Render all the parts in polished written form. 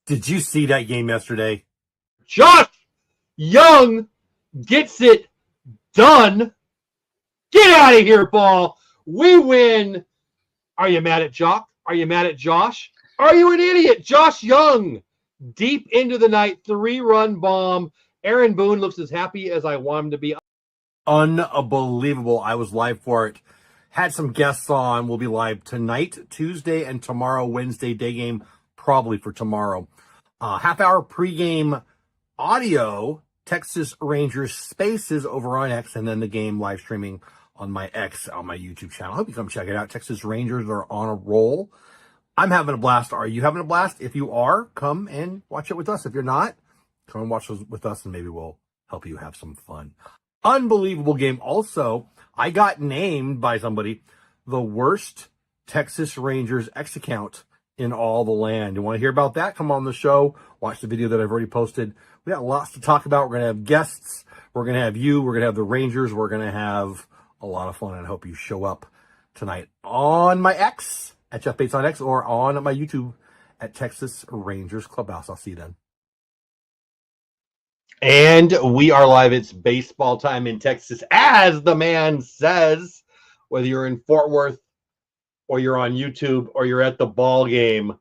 Did you see that game yesterday? Josh Young gets it done. Get out of here, ball. We win. Are you mad at Jock? Are you mad at Josh? Are you an idiot? Josh Young, deep into the night, 3-run bomb. Aaron Boone looks as happy as I want him to be. Unbelievable. I was live for it. Had some guests on. We'll be live tonight, Tuesday, and tomorrow, Wednesday, day game, probably for tomorrow. Half-hour pregame audio, Texas Rangers Spaces over on X, and then the game live streaming on my X, on my YouTube channel. I hope you come check it out. Texas Rangers are on a roll. I'm having a blast. Are you having a blast? If you are, come and watch it with us. If you're not, come and watch it with us, and maybe we'll help you have some fun. Unbelievable game. Also, I got named by somebody the worst Texas Rangers X account in all the land. You want to hear about that? Come on the show. Watch the video that I've already posted. We got lots to talk about. We're going to have guests. We're going to have you. We're going to have the Rangers. We're going to have a lot of fun. And I hope you show up tonight on my X at Jeff Bates on X or on my YouTube at Texas Rangers Clubhouse. I'll see you then. And we are live. It's baseball time in Texas, as the man says. Whether you're in Fort Worth or you're on YouTube or you're at the ball game,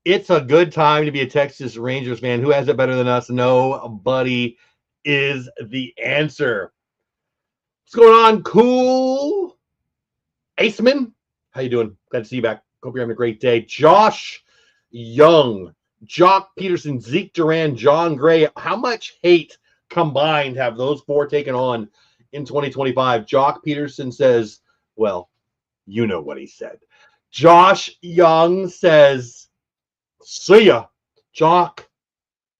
it's a good time to be a Texas Rangers fan. Who has it better than us? Nobody is the answer. What's going on, Cool Aceman? How you doing? Glad to see you back. Hope you're having a great day. Josh Young, Jock Peterson, Zeke Duran, John Gray. How much hate combined have those four taken on in 2025? Jock Peterson says, well, you know what he said. Josh Young says, see ya. Jock,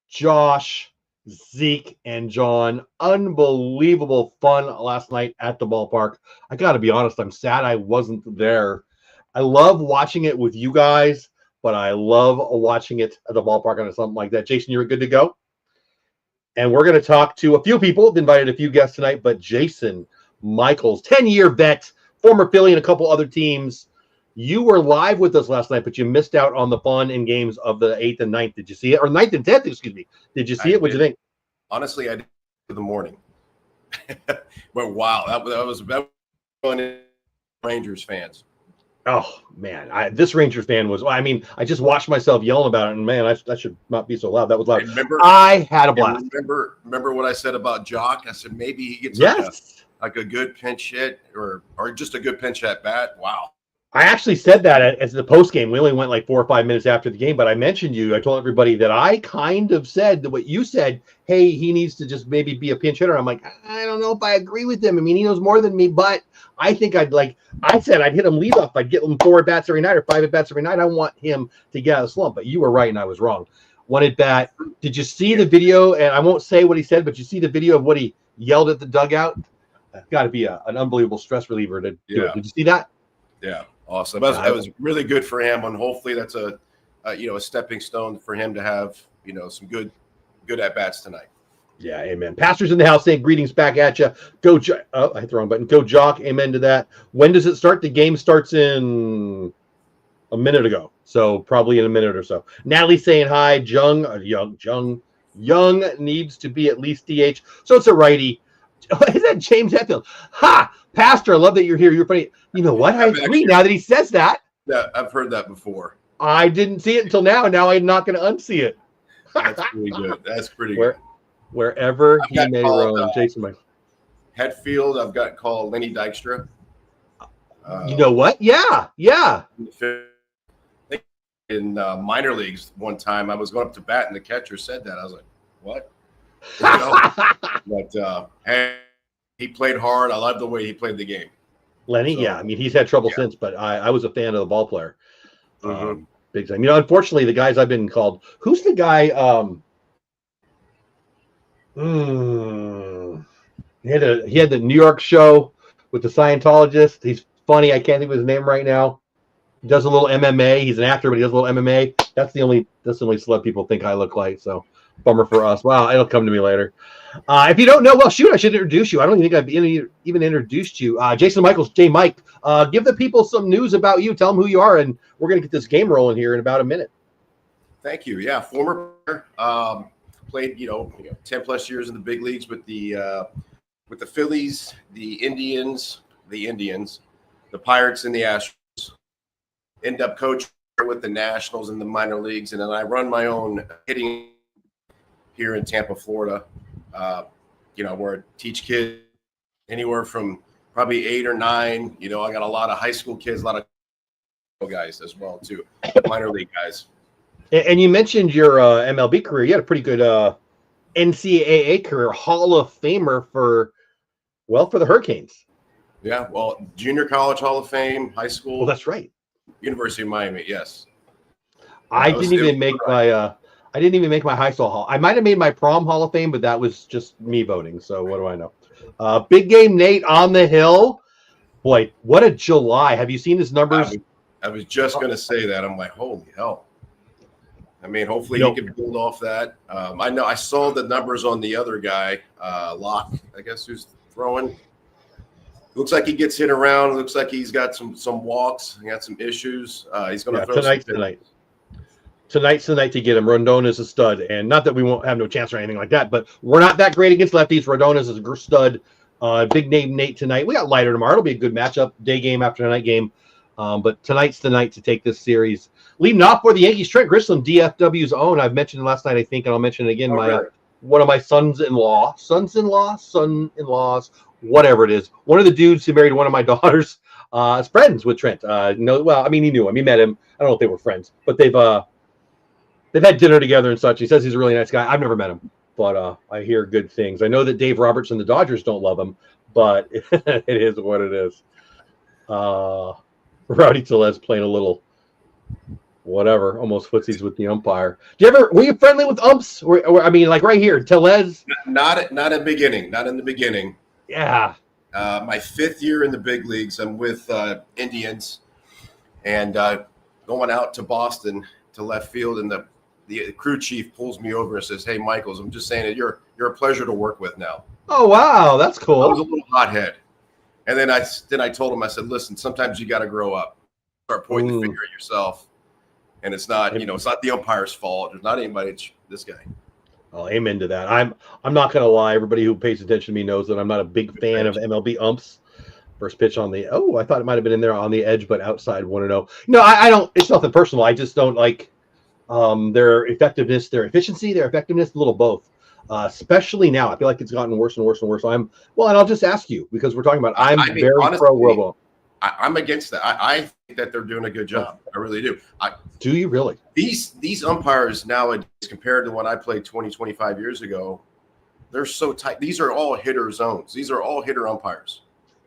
Josh, Zeke, and John. Unbelievable fun last night at the ballpark. I got to be honest, I'm sad I wasn't there. I love watching it with you guys, but I love watching it at the ballpark on something like that. Jason, you're good to go? And we're going to talk to a few people. I've invited a few guests tonight, but Jason Michaels, 10-year vet, former Philly and a couple other teams. You were live with us last night, but you missed out on the fun and games of the 8th and 9th. Did you see it? Or 9th and 10th, excuse me. Did you see it? What'd you think? Honestly, I did in the morning. But wow, that was Rangers fans. Oh, man. This Rangers fan was, I mean, I just watched myself yelling about it, and man, that should not be so loud. That was loud. I had a blast. Remember what I said about Jock? I said maybe he gets like a good pinch hit or just a good pinch at bat. Wow. I actually said that as the post game. We only went like 4 or 5 minutes after the game, but I mentioned you. I told everybody that I kind of said that what you said, hey, he needs to just maybe be a pinch hitter. I'm like, I don't know if I agree with him. I mean, he knows more than me, but I think I'd hit him leadoff. I'd get him 4 at-bats every night or 5 at-bats every night. I want him to get out of the slump, but you were right and I was wrong. 1 at-bat. Did you see the video? And I won't say what he said, but you see the video of what he yelled at the dugout? That's got to be an unbelievable stress reliever to do it. Did you see that? Yeah. Awesome. That was really good for him, and hopefully that's a stepping stone for him to have some good at bats tonight. Yeah, amen. Pastors in the house saying greetings back at you. Go, I hit the wrong button. Go Jock. Amen to that. When does it start? The game starts in a minute ago, so probably in a minute or so. Natalie saying hi. Young needs to be at least DH, so it's a righty. Is that James Hetfield? Ha! Pastor, I love that you're here. You're funny. You know what? I agree now that he says that. Yeah, I've heard that before. I didn't see it until now, and now I'm not going to unsee it. That's pretty good. That's pretty good. Wherever he may roam, Jason Michael. Hetfield, I've got called Lenny Dykstra. You know what? Yeah. In minor leagues one time, I was going up to bat, and the catcher said that. I was like, what? But hey, he played hard. I love the way he played the game. Lenny, so, yeah. I mean, he's had trouble since, but I was a fan of the ball player. Big time. Unfortunately, the guys I've been called. Who's the guy? He had the New York show with the Scientologist. He's funny. I can't think of his name right now. He does a little MMA. He's an actor, but he does a little MMA. That's the only celeb people think I look like. So bummer for us. Wow, it'll come to me later. If you don't know, well, shoot, I should introduce you. I don't even think I've even introduced you. Jason Michaels, J. Mike, give the people some news about you. Tell them who you are, and we're going to get this game rolling here in about a minute. Thank you. Yeah, former player, played 10 plus years in the big leagues with the Phillies, the Indians, the Pirates, and the Astros. End up coaching with the Nationals in the minor leagues, and then I run my own hitting here in Tampa, Florida. Where I teach kids anywhere from probably 8 or 9. I got a lot of high school kids, a lot of guys as well too, minor league guys. And you mentioned your MLB career. You had a pretty good NCAA career, Hall of Famer for the Hurricanes. Yeah, well, junior college Hall of Fame, high school. Well, that's right. University of Miami, yes. I didn't even make my high school hall. I might have made my prom Hall of Fame, but that was just me voting. So what do I know? Big Game Nate on the hill. Boy, what a July. Have you seen his numbers? I was just going to say that. I'm like, holy hell. I mean, hopefully he can build off that. I know I saw the numbers on the other guy, Locke, I guess, who's throwing. Looks like he gets hit around. Looks like he's got some walks. He got some issues. He's going to throw tonight. Tonight's the night to get him. Rondona's a stud, and not that we won't have no chance or anything like that, but we're not that great against lefties. Rondona's a stud. Big name Nate tonight. We got lighter tomorrow. It'll be a good matchup, day game after night game. But tonight's the night to take this series. Leading off for the Yankees, Trent Grisham, DFW's own. I've mentioned it last night, I think, and I'll mention it again. One of my sons-in-laws, whatever it is. One of the dudes who married one of my daughters is friends with Trent. He knew him. He met him. I don't know if they were friends, but they've had dinner together and such. He says he's a really nice guy. I've never met him, but I hear good things. I know that Dave Roberts and the Dodgers don't love him, but it is what it is. Rowdy Tellez playing a little whatever, almost footsies with the umpire. Were you friendly with umps? Like right here, Tellez? Not in the beginning. Yeah. My 5th year in the big leagues, I'm with Indians, and going out to Boston to left field, and the crew chief pulls me over and says, "Hey, Michaels, I'm just saying that you're a pleasure to work with now." Oh wow, that's cool. I was a little hothead, and then I told him, I said, "Listen, sometimes you got to grow up, start pointing the finger at yourself, and it's not it's not the umpire's fault. There's not anybody. It's this guy." Oh, amen to that. I'm not gonna lie. Everybody who pays attention to me knows that I'm not a big fan of MLB umps. First pitch on the I thought it might have been in there on the edge, but outside 1-0. No, I don't. It's nothing personal. I just don't like their effectiveness, their efficiency, their effectiveness, a little both. Especially now, I feel like it's gotten worse and worse and worse. And I'll just ask you because we're talking about. Honestly, pro Robo. I'm against that. I think that they're doing a good job. I really do. Do you really? These umpires nowadays, compared to when I played 20, 25 years ago, they're so tight. These are all hitter zones. These are all hitter umpires.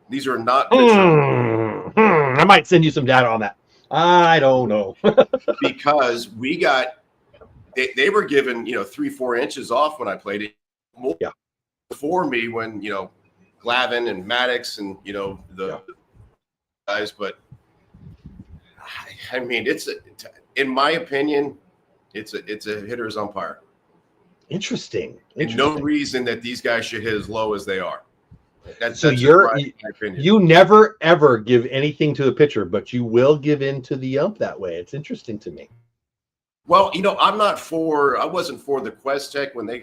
These are not pitcher. I might send you some data on that. I don't know. Because they were given 3-4 inches off when I played it. Yeah. Before me, when Glavine and Maddox and the guys, but I mean, in my opinion, it's a hitter's umpire. Interesting. And no reason that these guys should hit as low as they are. That's my opinion. You never ever give anything to the pitcher, but you will give in to the ump that way. It's interesting to me. Well, I wasn't for the Quest Tech when they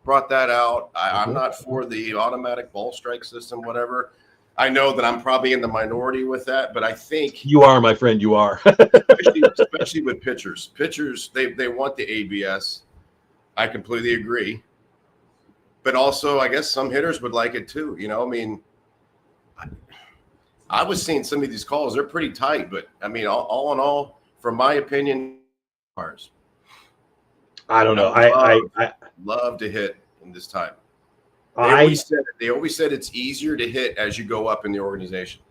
brought that out. I'm not for the automatic ball strike system, whatever. I know that I'm probably in the minority with that, but I think you are, my friend. You are, especially with pitchers. Pitchers, they want the ABS. I completely agree, but also I guess some hitters would like it too. I was seeing some of these calls; they're pretty tight. But I mean, all in all, from my opinion, I don't know. I love to hit in this time. They always said it's easier to hit as you go up in the organization.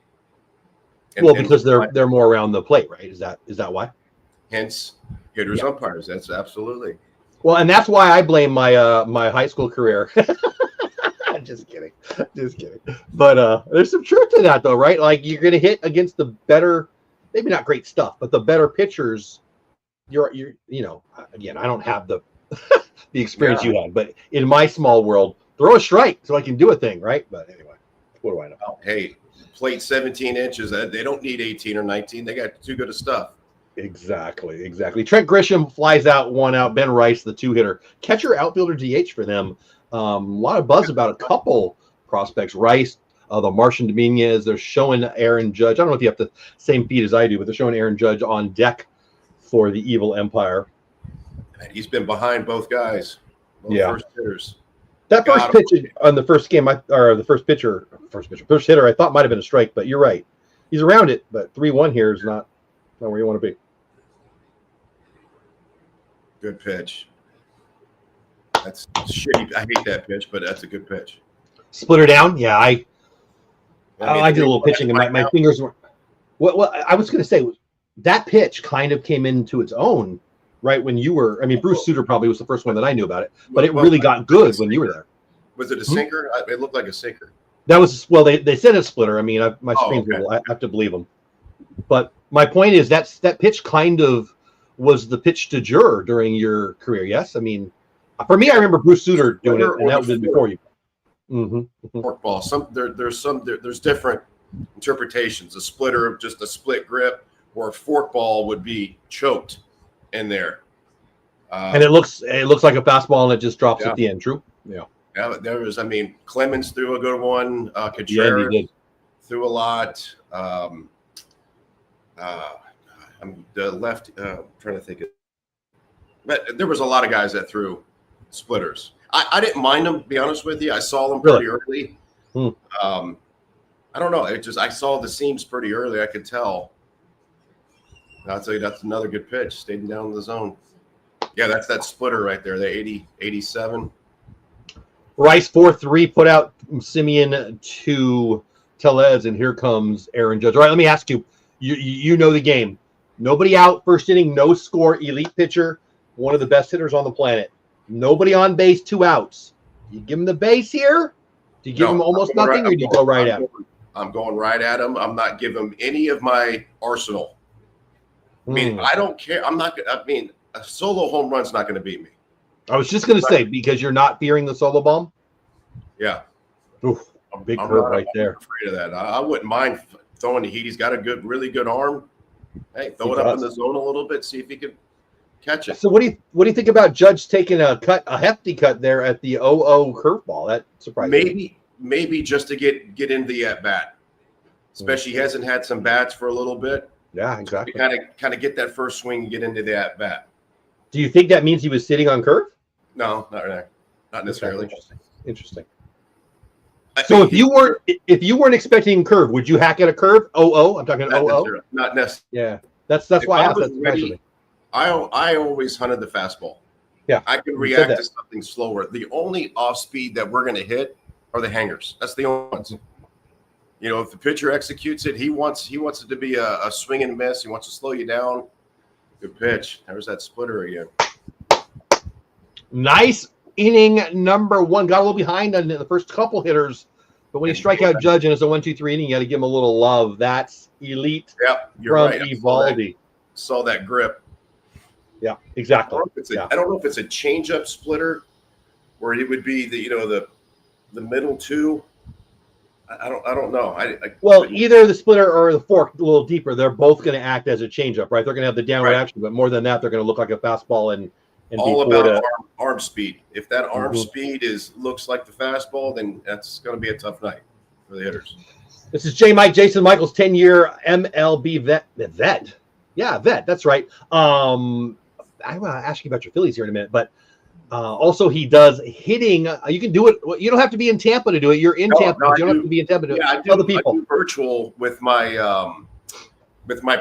Because they're more around the plate, right? Is that why? Hence, hitters, umpires. That's absolutely. Well, and that's why I blame my my high school career. Just kidding. But there's some truth to that, though, right? Like you're going to hit against the better, maybe not great stuff, but the better pitchers. You're again, I don't have the the experience you had, but in my small world. Throw a strike so I can do a thing, right? But anyway, what do I know? Hey, plate 17 inches. They don't need 18 or 19. They got too good of stuff. Exactly. Trent Grisham flies out, 1 out. Ben Rice, the 2-hitter. Catcher, outfielder, DH for them. A lot of buzz about a couple prospects. Rice, the Martian Dominguez. They're showing Aaron Judge. I don't know if you have the same feed as I do, but they're showing Aaron Judge on deck for the Evil Empire. And he's been behind both guys, both first hitters. That first pitch on the first game, or the first hitter, I thought might have been a strike, but you're right. He's around it, but 3-1 here is not where you want to be. Good pitch. That's shitty. I hate that pitch, but that's a good pitch. Splitter down? Yeah, I did a little pitching, and my fingers were. Well, I was going to say that pitch kind of came into its own right when you were. I mean, Bruce Sutter probably was the first one that I knew about it, but it really got good when you were there. Was it a sinker? It looked like a sinker. That was they said a splitter. I mean, my screen's little. I have to believe them. But my point is that pitch kind of was the pitch de jour during your career. Yes, I mean, for me, I remember Bruce Sutter doing it, and that was before you. Forkball. There's different interpretations. A splitter, just a split grip, or a forkball would be choked in there. And it looks like a fastball, and it just drops at the end. True. Yeah. Yeah, there was. I mean, Clemens threw a good one. Contreras threw a lot. I'm the left. Trying to think. But there was a lot of guys that threw splitters. I didn't mind them. To be honest with you, I saw them pretty early. I don't know. I saw the seams pretty early. I could tell. I'll tell you, that's another good pitch. Stayed down in the zone. Yeah, that's that splitter right there. The 80, 87. Rice 4-3 put out Simeon to Tellez, and here comes Aaron Judge. All right, let me ask you. You know the game. Nobody out, first inning, no score, elite pitcher, one of the best hitters on the planet. Nobody on base, 2 outs. Do you give him the base here? Do you give him almost nothing, or do you go right at him? I'm going right at him. I'm not giving him any of my arsenal. I mean, I don't care. I mean, a solo home run's not going to beat me. I was just going to say, because you're not fearing the solo bomb? Yeah. Oof, big curve right there. I'm afraid of that. I wouldn't mind throwing the heat. He's got a really good arm. Hey, throw it up in the zone a little bit, see if he can catch it. So what do you think about Judge taking a hefty cut there at the 0-0 curveball? That surprised me. Maybe just to get into the at bat. Especially he hasn't had some bats for a little bit. Yeah, exactly. Kind of get that first swing and get into the at bat. Do you think that means he was sitting on curve? No, not really. Not necessarily. Interesting. So if you weren't expecting curve, would you hack at a curve? 0-0? I'm talking 0-0. Not necessarily. Yeah, that's why I asked that. I always hunted the fastball. Yeah, I can react to something slower. The only off speed that we're going to hit are the hangers. That's the only ones. You know, if the pitcher executes it, he wants it to be a swing and miss. He wants to slow you down. Good pitch. There's that splitter again. Nice inning number 1. Got a little behind on the first couple hitters, but when you strike out Judge and it's a 1-2-3 inning, you got to give him a little love. That's elite. Yep, you're from right. Eovaldi. Saw that grip. Yeah, exactly. I don't know if it's a changeup splitter, where it would be the middle two. I don't know. Either the splitter or the fork a little deeper, they're both going to act as a changeup, right? They're going to have the downward action, but more than that, they're going to look like a fastball and all about arm speed. If that arm speed looks like the fastball, then that's going to be a tough night for the hitters. This is Jason Michaels, 10-year MLB vet. Yeah, vet. That's right. I want to ask you about your Phillies here in a minute, but also he does hitting. You can do it. You don't have to be in Tampa to do it. You're in Tampa. But you don't have to be in Tampa to do it. I do virtual with my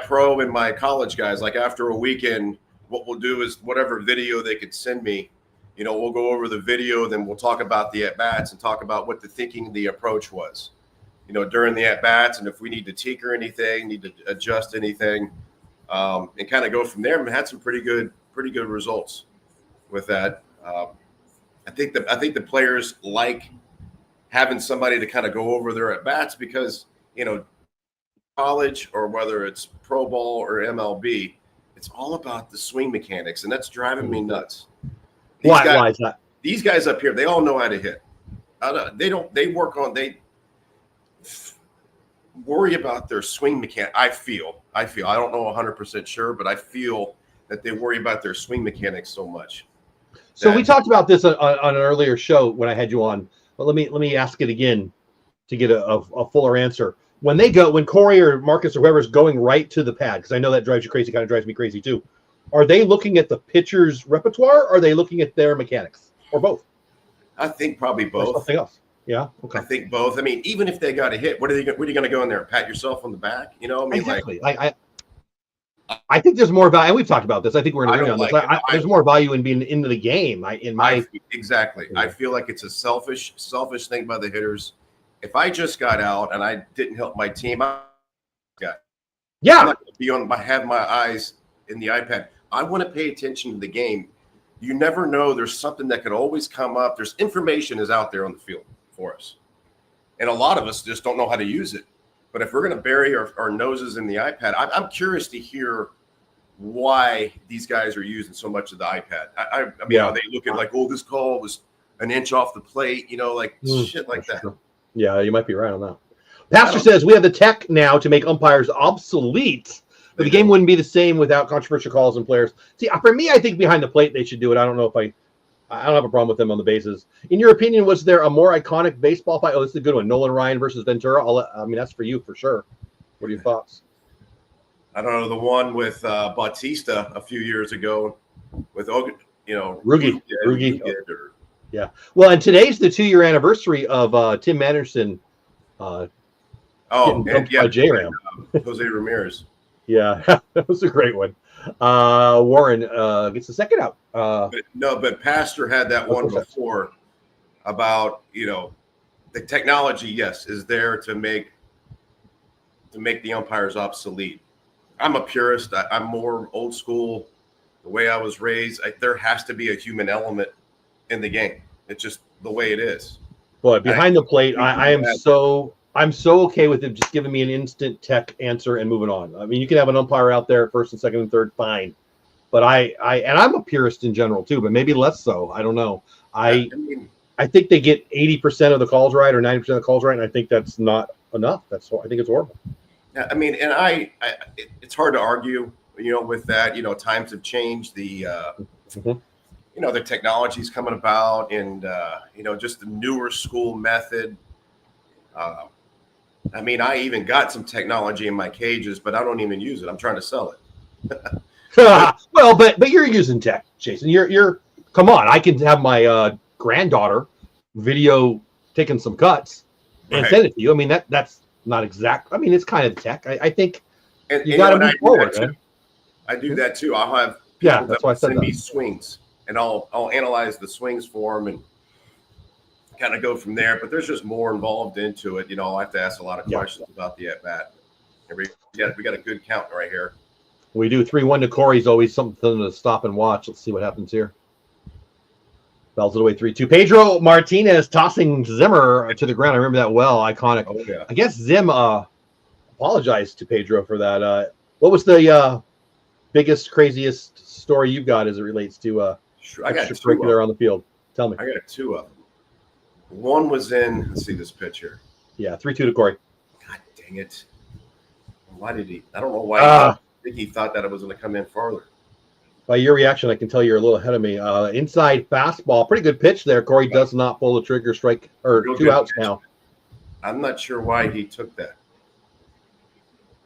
pro and my college guys. Like after a weekend, what we'll do is whatever video they could send me, we'll go over the video, then we'll talk about the at-bats and talk about what the approach was, during the at-bats, and if we need to tinker anything, need to adjust anything, and kind of go from there. And had some pretty good results with that. I think the players like having somebody to kind of go over their at-bats because, college or whether it's pro ball or MLB, it's all about the swing mechanics, and that's driving me nuts. Why is that? These guys up here, they all know how to hit. worry about their swing mechanic. I feel. I don't know 100% sure, but I feel that they worry about their swing mechanics so much. So we talked about this on an earlier show when I had you on, but let me ask it again to get a fuller answer. When Corey or Marcus or whoever's going right to the pad, because I know that drives you crazy, kind of drives me crazy too. Are they looking at the pitcher's repertoire? Or are they looking at their mechanics, or both? I think probably both. Or something else. Yeah. Okay. I think both. I mean, even if they got a hit, what are you going to go in there and pat yourself on the back? You know, I mean, exactly. I think there's more value, and we've talked about this. I think we're in agreement on this. There's more value in being into the game. Exactly. I feel like it's a selfish thing by the hitters. If I just got out and I didn't help my team, I'm not going to be have my eyes in the iPad. I want to pay attention to the game. You never know. There's something that could always come up. There's information is out there on the field for us, and a lot of us just don't know how to use it. But if we're going to bury our noses in the iPad, I'm curious to hear why these guys are using so much of the iPad. I mean, are they looking like, oh, this call was an inch off the plate, you know, like shit like that. True. Yeah, you might be right on that. Pastor says we have the tech now to make umpires obsolete, but the game wouldn't be the same without controversial calls and players. See, for me, I think behind the plate they should do it. I don't know if I don't have a problem with them on the bases. In your opinion, was there a more iconic baseball fight? Oh, this is a good one. Nolan Ryan versus Ventura. I mean, that's for you for sure. What are your thoughts? I don't know, the one with Bautista a few years ago with Rugi. Yeah. Well, and today's the 2-year anniversary of Tim Anderson. By J-Ram. Jose Ramirez. Yeah, that was a great one. Warren gets the second out. But Pastor had that one before about, the technology, yes, is there to make the umpires obsolete. I'm a purist. I'm more old school. The way I was raised, there has to be a human element in the game. It's just the way it is. But behind the plate, I'm so okay with it just giving me an instant tech answer and moving on. I mean, you can have an umpire out there first and second and third, fine. But I'm a purist in general too, but maybe less so. I don't know. I think they get 80% of the calls right or 90% of the calls right, and I think that's not enough. I think it's horrible. Yeah, I mean, and it's hard to argue, with that. Times have changed. The the technology's coming about, and just the newer school method. I mean, I even got some technology in my cages, but I don't even use it. I'm trying to sell it. Well, but you're using tech, Jason. You're come on. I can have my granddaughter video taking some cuts and send it to you. I mean, that's not exact. I mean, it's kind of tech. I think you got to move forward. I do that too. I'll have people that's why I said send me swings, and I'll analyze the swings for them and kind of go from there. But there's just more involved into it. I have to ask a lot of questions about the at bat. We got a good count right here. We do 3-1 to Corey's always something to stop and watch. Let's see what happens here. Bells it away 3-2. Pedro Martinez tossing Zimmer to the ground. I remember that well. Iconic. Oh, yeah. I guess Zim apologized to Pedro for that. What was the biggest, craziest story you've got as it relates to I got extracurricular on the field? Tell me. I got 2 of them. One was in, let's see this picture. Yeah, 3-2 to Corey. God dang it. Why did he? I don't know why. I think he thought that it was going to come in farther. By your reaction, I can tell you're a little ahead of me. Inside fastball. Pretty good pitch there. Corey does not pull the trigger, strike, or 2 outs now. I'm not sure why he took that.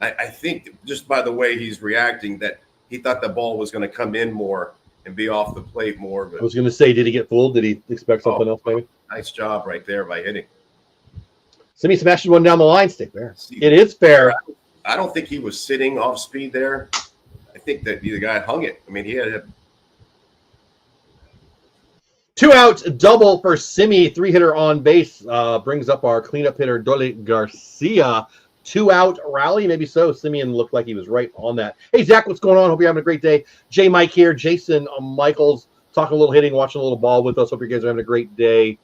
I think just by the way he's reacting that he thought the ball was going to come in more and be off the plate more. But I was going to say, did he get fooled? Did he expect something else maybe? Nice job right there by hitting. Simi smashes one down the line. Stick there. It is fair. I don't think he was sitting off speed there. I think that the guy hung it. I mean, he had 2 outs, double for Simi. 3-hitter on base. Brings up our cleanup hitter, Dole Garcia. 2-out rally, maybe so. Simeon looked like he was right on that. Hey, Zach, what's going on? Hope you're having a great day. J. Mike here. Jason Michaels talking a little hitting, watching a little ball with us. Hope you guys are having a great day.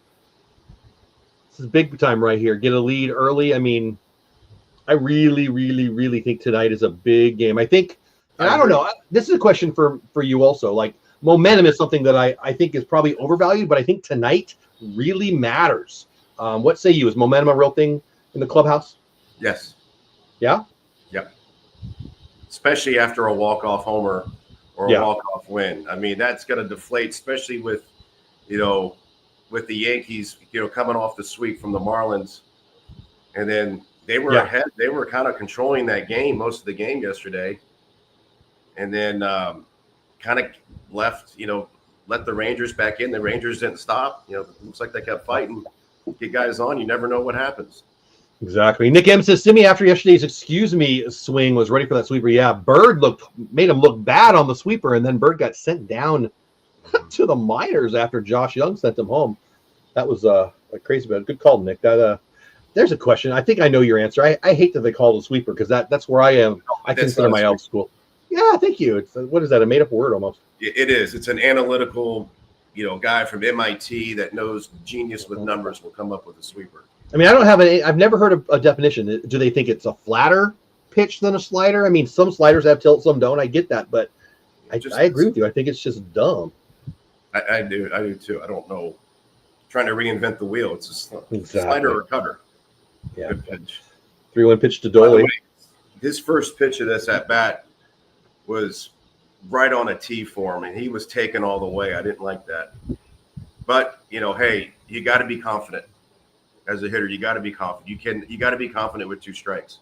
This is big time right here. Get a lead early. I mean, I really, really, really think tonight is a big game. I think, and I don't know, this is a question for you also. Like, momentum is something that I think is probably overvalued, but I think tonight really matters. What say you? Is momentum a real thing in the clubhouse? Yes. Yeah. Yep. Especially after a walk-off homer or a walk-off win. I mean, that's going to deflate, especially with, with the Yankees, coming off the sweep from the Marlins. And then they were ahead. They were kind of controlling that game, most of the game yesterday. And then kind of left, let the Rangers back in. The Rangers didn't stop. It looks like they kept fighting. Get guys on. You never know what happens. Exactly. Nick M says, Simi, after yesterday's excuse me swing, was ready for that sweeper. Yeah, Bird made him look bad on the sweeper, and then Bird got sent down to the minors after Josh Young sent him home. That was crazy bad. Good call, Nick. There's a question. I think I know your answer. I hate that they call it a sweeper because that's where I am. I consider my elf school. Yeah, thank you. It's what is that? A made-up word almost. It is. It's an analytical, guy from MIT that knows genius with numbers will come up with a sweeper. I mean, I've never heard of a definition. Do they think it's a flatter pitch than a slider? I mean, some sliders have tilt, some don't. I get that, but I agree with you. I think it's just dumb. I do too. I don't know. Trying to reinvent the wheel. It's a slider or cutter. Yeah. Good pitch. 3-1 pitch to Doley. His first pitch of this at bat was right on a tee for him, and he was taken all the way. I didn't like that. But, hey, you got to be confident. As a hitter, you got to be confident. You got to be confident with 2 strikes.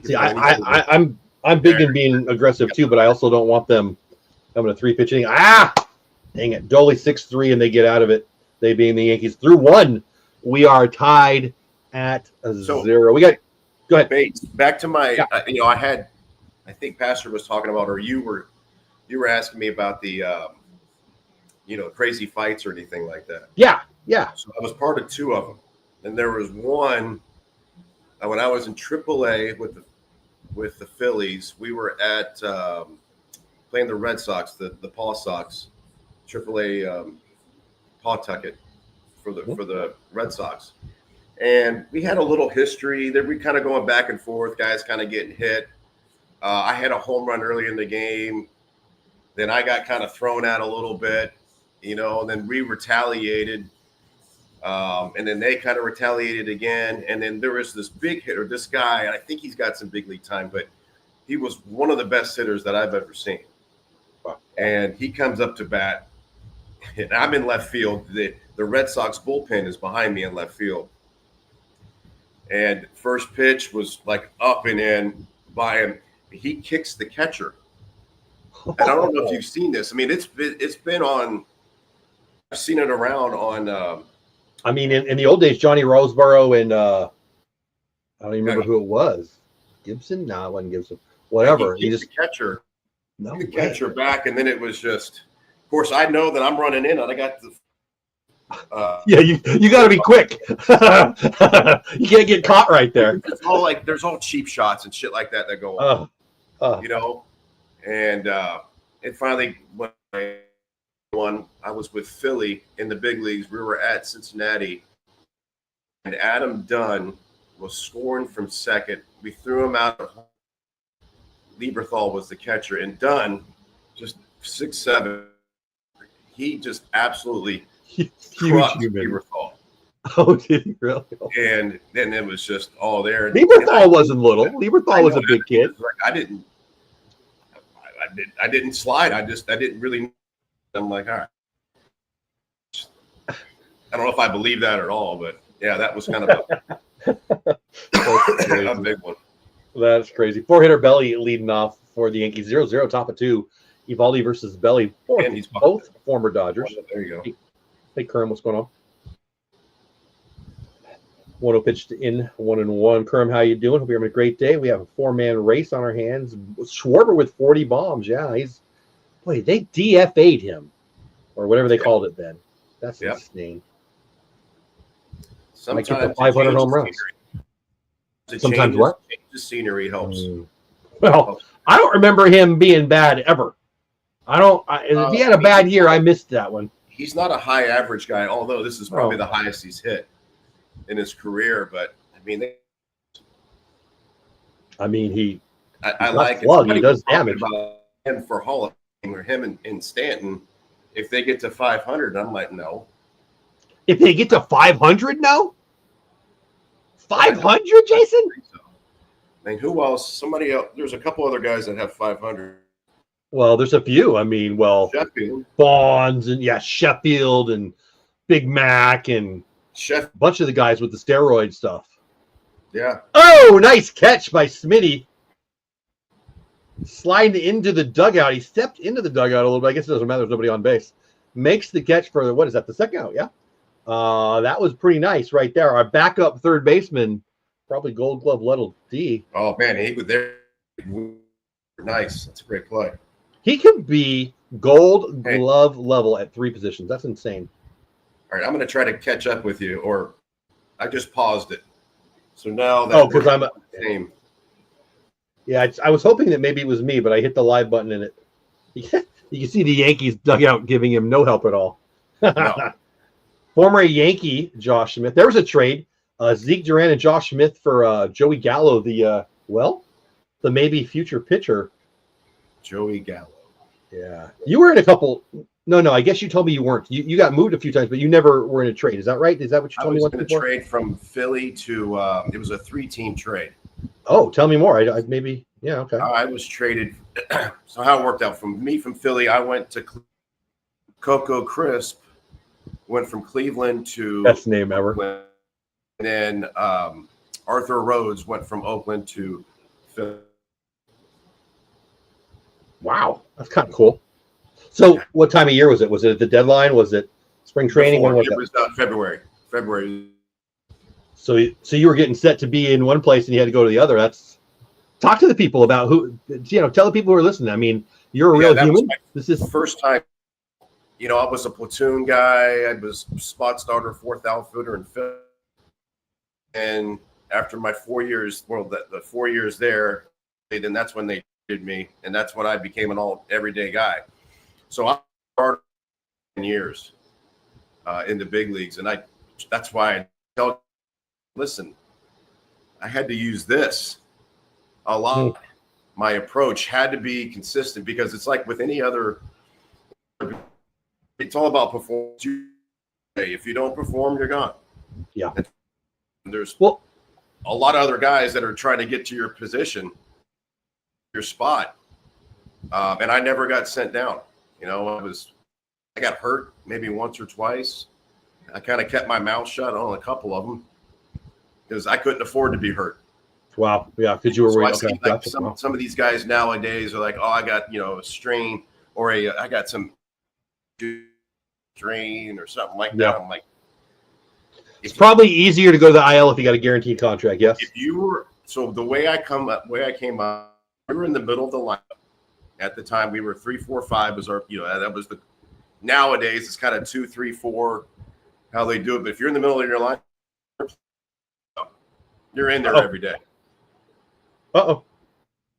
See, I'm big in being aggressive too, but I also don't want them having a 3-pitch inning. Dang it. Doley 6-3, and they get out of it. They being the Yankees through 1. We are tied at 0. We got go ahead. Bates, back to my I think Pastor was talking about, or you were asking me about the crazy fights or anything like that. Yeah. So I was part of 2 of them. And there was one when I was in AAA with the Phillies. We were at playing the Red Sox, the Paw Sox, AAA Pawtucket for the Red Sox, and we had a little history. That we kind of going back and forth, guys kind of getting hit. I had a home run early in the game, then I got kind of thrown out a little bit, and then we retaliated. And then they kind of retaliated again. And then there was this big hitter, this guy, and I think he's got some big league time, but he was one of the best hitters that I've ever seen. Wow. And he comes up to bat, and I'm in left field. The Red Sox bullpen is behind me in left field. And first pitch was like up and in by him. He kicks the catcher. And I don't know if you've seen this. I mean, it's been on – I've seen it around on I mean, in the old days, Johnny Roseboro and I don't even remember who it was. Gibson? No, it wasn't Gibson. Whatever. He just catcher. No, the catcher back, and then it was just. Of course, I know that I'm running in, and I got the. You got to be quick. You can't get caught right there. It's all there's all cheap shots and shit like that go on. And it finally went. I was with Philly in the big leagues. We were at Cincinnati, and Adam Dunn was scoring from second. We threw him out. Lieberthal was the catcher, and Dunn, just 6'7", he just absolutely crushed Lieberthal. Oh, did he really? And then it was just all there. Lieberthal wasn't little. Lieberthal was a big kid. I didn't slide. I didn't really. I'm like, all right. I don't know if I believe that at all, but yeah, that was kind of a big one. That's crazy. 4-hitter Belly leading off for the Yankees. 0-0, top of 2. Eovaldi versus Belly. Both former Dodgers. There you go. Hey, Kerm, what's going on? 1-0 pitched in 1-1. Kerm, how you doing? Hope you're having a great day. We have a 4-man race on our hands. Schwarber with 40 bombs. Yeah, they DFA'd him, or whatever they called it then. That's insane. Sometimes 500 home runs. Sometimes what? The scenery helps. Well, I don't remember him being bad ever. If he had a bad year, I missed that one. He's not a high average guy, although this is probably the highest he's hit in his career. But I like it. He does damage. And for Hall of Fame, or him and Stanton, if they get to 500, I'm like, no. If they get to 500, no. 500, Jason? I mean, who else? Somebody else. There's a couple other guys that have 500. Well, there's a few. I mean, Sheffield. Bonds and Sheffield and Big Mac and a bunch of the guys with the steroid stuff. Yeah. Oh, nice catch by Smitty. Sliding into the dugout. He stepped into the dugout a little bit. I guess it doesn't matter. There's nobody on base. Makes the catch for, what is that, the second out? Yeah. That was pretty nice right there. Our backup third baseman, probably Gold Glove level D. Oh, man. He was there. Nice. That's a great play. He can be Gold Glove level at 3 positions. That's insane. All right. I'm going to try to catch up with you, or I just paused it. So now that because I'm same. Yeah, I was hoping that maybe it was me, but I hit the live button and it. You can see the Yankees dugout giving him no help at all. No. Former Yankee Josh Smith. There was a trade. Zeke Duran and Josh Smith for Joey Gallo, the maybe future pitcher. Joey Gallo. Yeah. You were in a couple. No, I guess you told me you weren't. You got moved a few times, but you never were in a trade. Is that right? Is that what you told me? I was in a trade from Philly to it was a 3-team trade. Oh, tell me more. I maybe, yeah, okay. I was traded. So how it worked out from Philly, I went to Coco Crisp, went from Cleveland to best name ever. Oakland, and then Arthur Rhodes went from Oakland to Philly. Wow, that's kind of cool. So, what time of year was it? Was it at the deadline? Was it spring training? When was it? It was February. So you were getting set to be in one place and you had to go to the other. That's talk to the people about who, tell the people who are listening. I mean, you're a real human. This is the first time. I was a platoon guy. I was spot starter, 4th outfielder in Philly. And after my 4 years, the 4 years there, then that's when they did me, and that's when I became an everyday guy. So I started 10 years in the big leagues, and that's why I tell. Listen, I had to use this a lot. My approach had to be consistent because it's like with any other, it's all about performance. If you don't perform, you're gone. Yeah. And there's a lot of other guys that are trying to get to your position, your spot. And I never got sent down. I got hurt maybe once or twice. I kind of kept my mouth shut on a couple of them, because I couldn't afford to be hurt. Wow. Yeah, because you were worried. So like some of these guys nowadays are like, oh, I got a strain, or I got some strain or something like that. I'm like, it's probably easier to go to the IL if you got a guaranteed contract. Yes. If you were the way I came up, we were in the middle of the lineup at the time. We were 3, 4, 5 was our that was the. Nowadays it's kind of 2, 3, 4 how they do it. But if you're in the middle of your line, you're in there every day. It's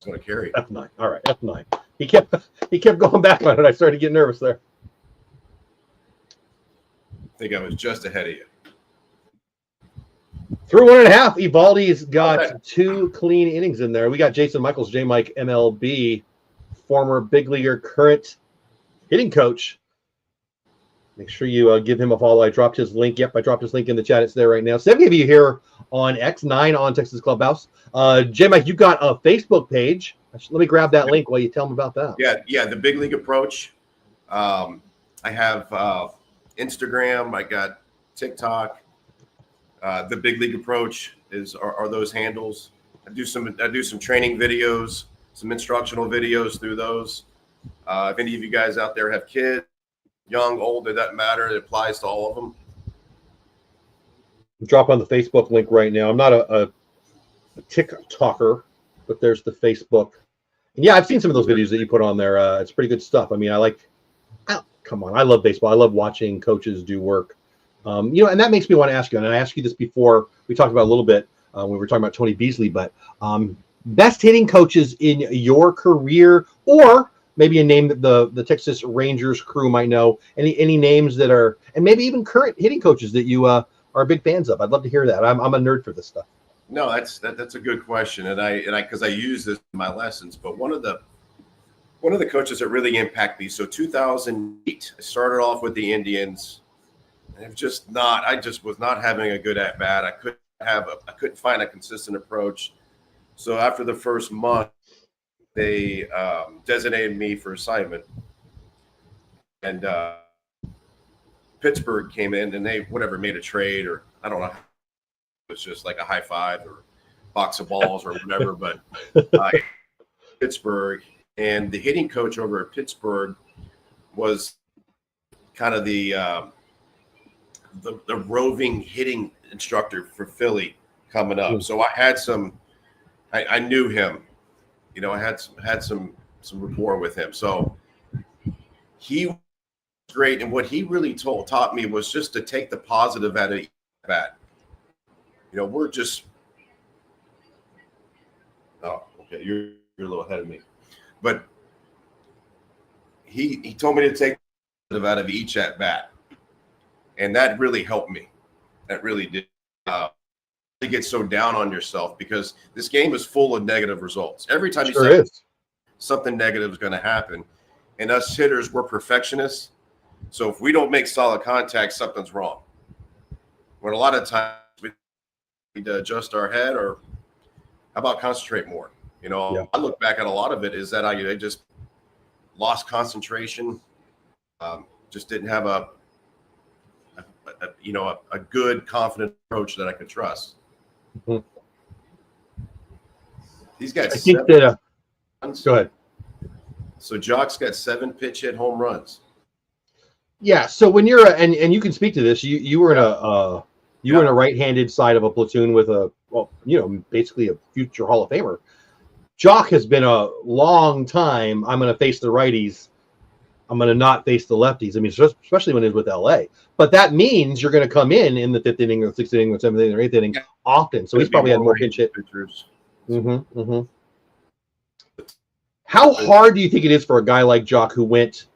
going to carry. F9. All right, F9. He kept going back on it. I started getting nervous there. I think I was just ahead of you. Through 1.5. Eovaldi's got 2 clean innings in there. We got Jason Michaels, J-Mike MLB, former big leaguer, current hitting coach. Make sure you give him a follow. I dropped his link. Yep, I dropped his link in the chat. It's there right now. 7 of you here on X9 on Texas Clubhouse. J-Mike, you got a Facebook page. Let me grab that link while you tell them about that. Yeah, the Big League Approach. I have Instagram. I got TikTok. The Big League Approach are those handles. I do some training videos, some instructional videos through those. If any of you guys out there have kids, young, old, it doesn't matter. It applies to all of them. Drop on the Facebook link right now. I'm not a TikToker, but there's the Facebook. And yeah, I've seen some of those videos that you put on there. It's pretty good stuff. I mean, I love baseball. I love watching coaches do work. And that makes me want to ask you, and I asked you this before. We talked about a little bit when we were talking about Tony Beasley, but best hitting coaches in your career, or maybe a name that the Texas Rangers crew might know. Any names that are, and maybe even current hitting coaches that you are big fans of. I'd love to hear that. I'm a nerd for this stuff. No, that's a good question, and I because I use this in my lessons. But one of the coaches that really impacted me. So 2008, I started off with the Indians. And I just was not having a good at bat. I couldn't find a consistent approach. So after the first month, they designated me for assignment, and Pittsburgh came in and they made a trade, or I don't know, it was just like a high five or box of balls or whatever. But Pittsburgh, and the hitting coach over at Pittsburgh was kind of the roving hitting instructor for Philly coming up. So I had I knew him, I had some rapport with him. So he was great. And what he really taught me was just to take the positive out of each bat. We're just, oh, okay, you're a little ahead of me. But he told me to take the positive out of each at bat. And that really helped me. That really did. To get so down on yourself, because this game is full of negative results. Every time you say something negative is going to happen. And us hitters, we're perfectionists. So if we don't make solid contact, something's wrong. When a lot of times we need to adjust our head, or how about concentrate more? I look back at a lot of it is that I just lost concentration, just didn't have a good, confident approach that I could trust. Mm-hmm. He's got go ahead. So Jock's got 7 pitch hit home runs. Yeah. So when you're and you can speak to this, you were in a were in a right-handed side of a platoon with basically a future Hall of Famer. Jock has been a long time. I'm going to face the righties. I'm going to not face the lefties. I mean, especially when it's with LA. But that means you're going to come in the 5th inning or 6th inning or 7th inning or 8th inning often. So he's probably had more pinch hit. How hard do you think it is for a guy like Jock, who went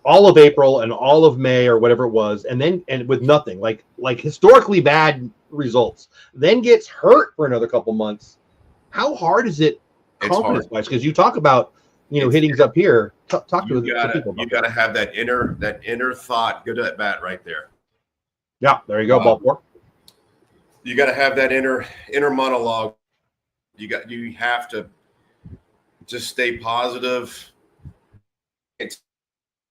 all of April and all of May or whatever it was, and with nothing, like historically bad results, then gets hurt for another couple months? How hard is it confidence-wise? Because you talk about hitting's up here. Talk to people. You got to have that inner thought. Good at bat right there. Yeah, there you go. Ball 4. You got to have that inner monologue. You have to just stay positive. I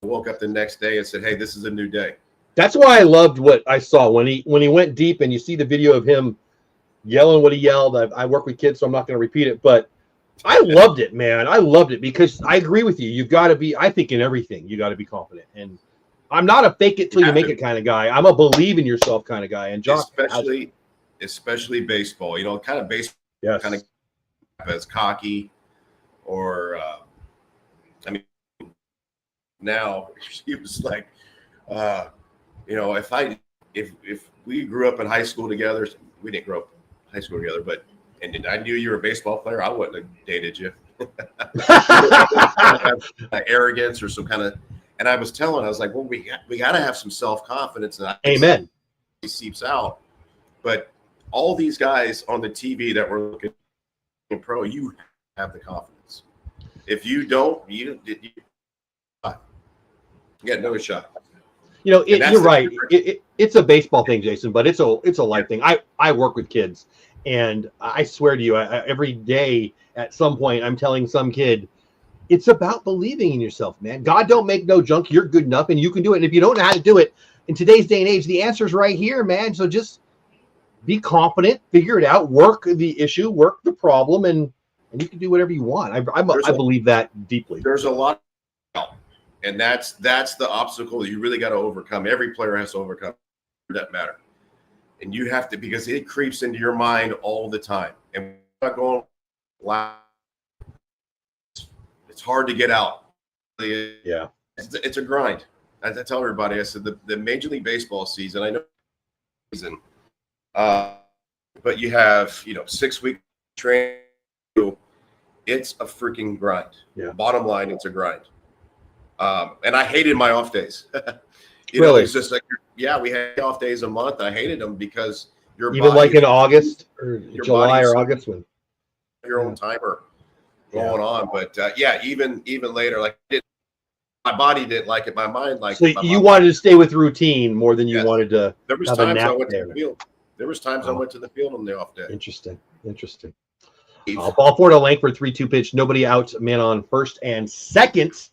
woke up the next day and said, "Hey, this is a new day." That's why I loved what I saw when he went deep, and you see the video of him yelling what he yelled. I work with kids, so I'm not going to repeat it, but I loved it, man. I loved it because I agree with you. You've got to be, I think, in everything, you got to be confident. And I'm not a fake it till you make it kind of guy. I'm a believe in yourself kind of guy. And Jock, especially baseball, kind of baseball, kind of as cocky, or now he was like, if we grew up in high school together, we didn't grow up in high school together, but. And I knew you were a baseball player, I wouldn't have dated you. Arrogance or some kind of, and I was like, well, we got to have some self-confidence. And amen. He seeps out. But all these guys on the TV that were looking pro, you have the confidence. If you don't, you get no shot. You're right. It's a baseball thing, Jason, but it's a life thing. I work with kids. And I swear to you, every day at some point, I'm telling some kid, it's about believing in yourself, man. God don't make no junk. You're good enough, and you can do it. And if you don't know how to do it in today's day and age, the answer's right here, man. So just be confident, figure it out, work the issue, work the problem, and you can do whatever you want. I believe that deeply. There's a lot, and that's the obstacle that you really got to overcome. Every player has to overcome. For that matter. And you have to, because it creeps into your mind all the time. And we're not going loud. It's hard to get out. Yeah. It's a grind. I tell everybody, I said the Major League Baseball season, I know season, but you have 6-week training. It's a freaking grind. Yeah. Bottom line, it's a grind. And I hated my off days. Really? It's just like, we had off days a month. I hated them because your even like in August or July or August when your own timer going on. But even later, like my body didn't like it. My mind liked it. So you wanted to stay with routine more than you wanted to. There was times I went to the field. There was times I went to the field on the off day. Interesting. Ball four to Langford, 3-2 pitch. Nobody out. Man on first and second.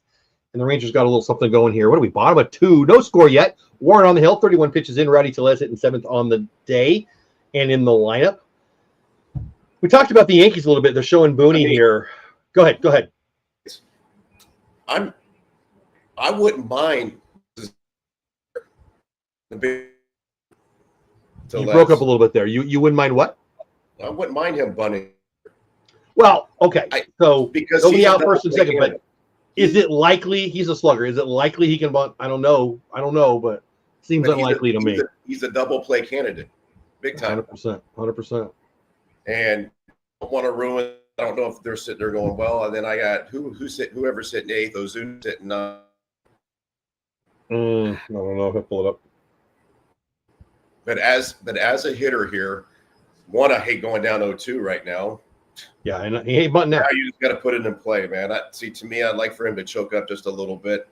And the Rangers got a little something going here. What are we? Bottom of 2. No score yet. Warren on the hill. 31 pitches in. Rowdy Tellez hitting 7th on the day and in the lineup. We talked about the Yankees a little bit. They're showing Booney here. Go ahead. I wouldn't mind the big. You broke up a little bit there. You wouldn't mind what? I wouldn't mind him bunting. Well, okay. So because he'll he's be out first and second, candidate. but is it likely he's a slugger? Is it likely he can bunt? I don't know, but it seems unlikely to me. He's a double play candidate, big time. 100%. And I don't want to ruin. I don't know if they're sitting there going well. And then I got whoever's sitting 8th. Ozuna sitting. I don't know if I pull it up. But as a hitter here, I hate going down 0-2 right now. Yeah, and he ain't button now. Now you just got to put it in play, man. To me, I'd like for him to choke up just a little bit,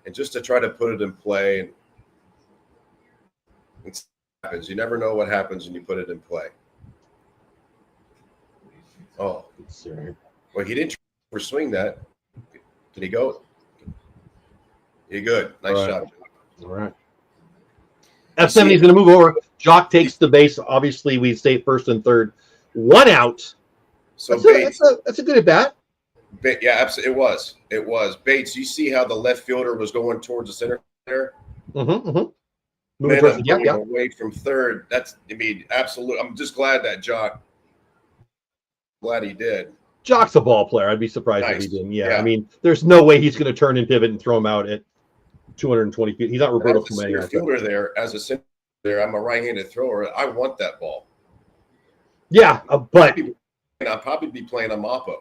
and just to try to put it in play. And it happens. You never know what happens when you put it in play. Oh, well, he didn't swing that. Can he go? You're good. Nice shot. All right. F70 is going to move over. Jock takes the base. Obviously, we stay first and third. 1 out. So that's a good at bat. Yeah, absolutely. It was. Bates, you see how the left fielder was going towards the center there? Moving away from third. Absolutely. I'm just glad that Jock. Glad he did. Jock's a ball player. I'd be surprised if he didn't. Yeah, I mean, there's no way he's going to turn and pivot and throw him out at 220 feet. He's not Roberto Clemente. Fielder there, as a center there, I'm a right-handed thrower. I want that ball. Yeah, but I'll probably be playing a Moppo.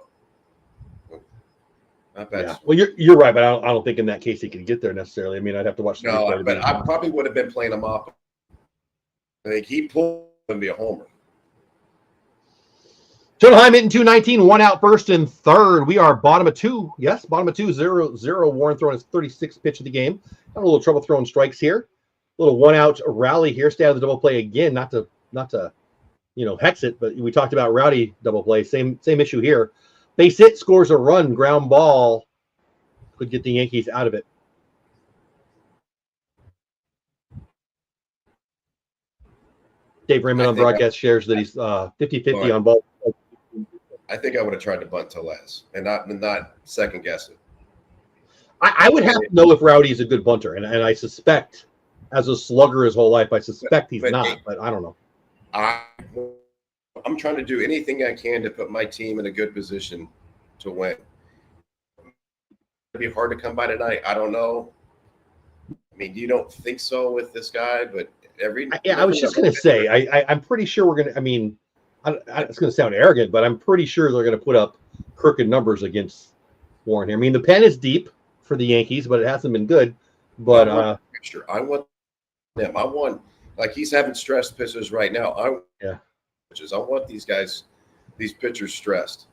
Not bad. Yeah. Well, you're right, but I don't think in that case he could get there necessarily. I mean, I'd have to watch. No, but I probably would have been playing a Moppo. I think he pulled and be a homer. Jotunheim hitting 219, 1 out first and third. We are bottom of 2. Yes, bottom of 2, 0-0. Warren throwing his 36th pitch of the game. Having a little trouble throwing strikes here. A little 1 out rally here. Stay out of the double play again. Not to hex it, but we talked about Rowdy double play. Same issue here. Base hit, scores a run, ground ball. Could get the Yankees out of it. Dave Raymond on broadcast shares that he's 50-50 on ball. I think I would have tried to bunt Tellez and not second guess it. I would have to know if Rowdy is a good bunter, and I suspect, as a slugger his whole life, I suspect he's not, but I don't know. I'm trying to do anything I can to put my team in a good position to win. It'd be hard to come by tonight. I don't know. I mean, you don't think so with this guy, but I was just going to say, I'm pretty sure we're going to, I mean, it's going to sound arrogant, but I'm pretty sure they're going to put up crooked numbers against Warren here. I mean, the pen is deep for the Yankees, but it hasn't been good. But I want them. I want, like, he's having stressed pitchers right now. I want these guys, these pitchers stressed.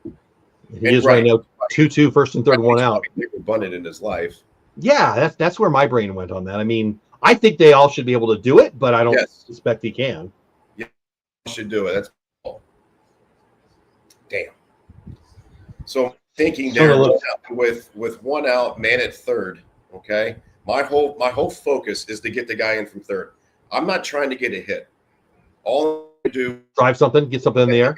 He is right now 2-2, first and third, 1 out. Never bunted in his life. Yeah, that's where my brain went on that. I mean, I think they all should be able to do it, but I don't suspect he can. Yeah, should do it. That's damn. So thinking there with 1 out, man at third. Okay, my whole focus is to get the guy in from third. I'm not trying to get a hit. All I do drive something, get something in the air.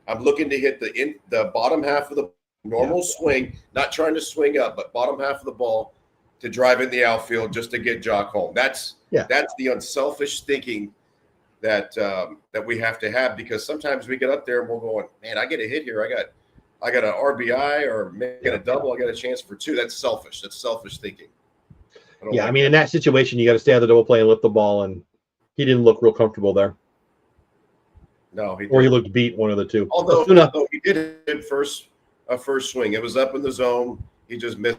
I'm looking to hit the bottom half of the normal swing, not trying to swing up, but bottom half of the ball to drive in the outfield just to get Jock home. That's the unselfish thinking that we have to have, because sometimes we get up there and we're going, man, I get a hit here. I got an RBI or maybe a double. I got a chance for 2. That's selfish. That's selfish thinking. I mean, in that situation, you got to stay out the double play and lift the ball, and he didn't look real comfortable there. No, he looked beat, one of the two. Although he did it a first swing. It was up in the zone. He just missed.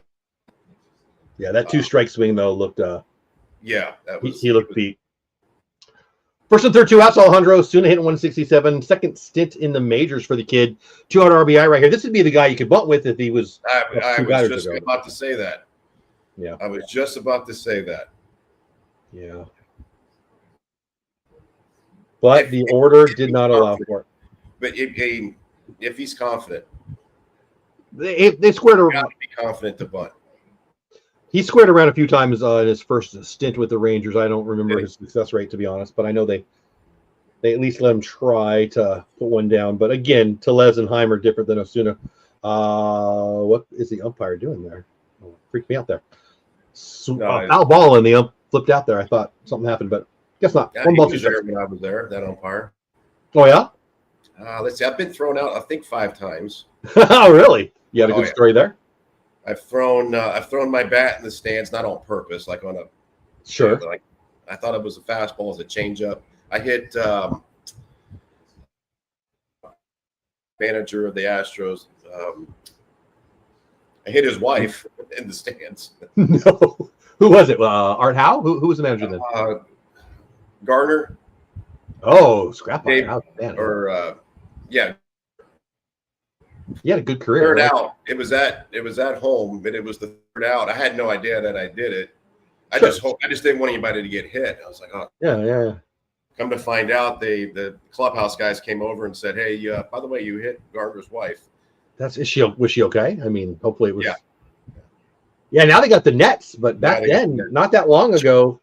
Yeah, that 2-strike swing though looked. He looked beat. First and third, 2 outs. Alejandro Ozuna hitting 167. Second stint in the majors for the kid. 2-out RBI right here. This would be the guy you could bunt with if he was. I was just about to say that. Yeah, I was just about to say that. Yeah. But the order did not allow for it. But if he's confident. They squared Got around. to be confident to bunt. He squared around a few times in his first stint with the Rangers. I don't remember his success rate, to be honest, but I know they at least let him try to put one down. But again, Tellez and Heim are different than Osuna. What is the umpire doing there? Oh, freaked me out there. Foul ball, and the ump flipped out there. I thought something happened, but guess not. Yeah, One he ball, was there when I was there, that umpire. Oh, yeah? Let's see. I've been thrown out, I think, 5 times. Oh, really? You had a good story there? I've thrown my bat in the stands, not on purpose, like on a sure. Like I thought it was a fastball, as a changeup. I hit manager of the Astros. I hit his wife in the stands. No, who was it? Art Howe? Who was the manager then? Garner. Oh, scrap Dave, man. Or yeah. He had a good career. Third out. It was at home, but it was the third out. I had no idea that I did it. I just didn't want anybody to get hit. I was like, oh yeah. Come to find out, the clubhouse guys came over and said, hey, by the way, you hit Garner's wife. Was she okay? I mean, hopefully it was. Yeah. Now they got the nets, but back then, not that long ago.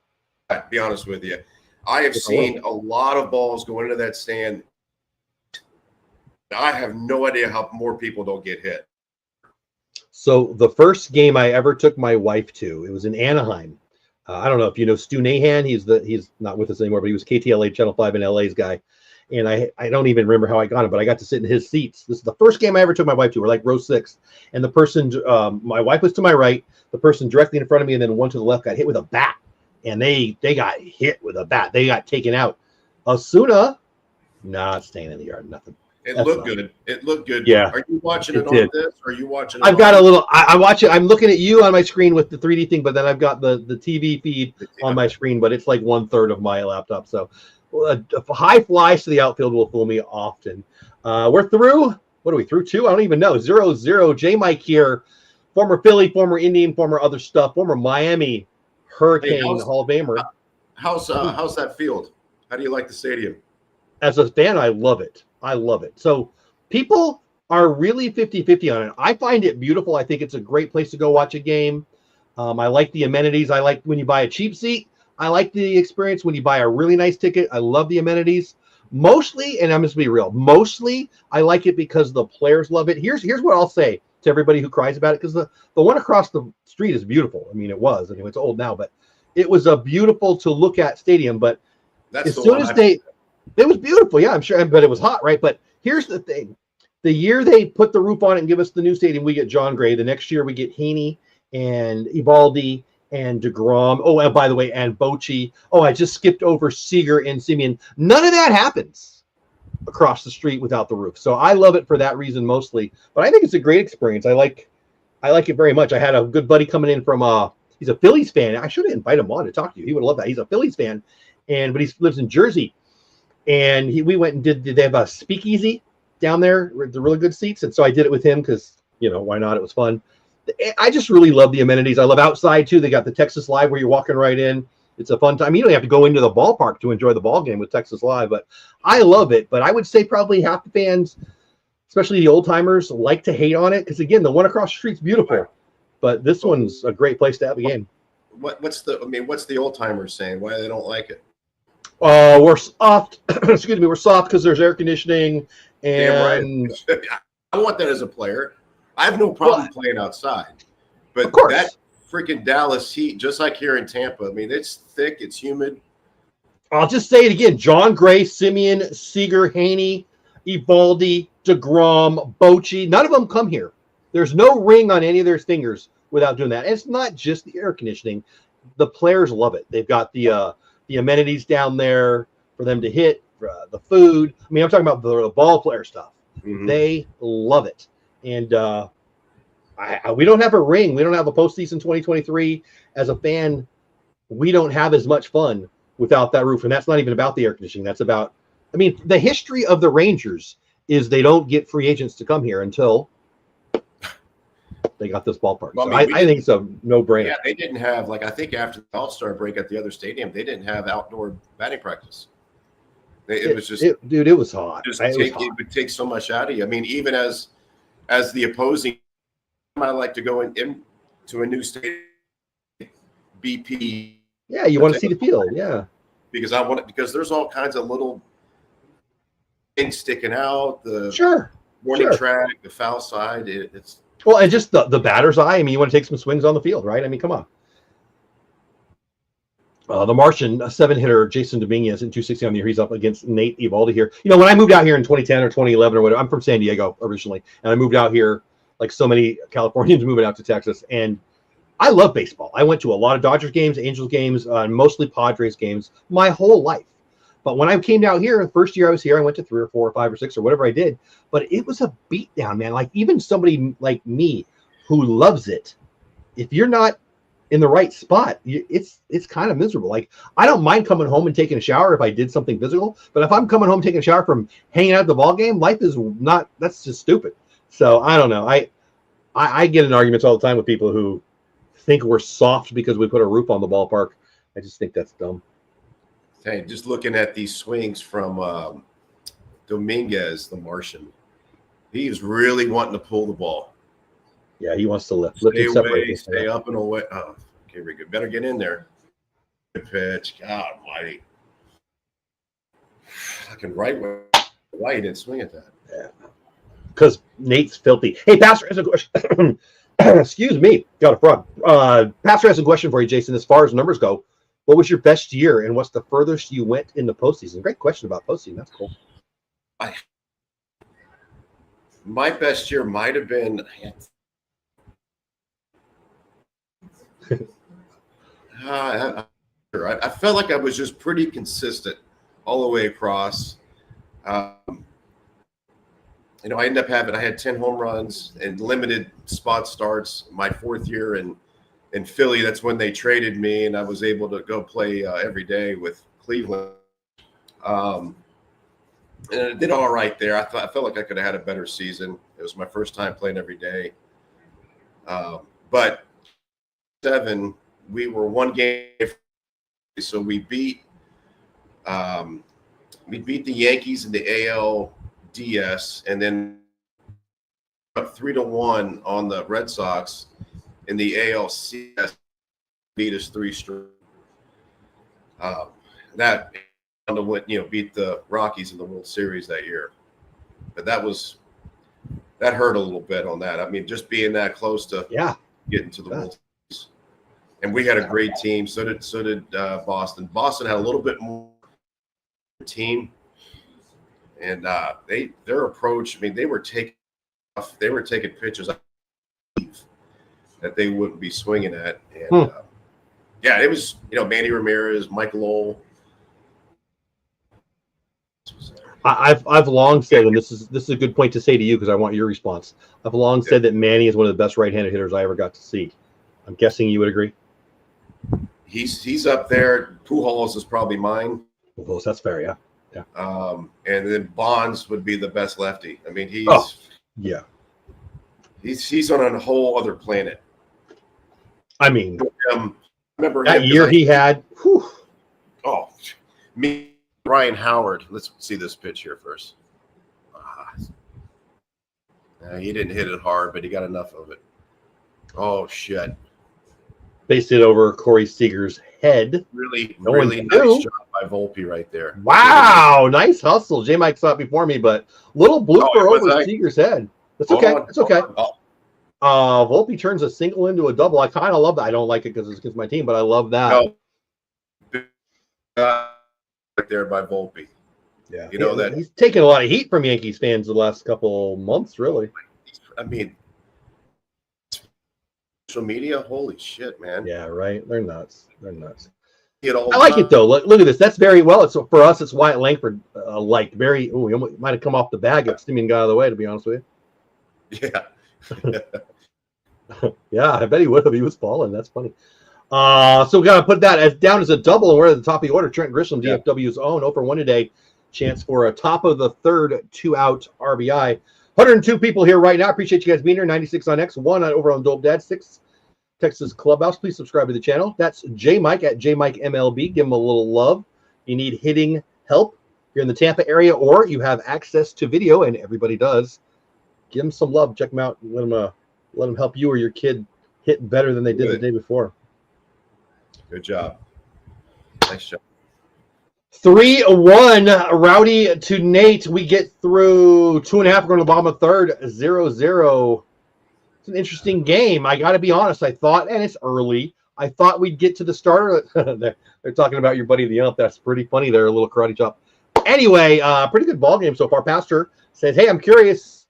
I'll be honest with you, I have seen a lot of balls go into that stand. I have no idea how more people don't get hit. So the first game I ever took my wife to, it was in Anaheim. I don't know if you know Stu Nahan. He's not with us anymore, but he was KTLA Channel 5 in LA's guy. And I don't even remember how I got him, but I got to sit in his seats. This is the first game I ever took my wife to. We're like row 6. And the person, my wife was to my right. The person directly in front of me and then one to the left got hit with a bat. And they got hit with a bat. They got taken out. Osuna, not staying in the yard, nothing. It looked good. It looked good. Yeah. Are you watching it on this? Or are you watching it I've got a little I watch it. I'm looking at you on my screen with the 3D thing, but then I've got the TV feed on my screen, but it's like 1/3 of my laptop. So high flies to the outfield will fool me often. We're through. What are we through to? I don't even know. 0-0. J Mike here. Former Philly, former Indian, former other stuff, former Miami Hurricane Hall of Famer. How's that field? How do you like the stadium? As a fan, I love it. I love it. So people are really 50-50 on it. I find it beautiful. I think it's a great place to go watch a game. I like the amenities. I like when you buy a cheap seat. I like the experience when you buy a really nice ticket. I love the amenities. Mostly, and I'm just be real, mostly I like it because the players love it. Here's what I'll say to everybody who cries about it, because the one across the street is beautiful. I mean, it was. Anyway, it's old now, but it was a beautiful to look at stadium. But as soon as it was beautiful, yeah, I'm sure, but it was hot, right? But here's the thing. The year they put the roof on it and give us the new stadium, we get John Gray. The next year we get Heaney and Eovaldi and DeGrom. Oh, and by the way, and Bochy. Oh, I just skipped over Seager and Simeon. None of that happens across the street without the roof. So I love it for that reason mostly. But I think it's a great experience. I like it very much. I had a good buddy coming in from he's a Phillies fan. I should have invited him on to talk to you. He would love that. He's a Phillies fan, but he lives in Jersey. And we went and did they have a speakeasy down there with the really good seats? And so I did it with him because, why not? It was fun. I just really love the amenities. I love outside, too. They got the Texas Live where you're walking right in. It's a fun time. You don't have to go into the ballpark to enjoy the ball game with Texas Live, but I love it. But I would say probably half the fans, especially the old-timers, like to hate on it because, again, the one across the street's beautiful. But this one's a great place to have a game. What's the old-timers saying? Why they don't like it? We're soft. Excuse me. We're soft because there's air conditioning, and right. I want that as a player. I have no problem playing outside, but of course. That freaking Dallas heat, just like here in Tampa. I mean, it's thick, it's humid. I'll just say it again: John Gray, Simeon, Seager, Haney, Eovaldi, DeGrom, Bochy. None of them come here. There's no ring on any of their fingers without doing that. And it's not just the air conditioning; the players love it. They've got the amenities down there for them to hit, the food. I mean, I'm talking about the ball player stuff. Mm-hmm. They love it. And we don't have a ring. We don't have a postseason 2023. As a fan, we don't have as much fun without that roof. And that's not even about the air conditioning. That's about, the history of the Rangers is they don't get free agents to come here until they got this ballpark. Well, so I think it's a no-brainer. Yeah, they didn't have, I think after the All-Star break at the other stadium, they didn't have outdoor batting practice. It was just, dude, it was hot. it would take so much out of you. I mean, even as the opposing, I like to go into a new state, BP. Yeah, you want to see the field, yeah. Because there's all kinds of little things sticking out. The warning track, the foul side. It's well, and just the batter's eye. I mean, you want to take some swings on the field, right? I mean, come on. The Martian, a 7-hitter, Jason Dominguez in 260 on the year. He's up against Nate Eovaldi here. You know, when I moved out here in 2010 or 2011 or whatever, I'm from San Diego originally, and I moved out here like so many Californians moving out to Texas. And I love baseball. I went to a lot of Dodgers games, Angels games, mostly Padres games my whole life. But when I came down here, the first year I was here, I went to 3 or 4 or 5 or 6 or whatever I did. But it was a beatdown, man. Like even somebody like me who loves it, if you're not in the right spot, it's kind of miserable. Like I don't mind coming home and taking a shower if I did something physical, but if I'm coming home taking a shower from hanging out at the ball game, life is not. That's just stupid. So I don't know. I get in arguments all the time with people who think we're soft because we put a roof on the ballpark. I just think that's dumb. Hey, just looking at these swings from Dominguez, the Martian, he is really wanting to pull the ball. Yeah, he wants to lift stay and away, stay up and away. Oh, okay, very good. Better get in there. Good pitch. God almighty. Fucking right way. Why you didn't swing at that? Yeah. Because Nate's filthy. Hey, Pastor has a question. Excuse me. Got a frog. Pastor has a question for you, Jason. As far as numbers go, what was your best year and what's the furthest you went in the postseason? Great question about postseason. That's cool. My best year might have been I felt like I was just pretty consistent all the way across. You know, I had 10 home runs and limited spot starts my 4th year in Philly. That's when they traded me, and I was able to go play every day with Cleveland. And I did all right there. I felt like I could have had a better season. It was my first time playing every day. But 7, we were 1 game, so we beat the Yankees in the ALDS, and then up 3-1 on the Red Sox in the ALCS. Beat us 3 straight. That beat the Rockies in the World Series that year, but that hurt a little bit on that. I mean, just being that close to getting to the World Series, and we had a great team. So did Boston. Boston had a little bit more team, and their approach. I mean, they were taking pitches that they wouldn't be swinging at, and it was Manny Ramirez, Mike Lowell. I've long said, and this is a good point to say to you because I want your response. I've long said that Manny is one of the best right-handed hitters I ever got to see. I'm guessing you would agree. He's up there. Pujols is probably mine. Pujols, that's fair, yeah. And then Bonds would be the best lefty. I mean, he's on a whole other planet. I mean, remember that year he had. Whew. Oh, me. Ryan Howard. Let's see this pitch here first. He didn't hit it hard, but he got enough of it. Oh, shit. Based it over Corey Seager's head. Really nice job by Volpe right there. Wow, nice hustle. J-Mike saw it before me, but little blooper over Seager's head. That's okay. That's okay. Volpe turns a single into a double. I kind of love that. I don't like it because it's against my team, but I love that. Right there by Volpe. Yeah, that he's taken a lot of heat from Yankees fans the last couple months, really. I mean, social media, holy shit, man. Yeah, right. They're nuts. I I like it though. Look at this. That's very well. It's for us. It's Wyatt Langford liked. Very. Oh, he might have come off the bag if Simeon got out of the way. To be honest with you. Yeah. Yeah, I bet he would have. He was falling. That's funny. So we got to put that down as a double, and we're at the top of the order. Trent Grisham, DFW's own, 0 for 1 today. Chance for a top of the 3rd 2-out RBI. 102 people here right now. Appreciate you guys being here. 96 on X, 1 over on Dope Dad, 6 Texas Clubhouse. Please subscribe to the channel. That's J Mike at JMikeMLB. Give him a little love. You need hitting help. you're in the Tampa area or you have access to video, and everybody does, give them some love. Check them out. And let them help you or your kid hit better than they did the day before. Good job. Nice job. 3-1, Rowdy to Nate. We get through 2.5. We're going to the bottom of third, 0-0. It's an interesting game. I got to be honest. I thought, and it's early, I thought we'd get to the starter. They're talking about your buddy the ump. That's pretty funny there, a little karate chop. Anyway, pretty good ball game so far. Pastor says, hey, I'm curious.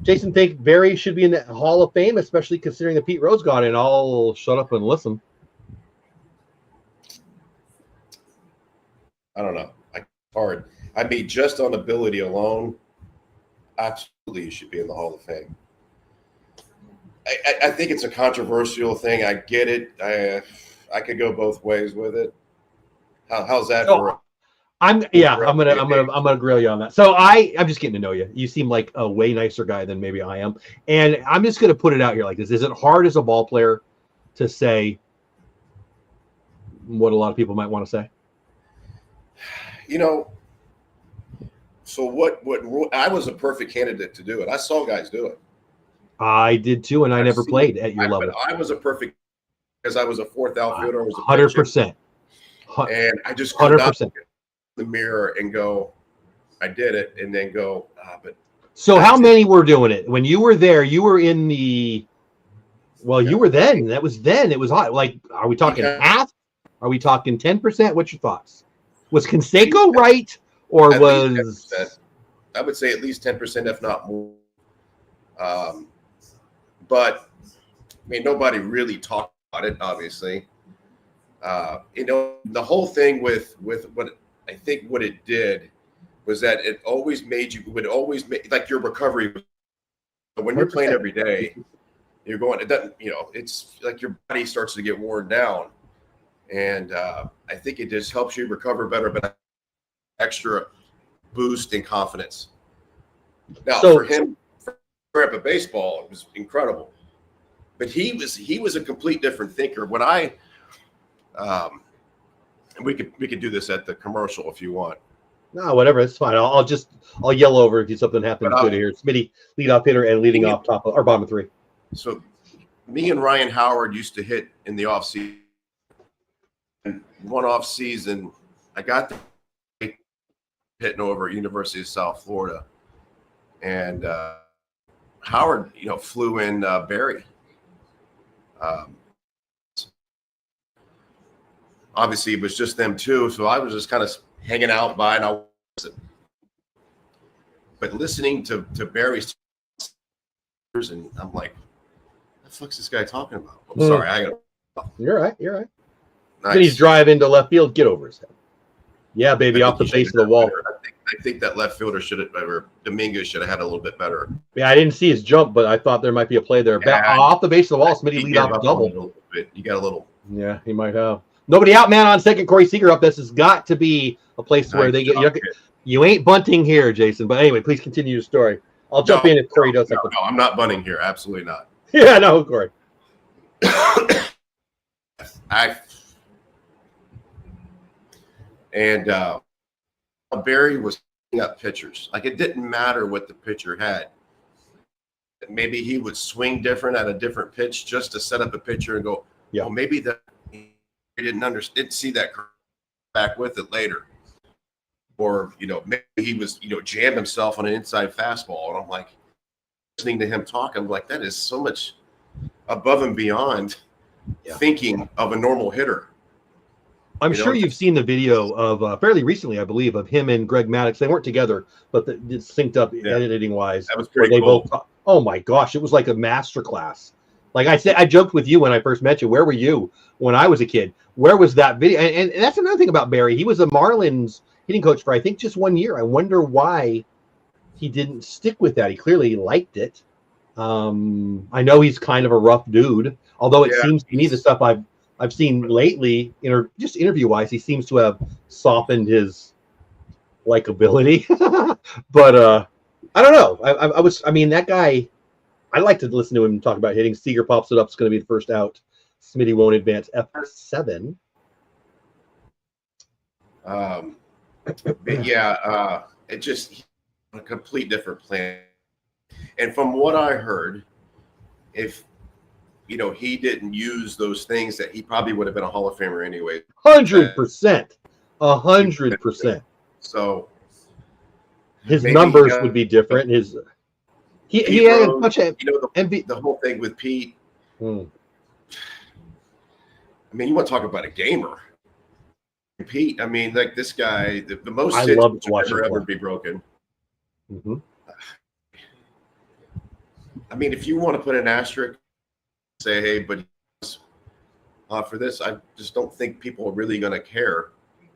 Jason think Barry should be in the Hall of Fame, especially considering that Pete Rose got in. I'll shut up and listen. I don't know. It's hard. I mean, just on ability alone, absolutely you should be in the Hall of Fame. I think it's a controversial thing. I get it. I could go both ways with it. How's that for? I'm gonna grill you on that. So I'm just getting to know you. You seem like a way nicer guy than maybe I am, and I'm just gonna put it out here like this: is it hard as a ball player to say what a lot of people might want to say? You know, so what I was a perfect candidate to do it. I saw guys do it. I did too, and I never played at your level. I was a perfect because I was a fourth outfielder. I was 100%. And I just could not look in the mirror and go, I did it, and then go, but. So how many were doing it? When you were there, you were in the, well, you were then. That was then. It was hot. Like, are we talking half? Are we talking 10%? What's your thoughts? Was Canseco right, or was? I would say at least 10%, if not more. But I mean, nobody really talked about it, obviously. You know, the whole thing with what I think what it did was that it always made you like your recovery. When you're playing every day, you're going. It doesn't, you know, it's like your body starts to get worn down, and I think it just helps you recover better, but extra boost in confidence. Now, for him. Up at baseball, it was incredible, but he was a complete different thinker. When I and we could do this at the commercial if you want. No, whatever, it's fine. I'll yell over if something happens good here. Smitty, leadoff hitter and leading off top of, or bottom of 3. So me and Ryan Howard used to hit in the off season. And one off season, I got hitting over at University of South Florida, and Howard, you know, flew in Barry. Obviously, it was just them two, so I was just kind of hanging out by, and I wasn't. But listening to Barry's, and I'm like, "What the fuck's this guy talking about?" I'm sorry, You're right. Nice. Then he's driving to left field. Get over his head. Yeah, baby, off the base of the wall. I think that left fielder or Dominguez should have had a little bit better. Yeah, I didn't see his jump, but I thought there might be a play there. Off the base of the wall, Smitty lead off double. You got a little. Yeah, he might have. Nobody out, man, on second. Corey Seager up. This has got to be a place where they get you ain't bunting here, Jason. But anyway, please continue your story. I'll jump in if Corey does something. No, I'm not bunting here. Absolutely not. Yeah, no, Corey. Barry was picking up pitchers. Like, it didn't matter what the pitcher had. Maybe he would swing different at a different pitch just to set up a pitcher and go, yeah. Well, maybe that he didn't see that back with it later. Or, you know, maybe he was, you know, jammed himself on an inside fastball. And I'm like, listening to him talk, I'm like, that is so much above and beyond thinking of a normal hitter. I'm sure you've seen the video of fairly recently, I believe, of him and Greg Maddux. They weren't together, but it's synced up editing wise. That was pretty cool. Oh my gosh, it was like a master class. Like I said, I joked with you when I first met you. Where were you when I was a kid? Where was that video? And that's another thing about Barry. He was a Marlins hitting coach for, I think, just 1 year. I wonder why he didn't stick with that. He clearly liked it. I know he's kind of a rough dude, although it seems to me the stuff I've seen lately, just interview-wise, he seems to have softened his likability. But I don't know. I mean, that guy, I like to listen to him talk about hitting. Seager pops it up. It's going to be the first out. Smitty won't advance F7. But yeah, it just a complete different plan. And from what I heard, if he didn't use those things, that he probably would have been a Hall of Famer anyway. 100%. 100%. So his maybe numbers would be different. He had a bunch of the whole thing with Pete. I mean, you want to talk about a gamer? Pete, I mean, like this guy, the most I hits love to watch will ever be broken. Mm-hmm. I mean, if you want to put an asterisk, say, hey, but for this, I just don't think people are really going to care.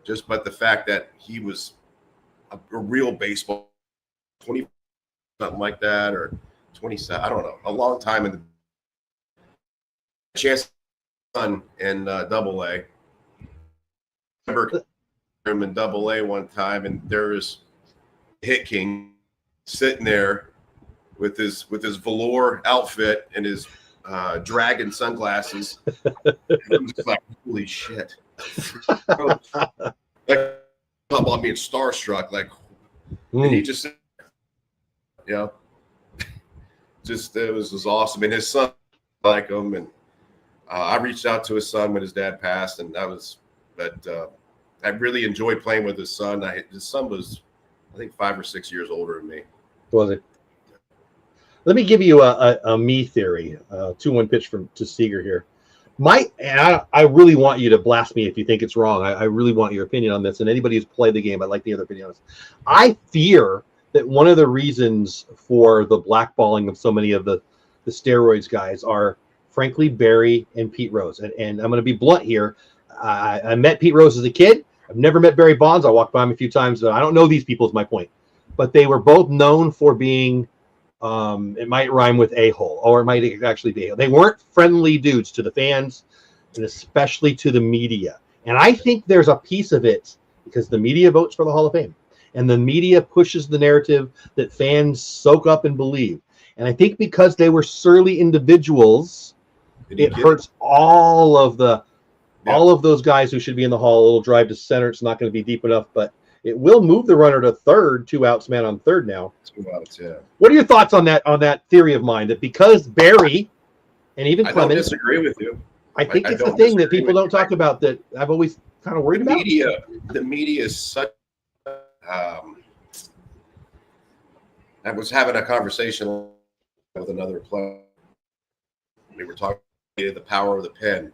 Just but the fact that he was a real baseball 20 something like that, or 27, I don't know, a long time in the chance son in Double A. I remember him in Double A one time, and there was Hit King sitting there with his velour outfit and his dragon sunglasses. I'm just like, holy shit! Like, talk about being starstruck, like, and he just, just it was awesome. And his son like him, and I reached out to his son when his dad passed, and I really enjoyed playing with his son. His son was, I think, 5 or 6 years older than me. Was it? Let me give you a me theory. 2-1 pitch to Seager here. I really want you to blast me if you think it's wrong. I really want your opinion on this. And anybody who's played the game, I'd like the other opinion on this. I fear that one of the reasons for the blackballing of so many of the steroids guys are, frankly, Barry and Pete Rose. And I'm going to be blunt here. I met Pete Rose as a kid. I've never met Barry Bonds. I walked by him a few times. I don't know these people is my point. But they were both known for being, it might rhyme with a-hole, or it might actually be a-hole. They weren't friendly dudes to the fans, and especially to the media. And I think there's a piece of it because the media votes for the Hall of Fame. And the media pushes the narrative that fans soak up and believe. And I think because they were surly individuals, it hurts all of those guys who should be in the Hall. A little drive to center, it's not going to be deep enough, but it will move the runner to third, 2 outs, man on third now. 2 outs, yeah. What are your thoughts on that theory of mine, that because Barry and even Clemens, I don't disagree with you. I think it's the thing that people don't talk about that I've always kind of worried about. The media is such. I was having a conversation with another player. We were talking about the power of the pen.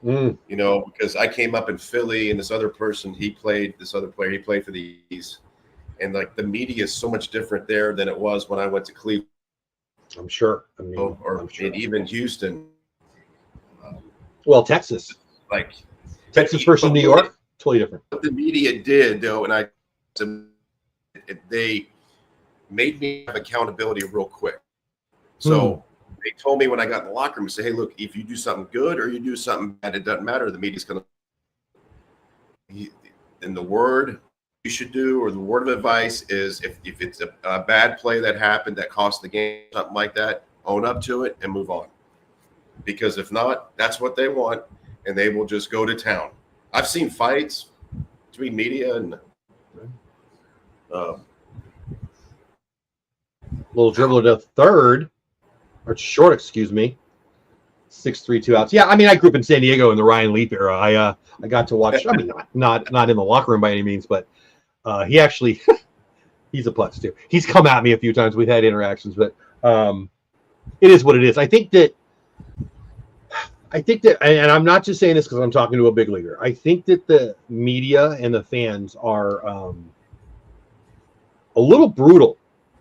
Because I came up in Philly, and this other player, he played for the Yankees, and like the media is so much different there than it was when I went to Cleveland. I'm sure. I'm sure. And even Houston. Well, Texas, Texas versus New York, totally different. What the media did, though, they made me have accountability real quick. So they told me when I got in the locker room, say, hey, look, if you do something good or you do something bad, it doesn't matter. The media's going to. And the word you should do, or the word of advice is, if it's a bad play that happened that cost the game, something like that, own up to it and move on. Because if not, that's what they want, and they will just go to town. I've seen fights between media and little dribble to third, or short, excuse me. 6-3, 2 outs. Yeah, I mean, I grew up in San Diego in the Ryan Leaf era. I got to watch. I mean, not in the locker room by any means, but he actually he's a putz too. He's come at me a few times. We've had interactions, but it is what it is. I think that, and I'm not just saying this because I'm talking to a big leaguer. I think that the media and the fans are a little brutal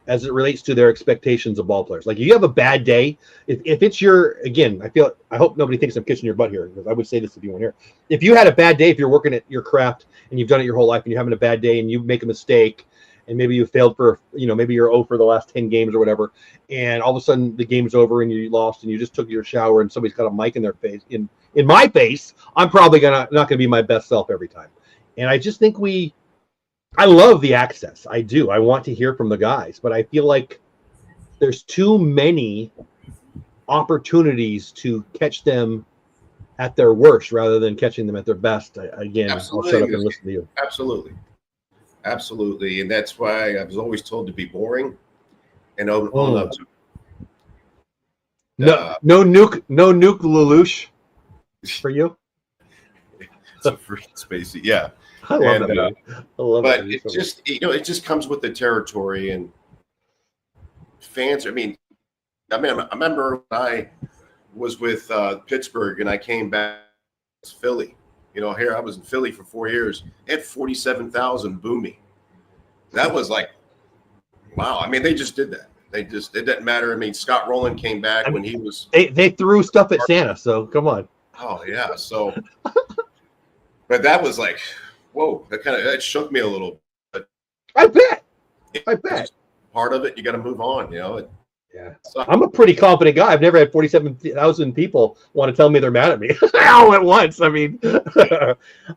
as it relates to their expectations of ball players. Like, you have a bad day. If it's I hope nobody thinks I'm kissing your butt here, because I would say this if you weren't here. If you had a bad day, if you're working at your craft and you've done it your whole life and you're having a bad day and you make a mistake and maybe you failed for, maybe you're 0 for the last 10 games or whatever, and all of a sudden the game's over and you lost and you just took your shower and somebody's got a mic in their face, in my face, I'm probably not going to be my best self every time. And I just think I love the access. I do. I want to hear from the guys, but I feel like there's too many opportunities to catch them at their worst rather than catching them at their best. Again, I'll shut up and listen to you. Absolutely. Absolutely, and that's why I was always told to be boring and own up to. No nuke Lelouch for you. It's a freaking spacey, yeah. I love that movie. I love But that movie it so much. just it just comes with the territory and fans. I remember when I was with Pittsburgh and I came back to Philly. Here I was in Philly for 4 years. It had 47,000 boo me. That was like, wow. I mean, they just did that. It doesn't matter. I mean, Scott Rowland came back when he was. They threw stuff at Santa, so come on. Oh yeah, so. But that was like, whoa! That shook me a little. But I bet. Part of it, you got to move on. Yeah, I'm a pretty confident guy. I've never had 47,000 people want to tell me they're mad at me all at once. I mean,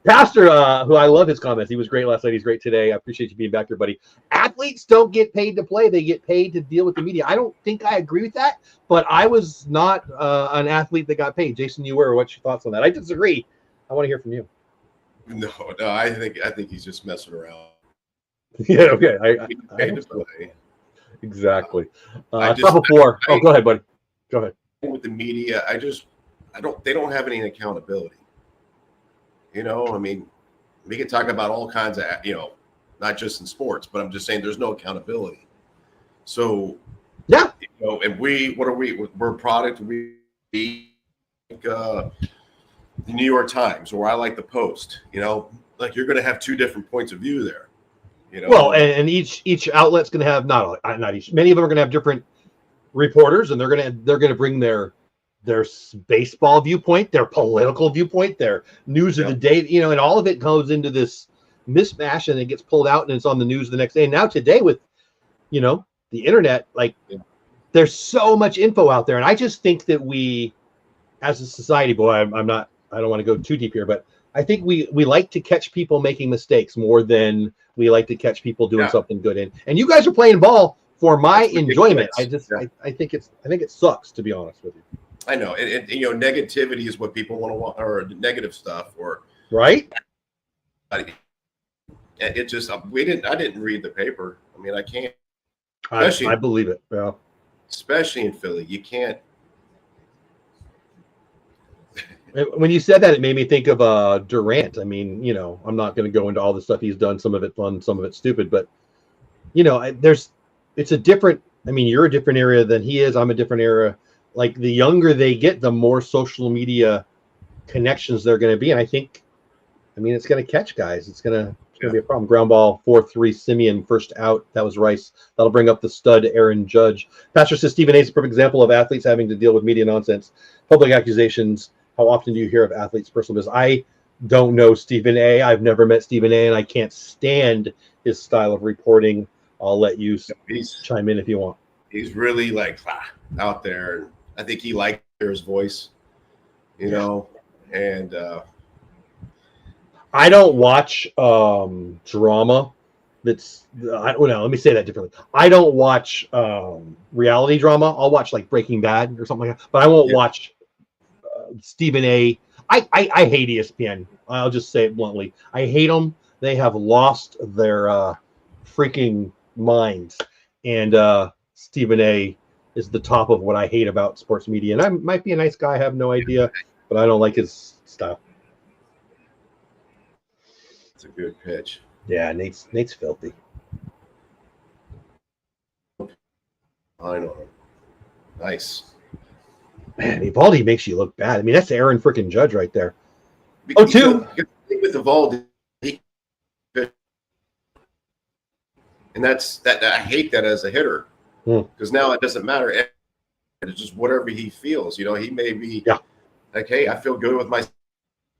Pastor, who I love his comments. He was great last night. He's great today. I appreciate you being back here, buddy. Athletes don't get paid to play. They get paid to deal with the media. I don't think I agree with that, but I was not an athlete that got paid. Jason, you were. What's your thoughts on that? I disagree. I want to hear from you. No, I think he's just messing around. Yeah, okay. I exactly. Top of four. Go ahead, buddy. Go ahead. With the media, they don't have any accountability. I mean, we can talk about all kinds of, not just in sports, but I'm just saying there's no accountability. So, yeah. And we're a product. The New York Times, or I like the Post, like you're going to have two different points of view there. Well, and each outlet's going to have not each. Many of them are going to have different reporters, and they're going to bring their baseball viewpoint, their political viewpoint, their news of the day, and all of it goes into this mismatch, and it gets pulled out, and it's on the news the next day. And now today with, the internet, like there's so much info out there, and I just think that we, as a society, I don't want to go too deep here, but I think we like to catch people making mistakes more than we like to catch people doing something good. And you guys are playing ball for my enjoyment. I think it sucks, to be honest with you. I know, and negativity is what people want, or negative stuff, or right. It just I didn't read the paper. I mean, I can't. I believe it. Yeah. Especially in Philly, you can't. When you said that, it made me think of Durant. I mean, I'm not going to go into all the stuff he's done. Some of it fun, some of it stupid. But, it's a different. I mean, you're a different era than he is. I'm a different era. Like the younger they get, the more social media connections they're going to be. And I think, it's going to catch guys. It's going to be a problem. Ground ball, 4-3, Simeon, first out. That was Rice. That'll bring up the stud, Aaron Judge. Pastor says Stephen A is a perfect example of athletes having to deal with media nonsense, public accusations. How often do you hear of athletes' personal business? I don't know Stephen A. I've never met Stephen A, and I can't stand his style of reporting. I'll let you chime in if you want. He's really out there, and I think he likes his voice, and I don't watch drama. Let me say that differently. I don't watch reality drama. I'll watch like Breaking Bad or something like that, but I won't watch Stephen A. I hate ESPN. I'll just say it bluntly. I hate them. They have lost their freaking minds. And Stephen A. is the top of what I hate about sports media. And I might be a nice guy. I have no idea, but I don't like his style. It's a good pitch. Yeah, Nate's filthy. I know. Nice. Man, Eovaldi makes you look bad. I mean, that's Aaron freaking Judge right there. With Eovaldi, and that's I hate that as a hitter, because now it doesn't matter. It's just whatever he feels. He may be like, hey, I feel good with my.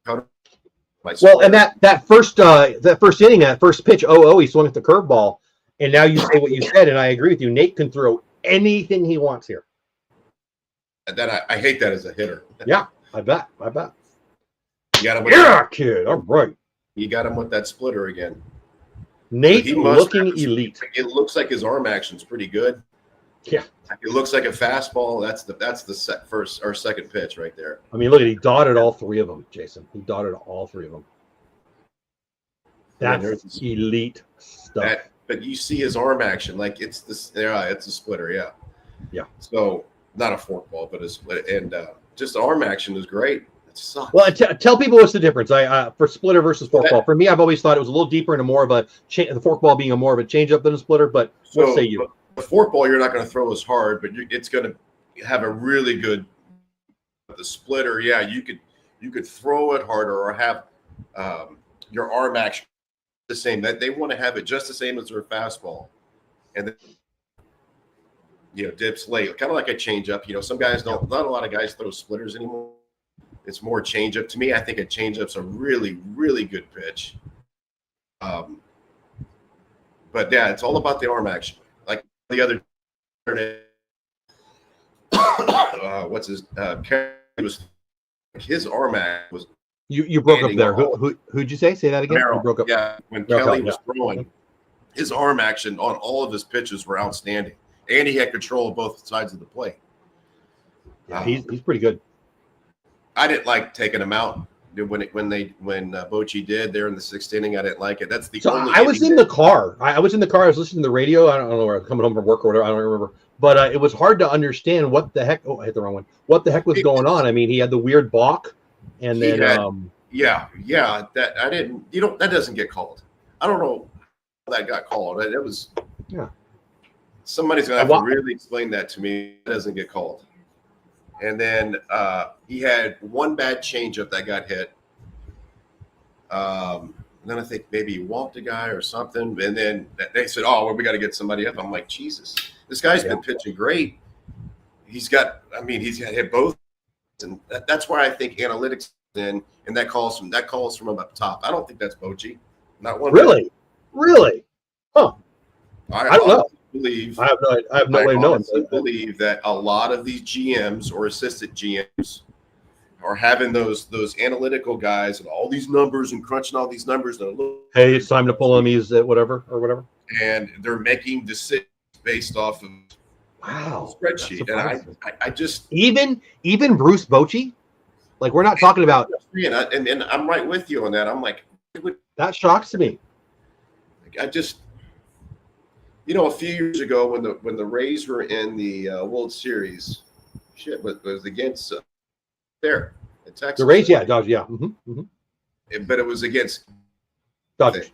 Well, and that first inning, that first pitch, he swung at the curveball, and now you say what you said, and I agree with you. Nate can throw anything he wants here. That I hate that as a hitter. Yeah, I bet. You got him. Kid. All right. You got him with that splitter again. Nate looking elite. It looks like his arm action's pretty good. Yeah. It looks like a fastball. That's the first or second pitch right there. I mean, look, he dotted all three of them, Jason. He dotted all three of them. That's elite stuff. But you see his arm action, like it's this. Yeah, it's a splitter. Yeah. Yeah. So not a forkball, but a split, and just the arm action is great. It sucks. Well, tell people what's the difference. For splitter versus forkball. For me, I've always thought it was a little deeper and more of a the forkball being more of a changeup than a splitter. But what say you? The forkball, you're not going to throw as hard, but it's going to have a really good. The splitter, yeah, you could throw it harder or have your arm action the same. That they want to have it just the same as their fastball, and then, dips late, kind of like a changeup. Some guys don't. Not a lot of guys throw splitters anymore. It's more changeup. To me, I think a changeup's a really, really good pitch. But yeah, it's all about the arm action. Like the other, what's his? Was his arm action was. You broke up there. Who'd you say? Say that again. You broke up. Yeah, when Kelly was throwing, his arm action on all of his pitches were outstanding, and he had control of both sides of the plate. Yeah, he's pretty good. I didn't like taking him out when Bochy did there in the 6th inning. I didn't like it. That's the only. I was in the car. I was in the car. I was listening to the radio. I don't know where I was coming home from work or whatever. I don't remember. But it was hard to understand what the heck. Oh, I hit the wrong one. What the heck was going on? I mean, he had the weird balk, and then that I didn't. That doesn't get called. I don't know how that got called. It was. Yeah. Somebody's gonna have to really explain that to me. It doesn't get called. And then he had one bad changeup that got hit. Then I think maybe he walked a guy or something. And then they said, "Oh, well, we got to get somebody up." I'm like, Jesus, this guy's been pitching great. He's got hit both, and that's why I think analytics in, and that calls from up top. I don't think that's Bochy. Not one. Really? Huh? I don't know. I have no way of knowing. I believe that a lot of these GMs or assistant GMs are having those analytical guys and all these numbers and crunching all these numbers. Hey, it's time to pull on these whatever. And they're making decisions based off of spreadsheet. And I just even Bruce Bochy, like we're not talking about. And I'm right with you on that. I'm like, that shocks me. I just. A few years ago when the Rays were in the World Series, was against there in Texas. The Rays, Dodgers, Mm-hmm. But it was against Dodgers.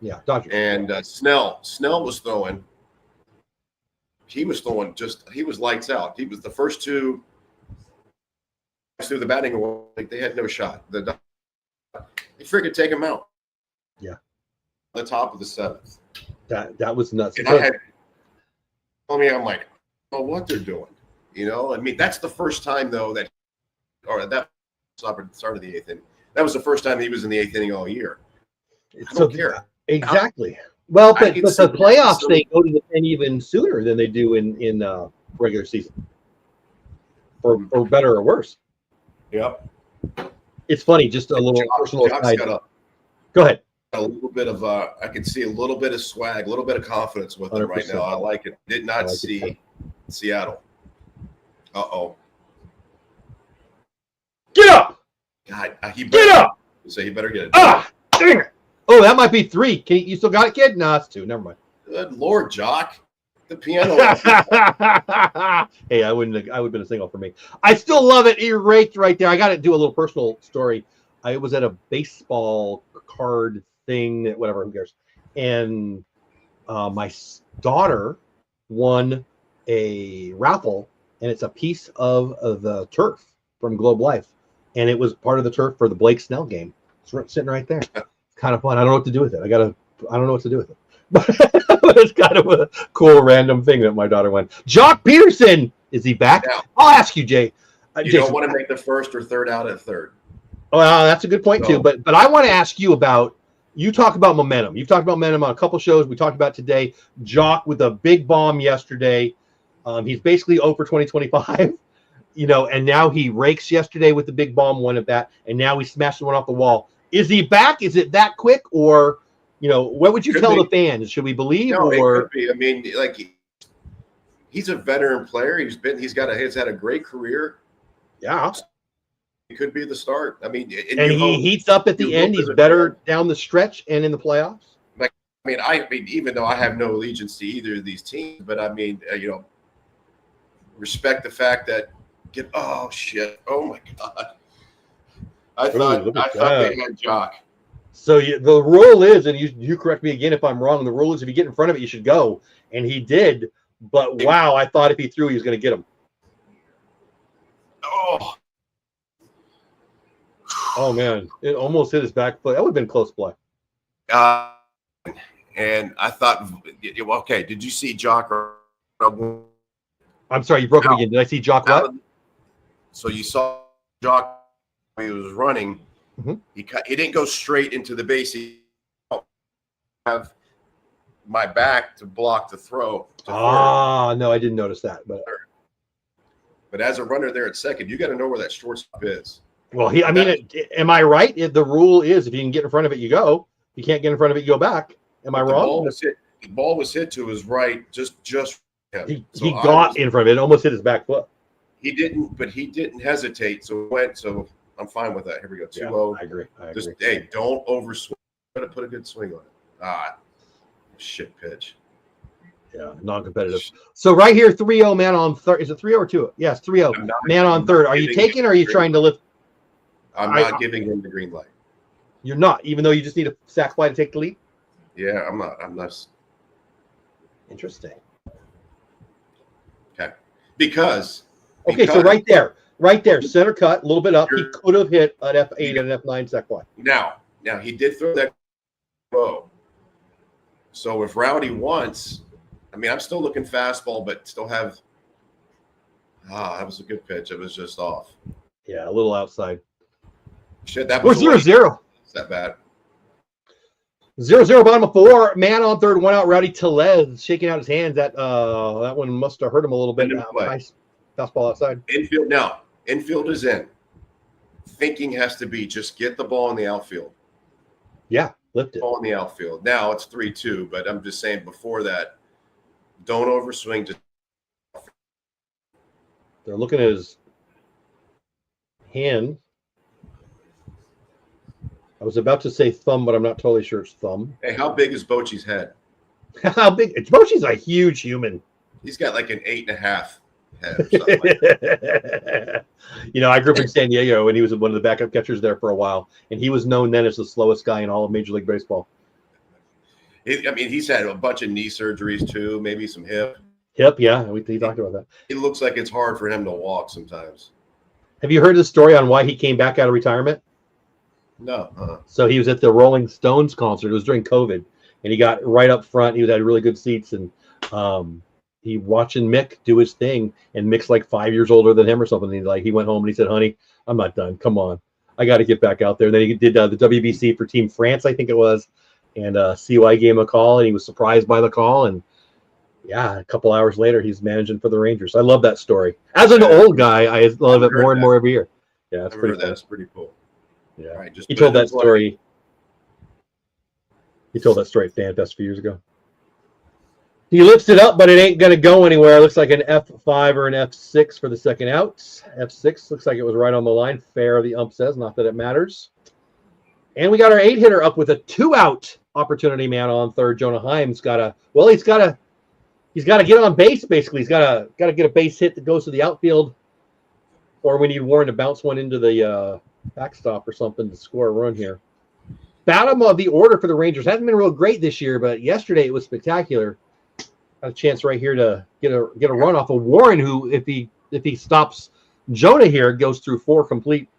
Yeah, Dodgers. And Snell was throwing. He was throwing he was lights out. He was the first two through the batting away. Like they had no shot. They freaking take him out. Yeah. The top of the 7th. That was nuts. And I'm like, oh, what they're doing, that's the first time though that started the 8th inning. That was the first time he was in the 8th inning all year. I don't care. Exactly. Well, but the playoffs they go to the 10 even sooner than they do in regular season, for better or worse. Yep. It's funny, just a little personal side. Go ahead. A little bit of I can see a little bit of swag, a little bit of confidence with him right now. I like it. Did not see Seattle. Uh-oh. Get up! God, get up! So he better get it. Dang it! Oh, that might be 3. You still got it, kid? No, it's 2. Never mind. Good Lord, Jock. The piano. Hey, I would have been a single for me. I still love it. You're right there. I got to do a little personal story. I was at a baseball card thing, whatever, who cares? And my daughter won a raffle, and it's a piece of the turf from Globe Life, and it was part of the turf for the Blake Snell game. It's sitting right there. It's kind of fun. I don't know what to do with it. I don't know what to do with it. But it's kind of a cool random thing that my daughter won. Jock Peterson, is he back? Yeah. I'll ask you, Jay. You don't want to make the first or third out at third. Well, that's a good point too. But I want to ask you about. You talk about momentum. You've talked about momentum on a couple shows. We talked about today. Jock with a big bomb yesterday. He's basically 0 for 2025. And now he rakes yesterday with the big bomb, one at bat, and now he's smashing one off the wall. Is he back? Is it that quick, or what would you tell the fans? Should we believe? No, or it could be. I mean, he's a veteran player. He's had a great career. Yeah. it could be the start. I mean, And he heats up at the end. He's better down the stretch and in the playoffs. I mean, even though I have no allegiance to either of these teams, but I mean, respect the fact that oh shit, oh my god, I thought they had Jock. So the rule is, and you correct me again if I'm wrong. The rule is if you get in front of it, you should go, and he did. But wow, I thought if he threw, he was going to get him. Oh man, it almost hit his back foot. That would have been close play. And I thought, okay, did you see Jock? I'm sorry, you broke up again. Did I see Jock what? So you saw Jock when he was running. Mm-hmm. He didn't go straight into the base. He have my back to block the throw. No, I didn't notice that. But as a runner there at second, you got to know where that shortstop is. Well, am I right? The rule is if you can get in front of it, you go. If you can't get in front of it, you go back. Am I wrong? The ball was hit to his right, just him. He got in front of it. It almost hit his back foot. He didn't hesitate, so it went. So I'm fine with that. Here we go, 2-0. I agree. Hey, don't overswing. Got to put a good swing on it. Shit pitch. Yeah, non-competitive. So right here, 3-0 man on third. Is it 3-0 or 2-0? Yes, 3-0 man on third. Are you taking or are you trying to lift? I'm not giving him the green light. You're not, even though you just need a sac fly to take the lead? Yeah, I'm not. Interesting. Okay. Because so right there, center cut, a little bit up. He could have hit an F8 and an F9 sac fly. Now he did throw that low. So if Rowdy wants, I mean, I'm still looking fastball, but still have. That was a good pitch. It was just off. Yeah, a little outside. Shit, that was 0-0. Is that bad? 0-0, bottom of four. Man on third, one out. Rowdy Tellez shaking out his hands. That one must have hurt him a little bit. Nice fastball outside. Infield is in. Thinking has to be just get the ball in the outfield. Yeah, lift it. Ball in the outfield. Now it's 3-2, but I'm just saying before that, don't overswing. Just they're looking at his hand. I was about to say thumb, but I'm not totally sure it's thumb. Hey, how big is Bochy's head? How big? Bochy's a huge human. He's got like an 8.5 head or something like that. I grew up in San Diego, and he was one of the backup catchers there for a while, and he was known then as the slowest guy in all of Major League Baseball. He's had a bunch of knee surgeries too, maybe some hip. Hip, yeah, he talked about that. It looks like it's hard for him to walk sometimes. Have you heard the story on why he came back out of retirement? No. So he was at the Rolling Stones concert. It was during COVID, and he got right up front. He had really good seats, and he watching Mick do his thing. And Mick's like 5 years older than him or something. And he went home and he said, "Honey, I'm not done. Come on, I got to get back out there." And then he did the WBC for Team France, I think it was, and CY gave him a call, and he was surprised by the call. And yeah, a couple hours later, he's managing for the Rangers. I love that story. As an old guy, I love it more and more every year. Yeah, that's pretty cool. That's pretty cool. Yeah, right, he told that story. He told that story at FanFest a few years ago. He lifts it up, but it ain't going to go anywhere. It looks like an F5 or an F6 for the second out. F6 looks like it was right on the line. Fair, the ump says. Not that it matters. And we got our 8-hitter up with a 2-out opportunity man on third. Jonah Heim's got to. Well, he's got to get on base. Basically, he's got to get a base hit that goes to the outfield, or we need Warren to bounce one into the backstop or something to score a run here. Bottom of the order for the Rangers hasn't been real great this year, but yesterday it was spectacular. Got a chance right here to get a run off of Warren, who if he stops Jonah here, goes through 4 complete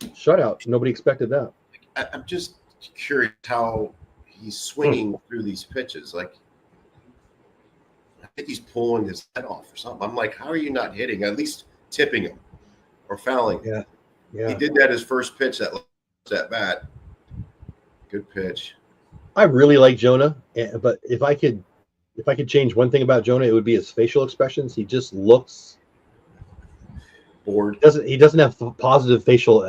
shutouts. Nobody expected that. I'm just curious how he's swinging through these pitches. Like, I think he's pulling his head off or something. I'm like, how are you not hitting? At least tipping him or fouling. Yeah. He did that his first pitch that bat. Good pitch. I really like Jonah, but if I could change one thing about Jonah, it would be his facial expressions. He just looks bored. He doesn't have positive facial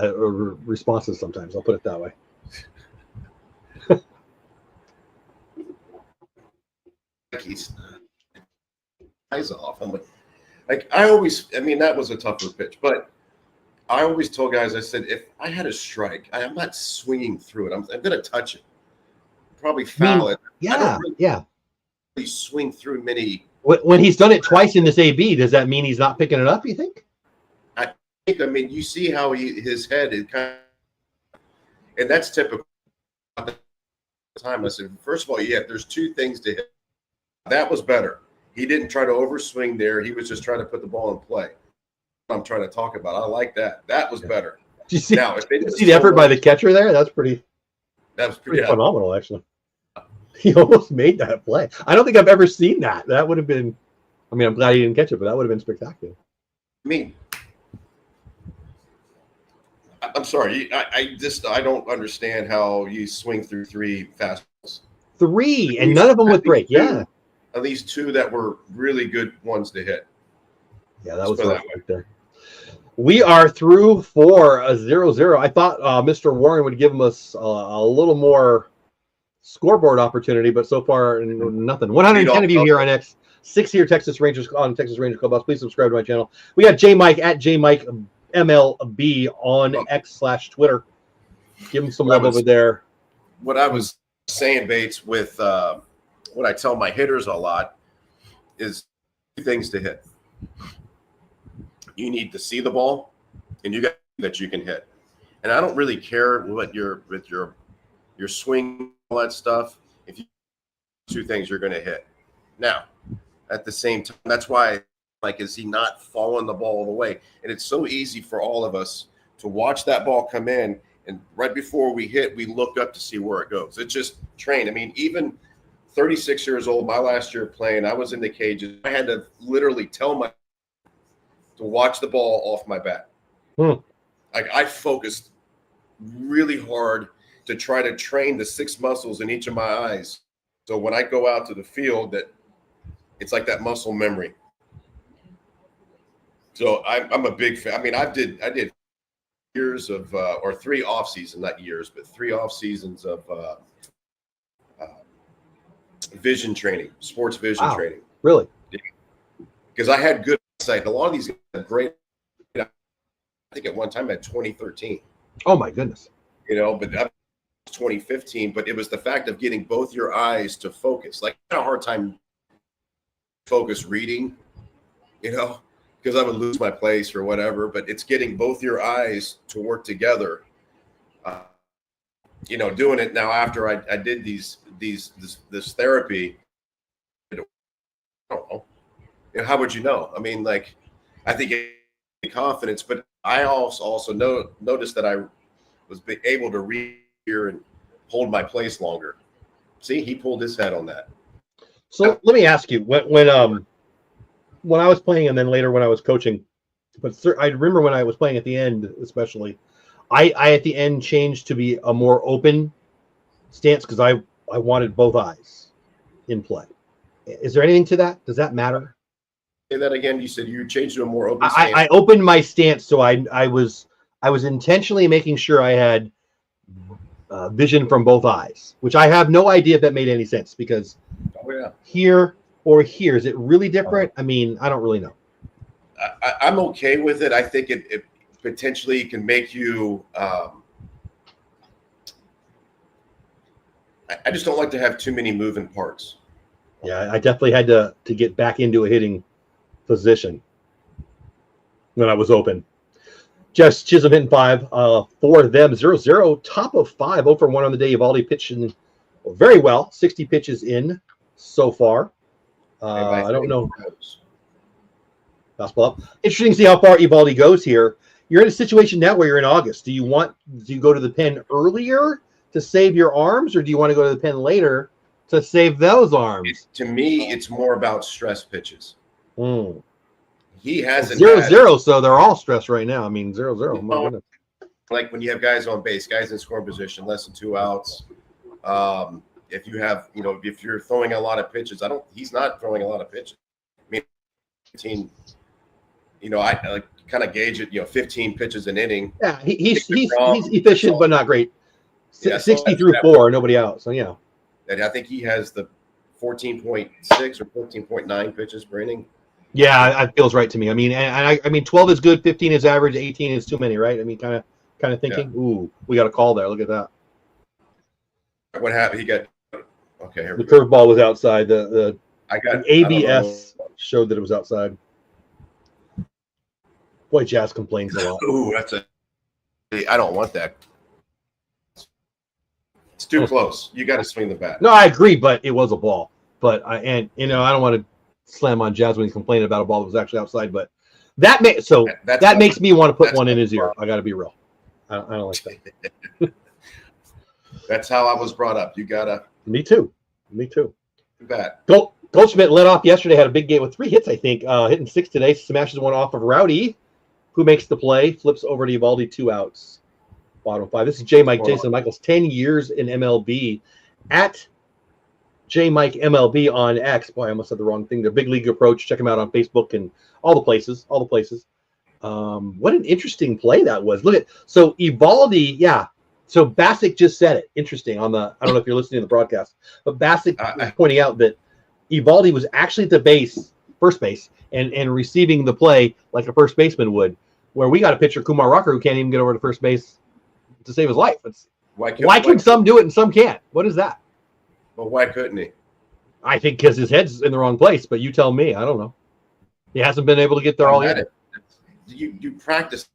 responses sometimes. I'll put it that way. He's eyes off. I'm like I mean, that was a tougher pitch, but I always told guys, I said, if I had a strike, I'm not swinging through it. I'm going to touch it, probably foul it. I don't really swing through many. When he's done it twice in this AB, does that mean he's not picking it up, you think? I mean, you see how his head is kind of, and that's typical. Time I said, first of all, there's two things to hit. That was better. He didn't try to overswing there. He was just trying to put the ball in play. I'm trying to talk about. I like that. That was better. Did you see, the effort by the catcher there? That was pretty phenomenal, actually. He almost made that play. I don't think I've ever seen that. That would have been, I mean, I'm glad he didn't catch it, but that would have been spectacular. I mean, I'm sorry. I don't understand how you swing through 3 fastballs. 3, and none of them with break. Yeah. At least 2 that were really good ones to hit. Yeah, that was right there. We are through for a 0-0. I thought Mr. Warren would give us a little more scoreboard opportunity, but so far nothing. 110 of you here on X, 6 here Texas Rangers on Texas Ranger Clubhouse. Please subscribe to my channel. We got J Mike at J Mike MLB on X/Twitter. Give him some love over there. What I was saying, Bates, with what I tell my hitters a lot is 2 things to hit. You need to see the ball, and you got that you can hit. And I don't really care what your swing, all that stuff. If you 2 things, you're going to hit. Now, at the same time, that's why, like, is he not following the ball all the way? And it's so easy for all of us to watch that ball come in, and right before we hit, we look up to see where it goes. It's just trained. I mean, even 36 years old, my last year playing, I was in the cages. I had to literally tell my to watch the ball off my bat. Like, I focused really hard to try to train the 6 muscles in each of my eyes. So when I go out to the field, that it's like that muscle memory. So I'm a big fan. I mean, I did years of or 3 off seasons, not years, but 3 off seasons of vision training, sports vision training. Really? Because I had good eyesight. A lot of these guys have great. I think at one time I had 2013. Oh my goodness. But that was 2015. But it was the fact of getting both your eyes to focus. Like, I had a hard time focus reading, because I would lose my place or whatever. But it's getting both your eyes to work together. Doing it now after I did this therapy. I don't know. How would you know? I mean, like, I think confidence, but I also noticed that I was able to read here and hold my place longer. See, he pulled his head on that. So let me ask you, when I was playing and then later when I was coaching, but I remember when I was playing at the end, especially, I at the end changed to be a more open stance because I wanted both eyes in play. Is there anything to that? Does that matter? Say that again. You said you changed to a more open stance. I opened my stance, so I was intentionally making sure I had vision from both eyes, which I have no idea if that made any sense because here or here, is it really different? I mean, I don't really know. I'm okay with it. I think it potentially can make you. I just don't like to have too many moving parts. Yeah, I definitely had to get back into a hitting position when I was open. Just Chisholm hitting 5 for them. 0-0, top of 5, 0 for 1 on the day. Eovaldi pitching very well. 60 pitches in so far. I don't know. Fastball up. Interesting to see how far Eovaldi goes here. You're in a situation now where you're in August. Do you go to the pen earlier to save your arms, or do you want to go to the pen later to save those arms? To me, it's more about stress pitches. He hasn't 0-0, so they're all stressed right now. I mean, 0-0. My goodness. Like when you have guys on base, guys in scoring position, less than 2 outs. If you have, if you're throwing a lot of pitches, he's not throwing a lot of pitches. I mean, 15, I kind of gauge it, 15 pitches an inning. Yeah, he's efficient, but not great. Yeah, 60 through 4, nobody out. So, yeah. And I think he has the 14.6 or 14.9 pitches per inning. Yeah, it feels right to me. I mean, I mean, 12 is good, 15 is average, 18 is too many, right? I mean, kind of thinking. Yeah. Ooh, we got a call there. Look at that. What happened? He got okay. Here the curveball was outside. The ABS showed that it was outside. Boy, Jazz complains a lot. Ooh, I don't want that. It's too close. You got to swing the bat. No, I agree, but it was a ball. But I don't want to slam on Jazz when he's complaining about a ball that was actually outside. But that makes me want to put one in his ear. I got to be real. I don't like that. That's how I was brought up. You gotta. Me too. Bat. Goldschmidt led off yesterday. Had a big game with 3 hits, I think. Hitting 6 today. Smashes one off of Rowdy, who makes the play. Flips over to Eovaldi, 2 outs. Bottom 5. This is Jason Michaels, 10 years in MLB. At Mike MLB on X. Boy, I almost said the wrong thing. The Big League Approach. Check him out on Facebook and all the places. What an interesting play that was. Look at so Eovaldi. Yeah. So Bassick just said it. Interesting on the. I don't know if you're listening to the broadcast, but Bassick was pointing out that Eovaldi was actually at the first base, and receiving the play like a first baseman would. Where we got a pitcher, Kumar Rocker, who can't even get over to first base to save his life. Why can some do it and some can't? What is that? Well, why couldn't he? I think because his head's in the wrong place, but you tell me. I don't know. He hasn't been able to get there all year. You practice.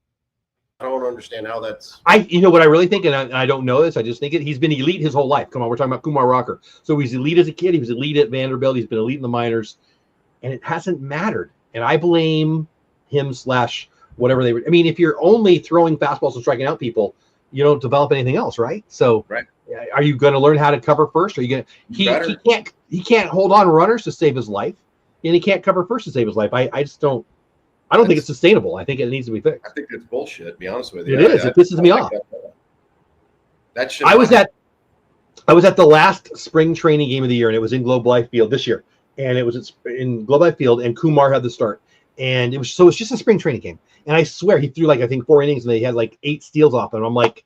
I don't understand how that's. You know what I really think, and I don't know this. I just think he's been elite his whole life. Come on, we're talking about Kumar Rocker. So he's elite as a kid. He was elite at Vanderbilt. He's been elite in the minors, and it hasn't mattered. And I blame him / whatever they were. I mean, if you're only throwing fastballs and striking out people, you don't develop anything else, right? So, right. Are you going to learn how to cover first? Are you going to? He can't hold on runners to save his life, and he can't cover first to save his life. I just don't. I don't think it's sustainable. I think it needs to be fixed. I think it's bullshit. To be honest with you, it is. It pisses me off. That should. I was at the last spring training game of the year, and it was in Globe Life Field this year, and it was in Globe Life Field, and Kumar had the start, and it's just a spring training game, and I swear he threw I think 4 innings, and they had 8 steals off him. I'm like,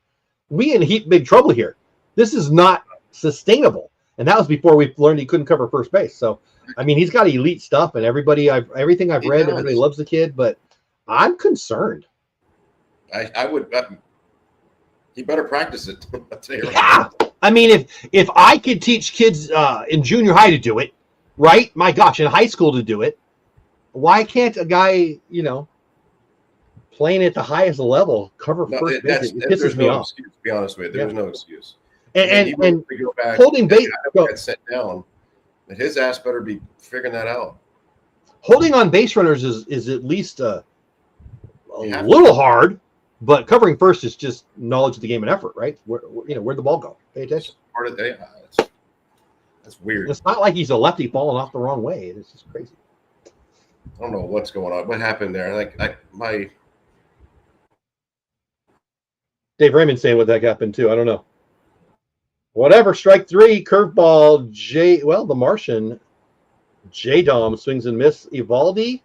we in big trouble here. This is not sustainable, and that was before we learned he couldn't cover first base. So. I mean, he's got elite stuff, and everything I've read, everybody loves the kid, but I'm concerned. I would. He better practice it. I'll tell you right now. I mean, if I could teach kids in junior high to do it, right? My gosh, in high school to do it, why can't a guy, playing at the highest level cover first base? It pisses me off. Excuse, to be honest with you, there's no excuse. And holding base, set down. And his ass better be figuring that out. Holding on base runners is at least a little hard, but covering first is just knowledge of the game and effort, right? Where'd the ball go? Pay attention. Part of that's weird. It's not like he's a lefty falling off the wrong way. It's just crazy. I don't know what's going on. What happened there? Dave Raymond saying what that happened too. I don't know. Whatever, strike 3, curveball, the Martian, J-Dom swings and miss. Eovaldi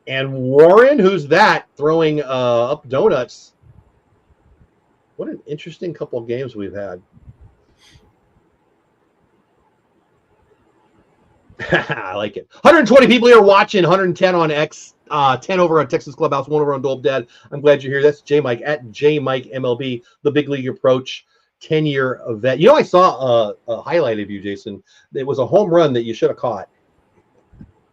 and Warren, who's that, throwing up donuts. What an interesting couple of games we've had. I like it. 120 people here watching, 110 on X, 10 over on Texas Clubhouse, 1 over on Dolb Dad. I'm glad you're here. That's J-Mike at J-Mike MLB, the Big League Approach. 10-year vet. I saw a highlight of you, Jason. It was a home run that you should have caught.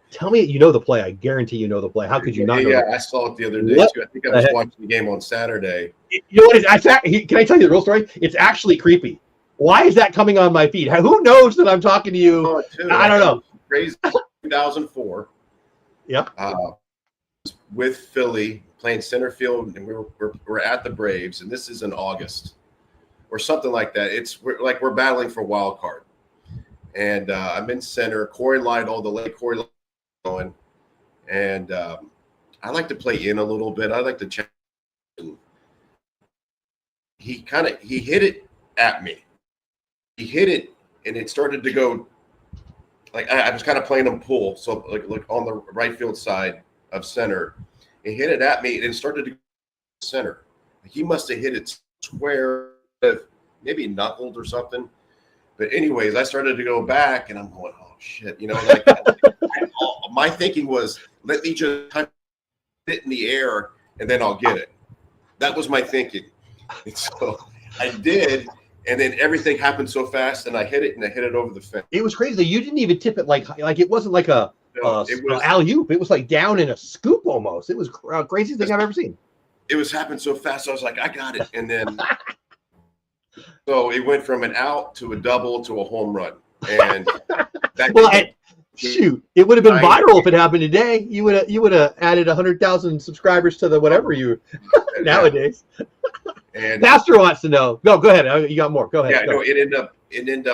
Tell me you know the play. I guarantee you know the play. How could you not know? Yeah, I saw it the other day, too. I think I was watching the game on Saturday. You know what? Can I tell you the real story? It's actually creepy. Why is that coming on my feed? Who knows that I'm talking to you? I don't know. Crazy 2004. Yep. With Philly, playing center field, and we're at the Braves, and this is in August. Or something like that. We're battling for wild card, and I'm in center. Corey Lytle, the late Corey Lytle, going, and I like to play in a little bit. I like to check. He hit it at me. He hit it, and it started to go. I was kind of playing him pull, so like on the right field side of center. He hit it at me, and it started to go center. He must have hit it square. Maybe knuckled or something, but anyways, I started to go back, and I'm going, "Oh shit!" My thinking was, Let me just type it in the air, and then I'll get it. That was my thinking. And so I did, and then everything happened so fast, and I hit it, and I hit it over the fence. It was crazy. You didn't even tip it like it wasn't like a It was alley-oop. It was like down in a scoop almost. It was craziest thing I've ever seen. It was happening so fast. I was like, I got it, and then so it went from an out to a double to a home run, and that shoot, it would have been viral if it happened today. You would have added 100,000 subscribers to the whatever you nowadays. And Pastor wants to know. No, go ahead. You got more. Go ahead. Yeah, no, it ended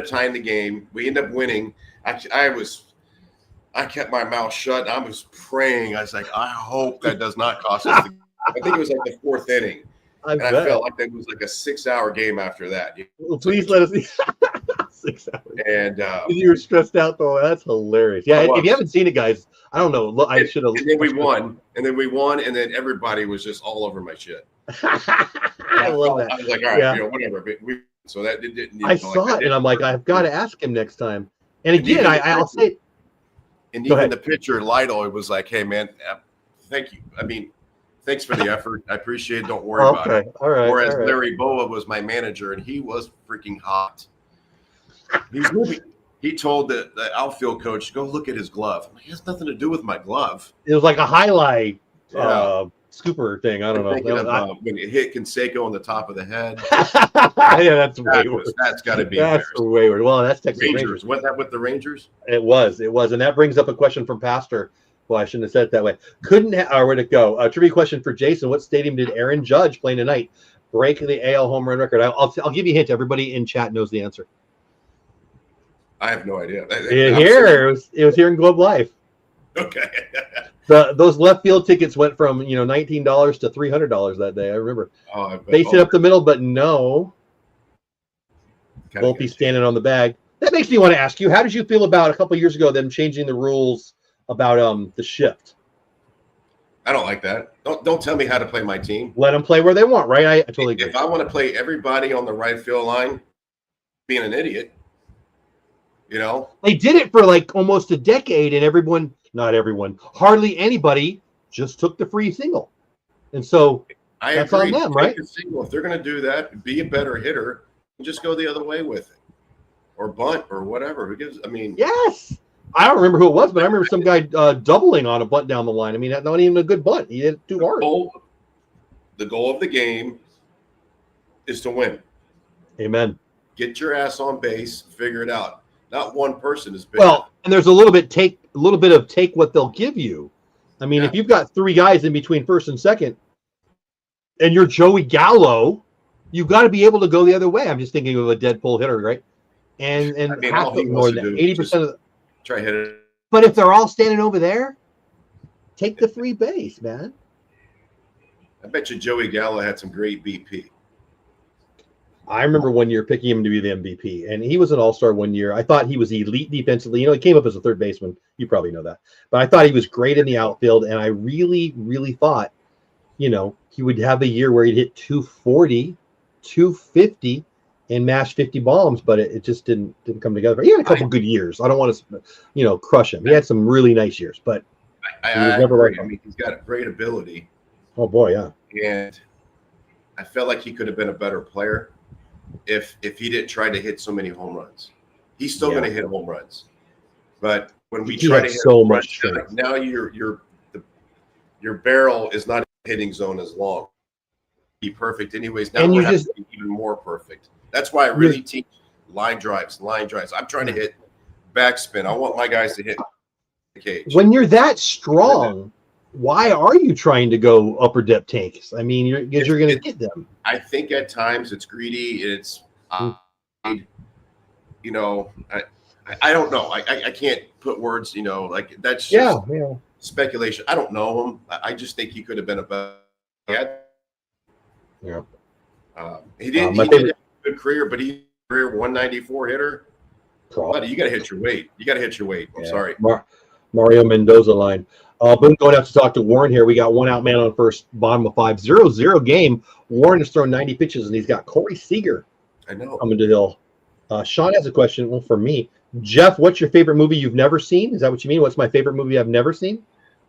up tying the game. We ended up winning. Actually, I kept my mouth shut. I was praying. I was like, I hope that does not cost us. I think it was like the fourth inning. I felt like that was like a 6-hour game after that. Well, please let us see. 6 hours. And you were stressed out though. That's hilarious. Yeah, if you haven't seen it, guys, I don't know. I should have. And then we won. And then everybody was just all over my shit. I love that. I was like, all right, whatever. But so that didn't. I saw it, and I'm like, I've got to ask him next time. And again, I'll say. And even the pitcher, Lytle, was like, hey, man, thank you. I mean, thanks for the effort. I appreciate it. Don't worry about it. All right. Whereas Larry Boa was my manager, and he was freaking hot. He told the outfield coach, go look at his glove. It has nothing to do with my glove. It was like a highlight scooper thing. I don't know. When it hit Canseco on the top of the head. Yeah, that's wayward. That's got to be That's wayward. Well, that's Texas Rangers. Was that with the Rangers? It was. And that brings up a question from Pastor. Well, I shouldn't have said it that way. Where'd it go? A trivia question for Jason. What stadium did Aaron Judge play tonight? Break the AL home run record. I'll give you a hint. Everybody in chat knows the answer. I have no idea. It was here in Globe Life. Okay. Those left field tickets went from $19 to $300 that day. I remember. They sit up the middle, but no. Volpe standing on the bag. That makes me want to ask you, how did you feel about a couple of years ago them changing the rules about the shift? I don't like that. Don't tell me how to play my team. Let them play where they want, right? I totally agree. If I want to play everybody on the right field line, being an idiot. They did it for like almost a decade, and not everyone, hardly anybody just took the free single. And so that's on them, right? If they're going to do that, be a better hitter, and just go the other way with it, or bunt, or whatever. Yes. I don't remember who it was, but I remember some guy doubling on a bunt down the line. I mean, that's not even a good bunt. He hit it too hard. The goal of the game is to win. Amen. Get your ass on base, figure it out. Not one person is big. Well, and there's a little bit of take what they'll give you. I mean, if you've got 3 guys in between first and second, and you're Joey Gallo, you've got to be able to go the other way. I'm just thinking of a dead pull hitter, right? And half more than 80% of the try hit it. But if they're all standing over there, take the free base, man. I bet you Joey Gallo had some great BP. I remember one year picking him to be the MVP, and he was an all-star one year. I thought he was elite defensively. He came up as a third baseman. You probably know that. But I thought he was great in the outfield, and I really, really thought, he would have a year where he'd hit 240, 250, and mash 50 bombs, but it just didn't come together. He had a couple good years. I don't want to, crush him. He had some really nice years, but he was never right. I mean, he's got a great ability. Oh, boy, yeah. And I felt like he could have been a better player if he didn't try to hit so many home runs. He's still going to hit home runs, but when we try to hit so much strength, now your barrel is not in the hitting zone as long. Be perfect anyways. Now we're having to be even more perfect. That's why I really teach line drives. I'm trying to hit backspin. I want my guys to hit the cage. When you're that strong, why are you trying to go upper depth tanks? I mean, you're going to get them. I think at times it's greedy. It's, I don't know. I can't put words, that's just speculation. I don't know him. I just think he could have been a better. Yeah. He did have a good career, but he's a career 194 hitter. Buddy, you got to hit your weight. I'm sorry. Mario Mendoza line. Boone going out to talk to Warren here. We got one out man on first, bottom of 5, 0-0 game. Warren has thrown 90 pitches, and he's got Corey Seager coming to Hill. Sean has a question. Well, for me, Jeff, what's your favorite movie you've never seen? Is that what you mean? What's my favorite movie I've never seen?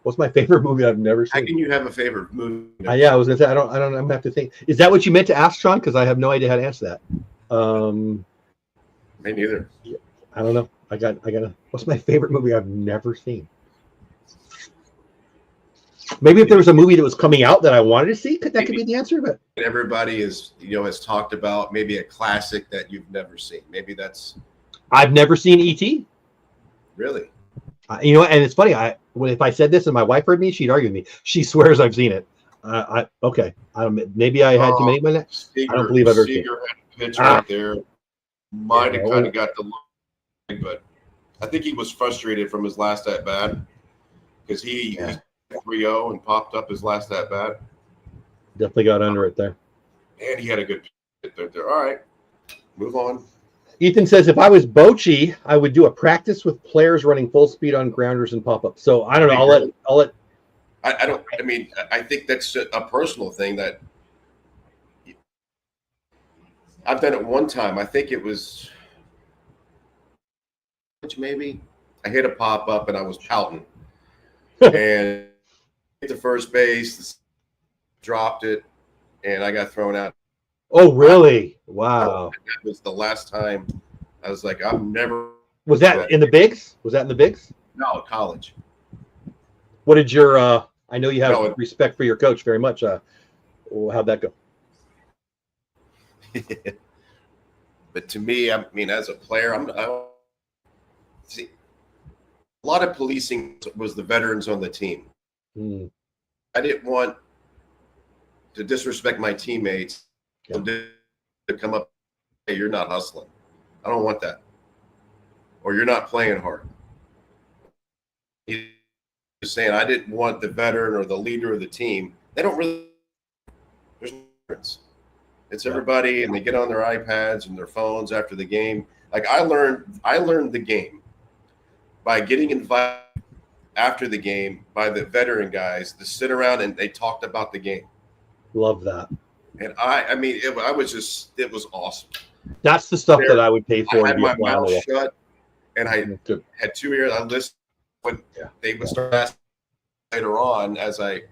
What's my favorite movie I've never How seen? can you have a favorite movie? Yeah, I was gonna say I don't. I'm gonna have to think. Is that what you meant to ask, Sean? Because I have no idea how to answer that. Me neither. I don't know. I gotta. What's my favorite movie I've never seen? Maybe if there was a movie that was coming out that I wanted to see, that could be the answer. But everybody has talked about maybe a classic that you've never seen. Maybe that's. I've never seen E.T. Really. And it's funny. If I said this and my wife heard me, she'd argue with me. She swears I've seen it. Okay. Maybe I had too many. I don't believe I've ever seen it. Had a pitch right there. Might have kind of got the look, but I think he was frustrated from his last at bat because he 3-0 and popped up his last at bat. Definitely got under it there. And he had a good pitch there. All right, move on. Ethan says, if I was Bochy, I would do a practice with players running full speed on grounders and pop-ups. So I don't know. I'll let. I think that's a personal thing that I've done it one time. I think it was maybe I hit a pop-up and I was pouting and hit the first base, dropped it, and I got thrown out. Oh, really? Wow. That was the last time I was like, I'm never. Was that in the bigs? Was that in the bigs? No, college. What did your, I know you have respect for your coach very much. How'd that go? But to me, I mean, as a player, see, a lot of policing was the veterans on the team. I didn't want to disrespect my teammates. To come up, hey, you're not hustling. I don't want that. Or you're not playing hard. He's saying I didn't want the veteran or the leader of the team. They don't really. There's no difference. It's everybody, and they get on their iPads and their phones after the game. Like I learned the game by getting invited after the game by the veteran guys to sit around and they talked about the game. Love that. And it was awesome. That's the stuff that I would pay for. I had my mouth shut, and I had 2 ears. I listened when they would start asking later on, as I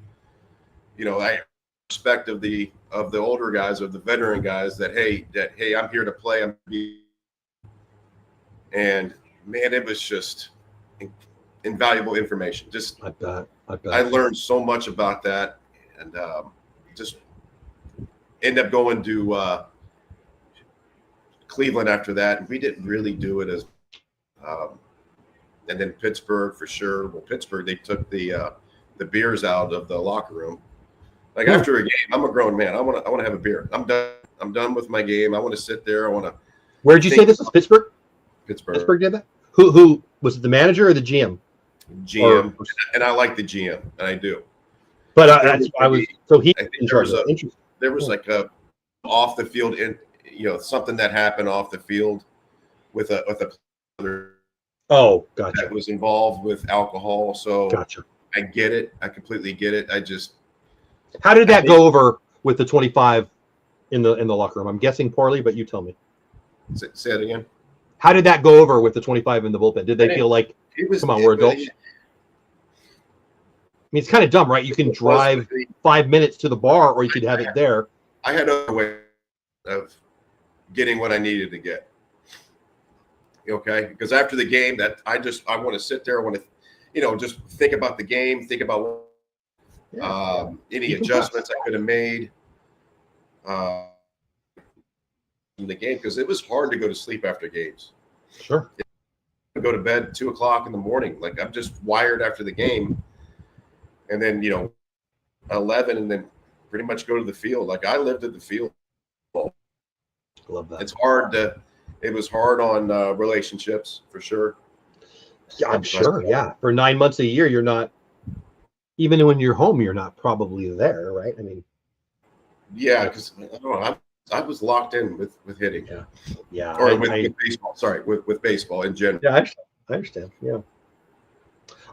respect of the older guys, of the veteran guys, that hey, I'm here to play. And man, it was just invaluable information. Just I bet. I learned so much about that, and just. End up going to Cleveland after that, and we didn't really do it as. And then Pittsburgh for sure. Well, Pittsburgh, they took the beers out of the locker room. Like after a game, I'm a grown man. I want to have a beer. I'm done. I'm done with my game. I want to sit there. I want to. Where'd you say this is? Pittsburgh. Pittsburgh did that. Who was it? The manager or the GM? GM, and I like the GM, and I do. But I was so he. There was like a off the field, something that happened off the field with a player. Oh, gotcha. That was involved with alcohol. So gotcha. I get it. I completely get it. How did that go over with the 25 in the locker room? I'm guessing poorly, but you tell me. Say it again. How did that go over with the 25 in the bullpen? Did they feel like, come on, we're adults? I mean, it's kind of dumb, right? You can drive 5 minutes to the bar, or you could have it there. I had a way of getting what I needed to get. Okay, because after the game, I want to sit there. I want to, just think about the game, think about any adjustments I could have made in the game, because it was hard to go to sleep after games. Sure. I go to bed 2 o'clock in the morning. Like I'm just wired after the game. And then, 11, and then pretty much go to the field. Like I lived at the field. Love that. It was hard on relationships for sure. Yeah, I'm sure. Yeah. For 9 months a year, you're not, even when you're home, you're not probably there, right? I mean, yeah, because I was locked in with hitting. Yeah. Or with baseball. Sorry, with baseball in general. Yeah, I understand. Yeah.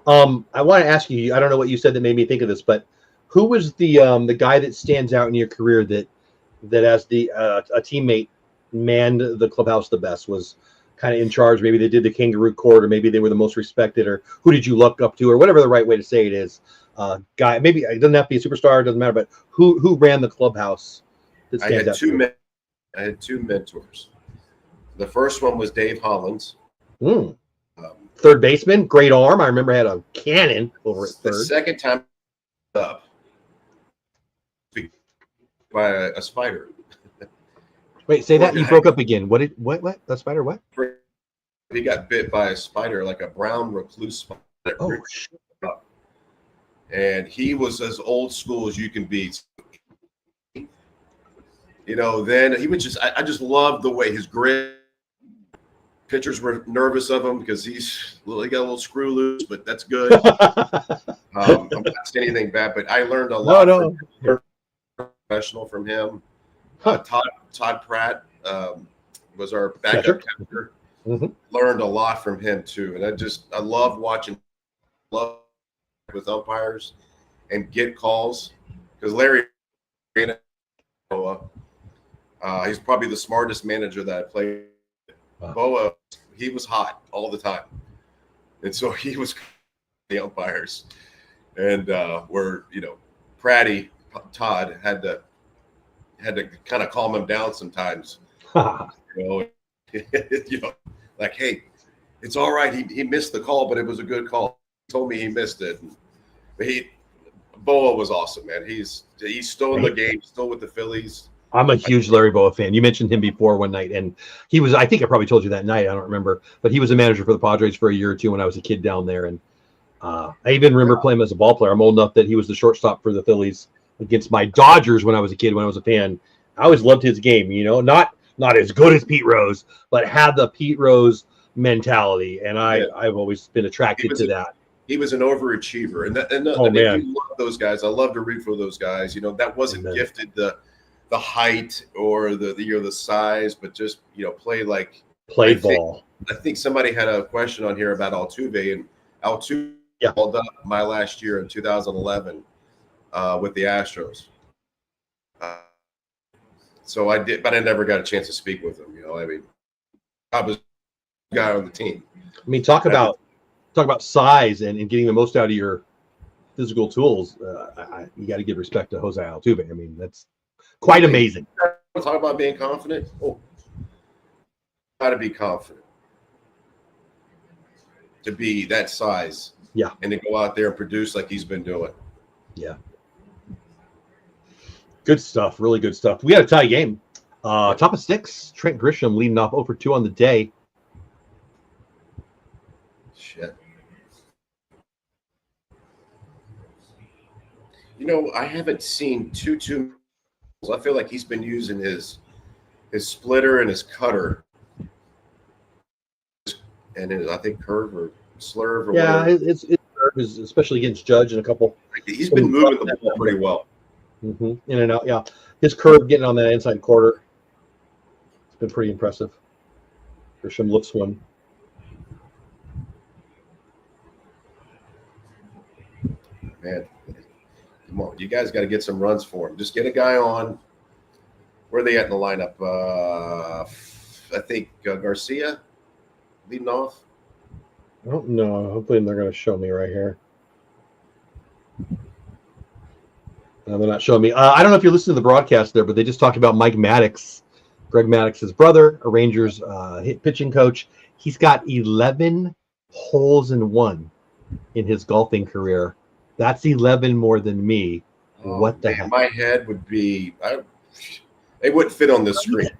I want to ask you, I don't know what you said that made me think of this, but who was the guy that stands out in your career that as a teammate manned the clubhouse the best? Was kind of in charge. Maybe they did the kangaroo court, or maybe they were the most respected, or who did you look up to, or whatever the right way to say it is. Guy, maybe it doesn't have to be a superstar, it doesn't matter, but who ran the clubhouse that stands out? I had two mentors. The first one was Dave Hollins. Third baseman, great arm. I remember had a cannon over at third. The second time up by a spider. Wait, say that. You broke up again. What? The spider? What? He got bit by a spider, like a brown recluse spider. Oh shit! And he was as old school as you can be. You know, then he was I just loved the way his grit. Pitchers were nervous of him because he got a little screw loose, but that's good. I'm not saying anything bad, but I learned a lot. Professional from him. Todd Pratt was our backup catcher. Learned a lot from him too, and I love watching with umpires and get calls because Larry, he's probably the smartest manager that I played. Boa, he was hot all the time, and so he was the umpires, and Todd had to kind of calm him down sometimes. Like, hey, it's all right. He missed the call, but it was a good call. He told me he missed it. But Boa was awesome, man. He's still in the game, still with the Phillies. I'm a huge Larry Boa fan. You mentioned him before one night, and he was, I think I probably told you that night, I don't remember, but he was a manager for the Padres for a year or two when I was a kid down there. And I even remember playing him as a ball player. I'm old enough that he was the shortstop for the Phillies against my Dodgers when I was a kid, when I was a fan. I always loved his game, not as good as Pete Rose, but had the Pete Rose mentality. And I've always been attracted to that. He was an overachiever. And man. If you love those guys, I love to root for those guys. That wasn't gifted the height or the size, but just play ball. I think somebody had a question on here about Altuve, and Altuve called up my last year in 2011 with the Astros. So I did, but I never got a chance to speak with him. I was the guy on the team. I mean, talk about size and getting the most out of your physical tools. You got to give respect to Jose Altuve. I mean, that's quite amazing. Talk about being confident. Got to be confident to be that size. Yeah, and to go out there and produce like he's been doing. Yeah, good stuff. Really good stuff. We had a tie game. Top of six. Trent Grisham leading off 0 for 2 on the day. Shit. I haven't seen two. I feel like he's been using his splitter and his cutter, and I think curve or slurve. Or whatever. It's curve is especially against Judge and a couple. He's been moving the ball pretty well. In and out, yeah. His curve getting on that inside quarter. It's been pretty impressive. Grisham looks one. Man. Come on, you guys got to get some runs for him. Just get a guy on. Where are they at in the lineup? I think Garcia leading off. I don't know. Hopefully they're going to show me right here. No, they're not showing me. I don't know if you're listening to the broadcast there, but they just talked about Mike Maddox, Greg Maddox's brother, a Rangers pitching coach. He's got 11 holes in one in his golfing career. That's 11 more than me. What the heck? My head would be. They wouldn't fit on this screen.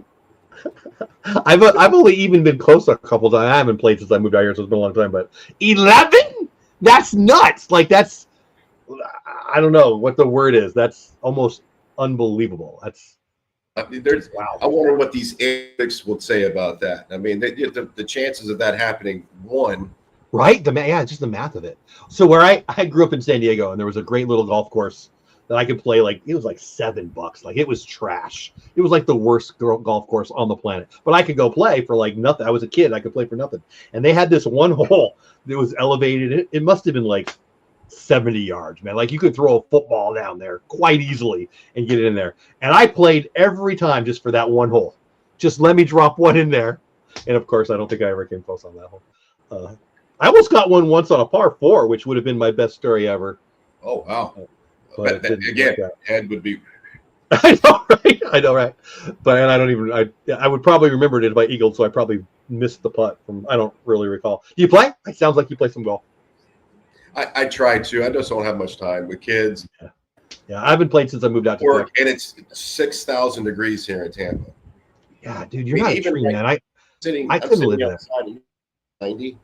I've only even been close a couple times. I haven't played since I moved out here, so it's been a long time. But 11? That's nuts. That's. I don't know what the word is. That's almost unbelievable. Wow. I wonder what these analytics would say about that. I mean, the chances of that happening, one. Right? It's just the math of it. So where I grew up in San Diego, and there was a great little golf course that I could play. It was like $7. It was trash. It was like the worst golf course on the planet. But I could go play for nothing. I was a kid. I could play for nothing. And they had this one hole that was elevated. It must have been 70 yards, man. You could throw a football down there quite easily and get it in there. And I played every time just for that one hole. Just let me drop one in there. And of course, I don't think I ever came close on that one. I almost got one once on a par 4, which would have been my best story ever. Oh wow! But But again, head would be. I know, right? I know, right? But and I don't even. I would probably remember it by eagle, so I probably missed the putt. I don't really recall. Do you play? It sounds like you play some golf. I try to. I just don't have much time with kids. Yeah, I haven't played since I moved out to Work, Texas. and it's 6,000 degrees here in Tampa. Yeah, dude, you're not a tree man. I couldn't live there. Outside 90,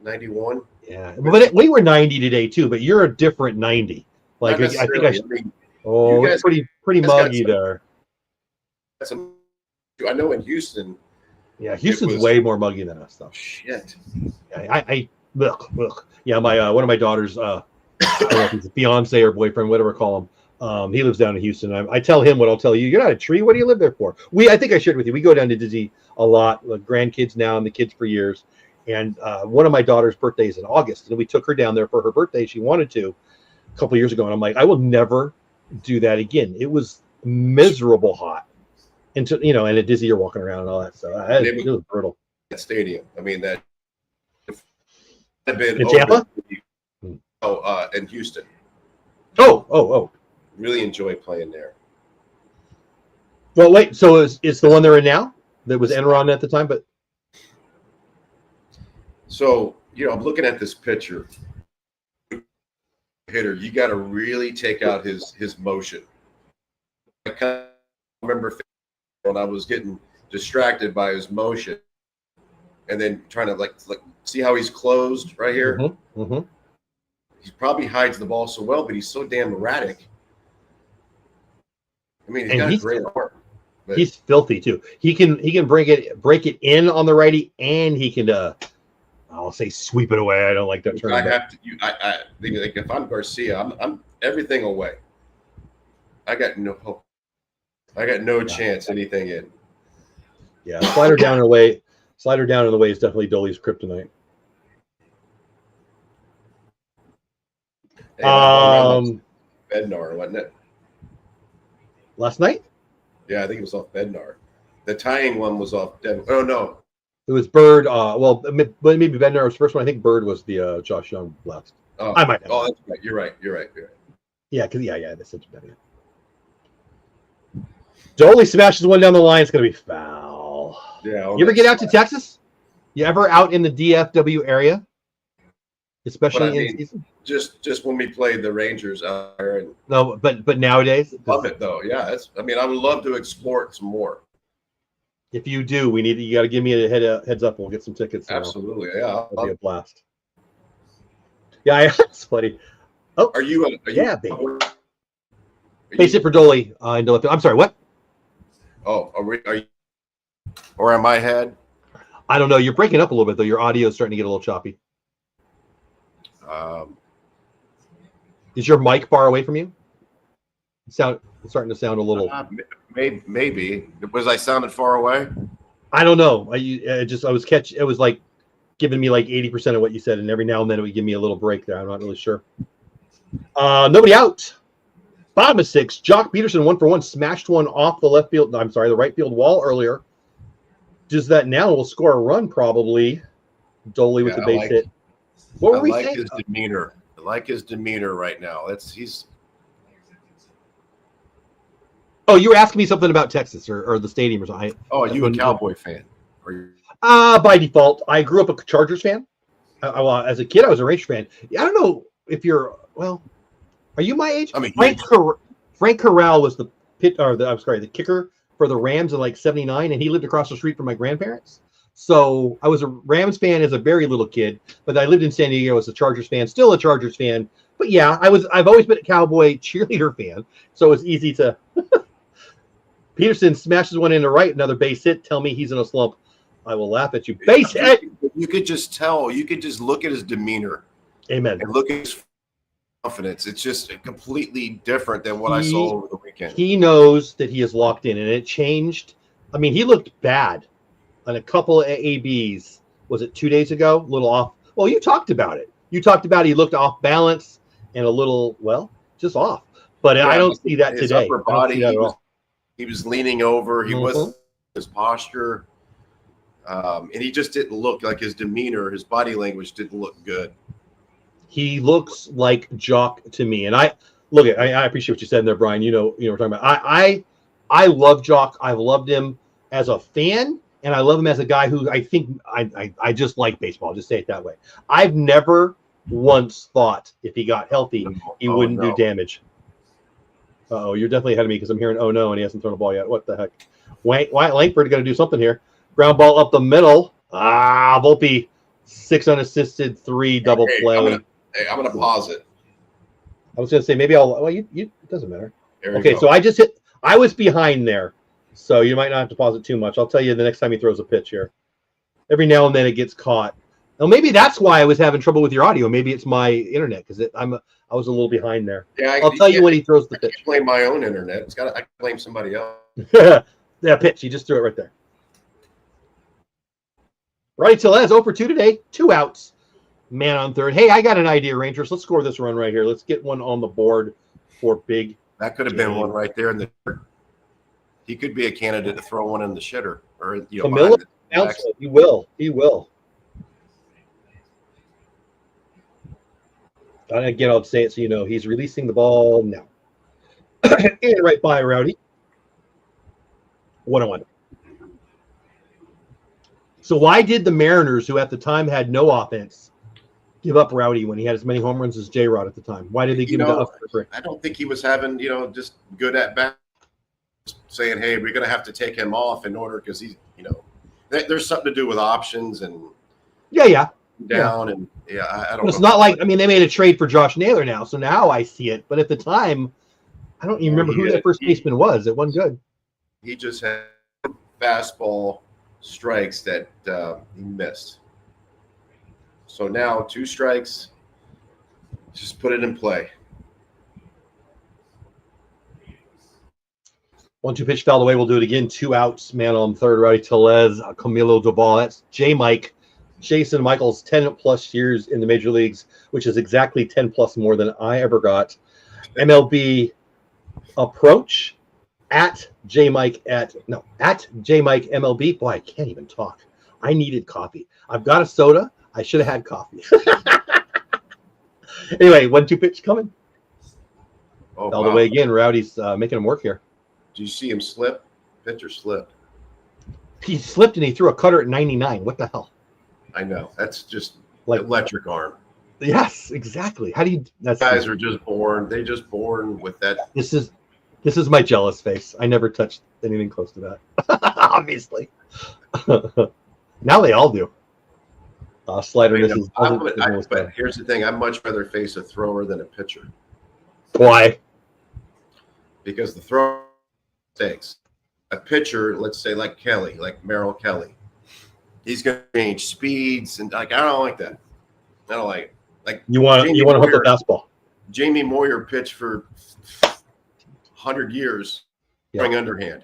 91. Yeah, but we were 90 today too. But you're a different 90. Like I think I mean, oh, it's pretty muggy there. I know in Houston. Yeah, Houston's way more muggy than us, though. Shit. Look. Yeah, my one of my daughters, I don't know if he's a fiance or boyfriend, whatever call him. He lives down in Houston. I tell him what I'll tell you. You're not a tree. What do you live there for? I think I shared with you. We go down to Disney a lot. The grandkids now and the kids for years. And one of my daughter's birthdays in August, and we took her down there for her birthday. She wanted to a couple years ago, and I'm like, I will never do that again. It was miserable hot. And at Disney you're walking around and all that stuff. It was brutal. That stadium. I mean that. Been in Tampa? In Houston. Oh. Really enjoy playing there. Well, wait. So it's the one they're in now? That was Enron at the time, but. So I'm looking at this picture. Hitter, you got to really take out his motion. I kind of remember when I was getting distracted by his motion, and then trying to like see how he's closed right here. Mm-hmm. He probably hides the ball so well, but he's so damn erratic. I mean, he's got a great arm. He's filthy too. He can break it in on the righty, and he can I'll say sweep it away. I don't like that term. I have to. I like if I'm Garcia, I'm everything away. I got no hope. I got no chance anything in. Yeah, slider down and away. Slider down and away is definitely Dolly's kryptonite. Hey, Bednar, wasn't it? Last night? Yeah, I think it was off Bednar. The tying one was off Denver. Oh no, it was Bird. Well, maybe Bednar was the first one. I think Bird was the Josh Young blast. Oh, I might. Oh, that's right. You're right. Yeah, because that's such a bad. Dolly smashes one down the line. It's gonna be foul. Yeah. You ever get out to Texas? You ever out in the DFW area? Especially in season? Just when we played the Rangers out there. And no, but nowadays. Love it though. Yeah, I would love to explore it some more. If you do, you got to give me a heads up. We'll get some tickets. Absolutely, yeah. It'll be a blast. Yeah, it's funny. Oh, are you? Yeah, baby. Base it for Dolly. I'm sorry. What? Oh, are you? Or am I ahead? I don't know. You're breaking up a little bit though. Your audio is starting to get a little choppy. Is your mic far away from you? It's starting to sound a little. Maybe. Was I sounded far away? I don't know. It was like giving me like 80% of what you said, and every now and then it would give me a little break there. I'm not really sure. Nobody out. Bottom of 6. Jock Peterson 1-for-1 smashed one off the the right field wall earlier. Does that now? We'll score a run probably. Dolly with the base hit. What were we saying? His demeanor. I like his demeanor right now. He's. Oh, you were asking me something about Texas or the stadium or something. Oh, are you a Cowboy fan? Are you? By default, I grew up a Chargers fan. As a kid, I was a Rangers fan. I don't know if you're. Well, are you my age? I mean, Frank Corral was the kicker for the Rams in like '79, and he lived across the street from my grandparents. So I was a Rams fan as a very little kid, but I lived in San Diego as a Chargers fan, still a Chargers fan. But yeah, I've always been a Cowboy cheerleader fan, so it's easy to. Peterson smashes one in the right, another base hit. Tell me he's in a slump. I will laugh at you. Base hit. You could just tell. You could just look at his demeanor. Amen. And look at his confidence. It's just completely different than what I saw over the weekend. He knows that he is locked in, and it changed. I mean, he looked bad on a couple of ABs. Was it 2 days ago? A little off. Well, you talked about it. You talked about he looked off balance and a little, just off. But I don't see that his today. Upper body, he was leaning over. He wasn't his posture. And he just didn't look like his demeanor, his body language didn't look good. He looks like Jock to me, and I appreciate what you said in there, Brian. We're talking about. I love Jock. I've loved him as a fan, and I love him as a guy who I think I just like baseball. I'll just say it that way. I've never once thought if he got healthy, he wouldn't do damage. Oh, you're definitely ahead of me because I'm hearing oh no, and he hasn't thrown a ball yet. What the heck? Wyatt Langford going to do something here. Ground ball up the middle. Volpe, 6 unassisted, 3 double play. I'm gonna pause it. I was going to say maybe I'll. Well, it doesn't matter. Okay, so I just hit. I was behind there, so you might not have to pause it too much. I'll tell you the next time he throws a pitch here. Every now and then it gets caught. Well, maybe that's why I was having trouble with your audio. Maybe it's my internet because I was a little behind there. Yeah, I'll tell you when he throws the pitch. I can't blame my own internet. I can blame somebody else. Yeah, pitch. He just threw it right there. Ronnie Tellez, 0 for 2 today. 2 outs. Man on third. Hey, I got an idea, Rangers. Let's score this run right here. Let's get one on the board for big. That could have been one right there in the. He could be a candidate to throw one in the shitter or Camilla, he will. He will. And again, I'll say it so you know he's releasing the ball now. And right by Rowdy. 1-1. So why did the Mariners, who at the time had no offense, give up Rowdy when he had as many home runs as J-Rod at the time? Why did they give him to Upper? I don't think he was having, just good at bat, saying, hey, we're going to have to take him off in order because he's, there's something to do with options and down and I don't know. It's not like, they made a trade for Josh Naylor now, so now I see it. But at the time, I don't even remember who that first baseman was. It wasn't good. He just had fastball strikes that he missed. So now 2 strikes, just put it in play. 1-2 pitch fouled away. We'll do it again. 2 outs. Man on third. Rowdy Tellez, Camilo Doval. That's J-Mike. Jason Michaels, 10+ years in the major leagues, which is exactly 10+ more than I ever got. MLB approach at J-Mike at J-Mike MLB. Boy, I can't even talk. I needed coffee. I've got a soda. I should have had coffee. Anyway, 1-2 pitch coming. All the way again. Rowdy's making him work here. Do you see him slip? Pitcher slipped. He slipped and he threw a cutter at 99. What the hell? I know. That's just like electric arm. Yes, exactly. How do you? Guys are just born. They just born with that. This is my jealous face. I never touched anything close to that. Obviously. Now they all do. Slider misses. But here's the thing: I'd much rather face a thrower than a pitcher. Why? Because the thrower mistakes. A pitcher, let's say like Kelly, like Merrill Kelly, he's going to change speeds and I don't like that. I don't like it. Like you want to hook the fastball. Jamie Moyer pitched for 100 years throwing underhand.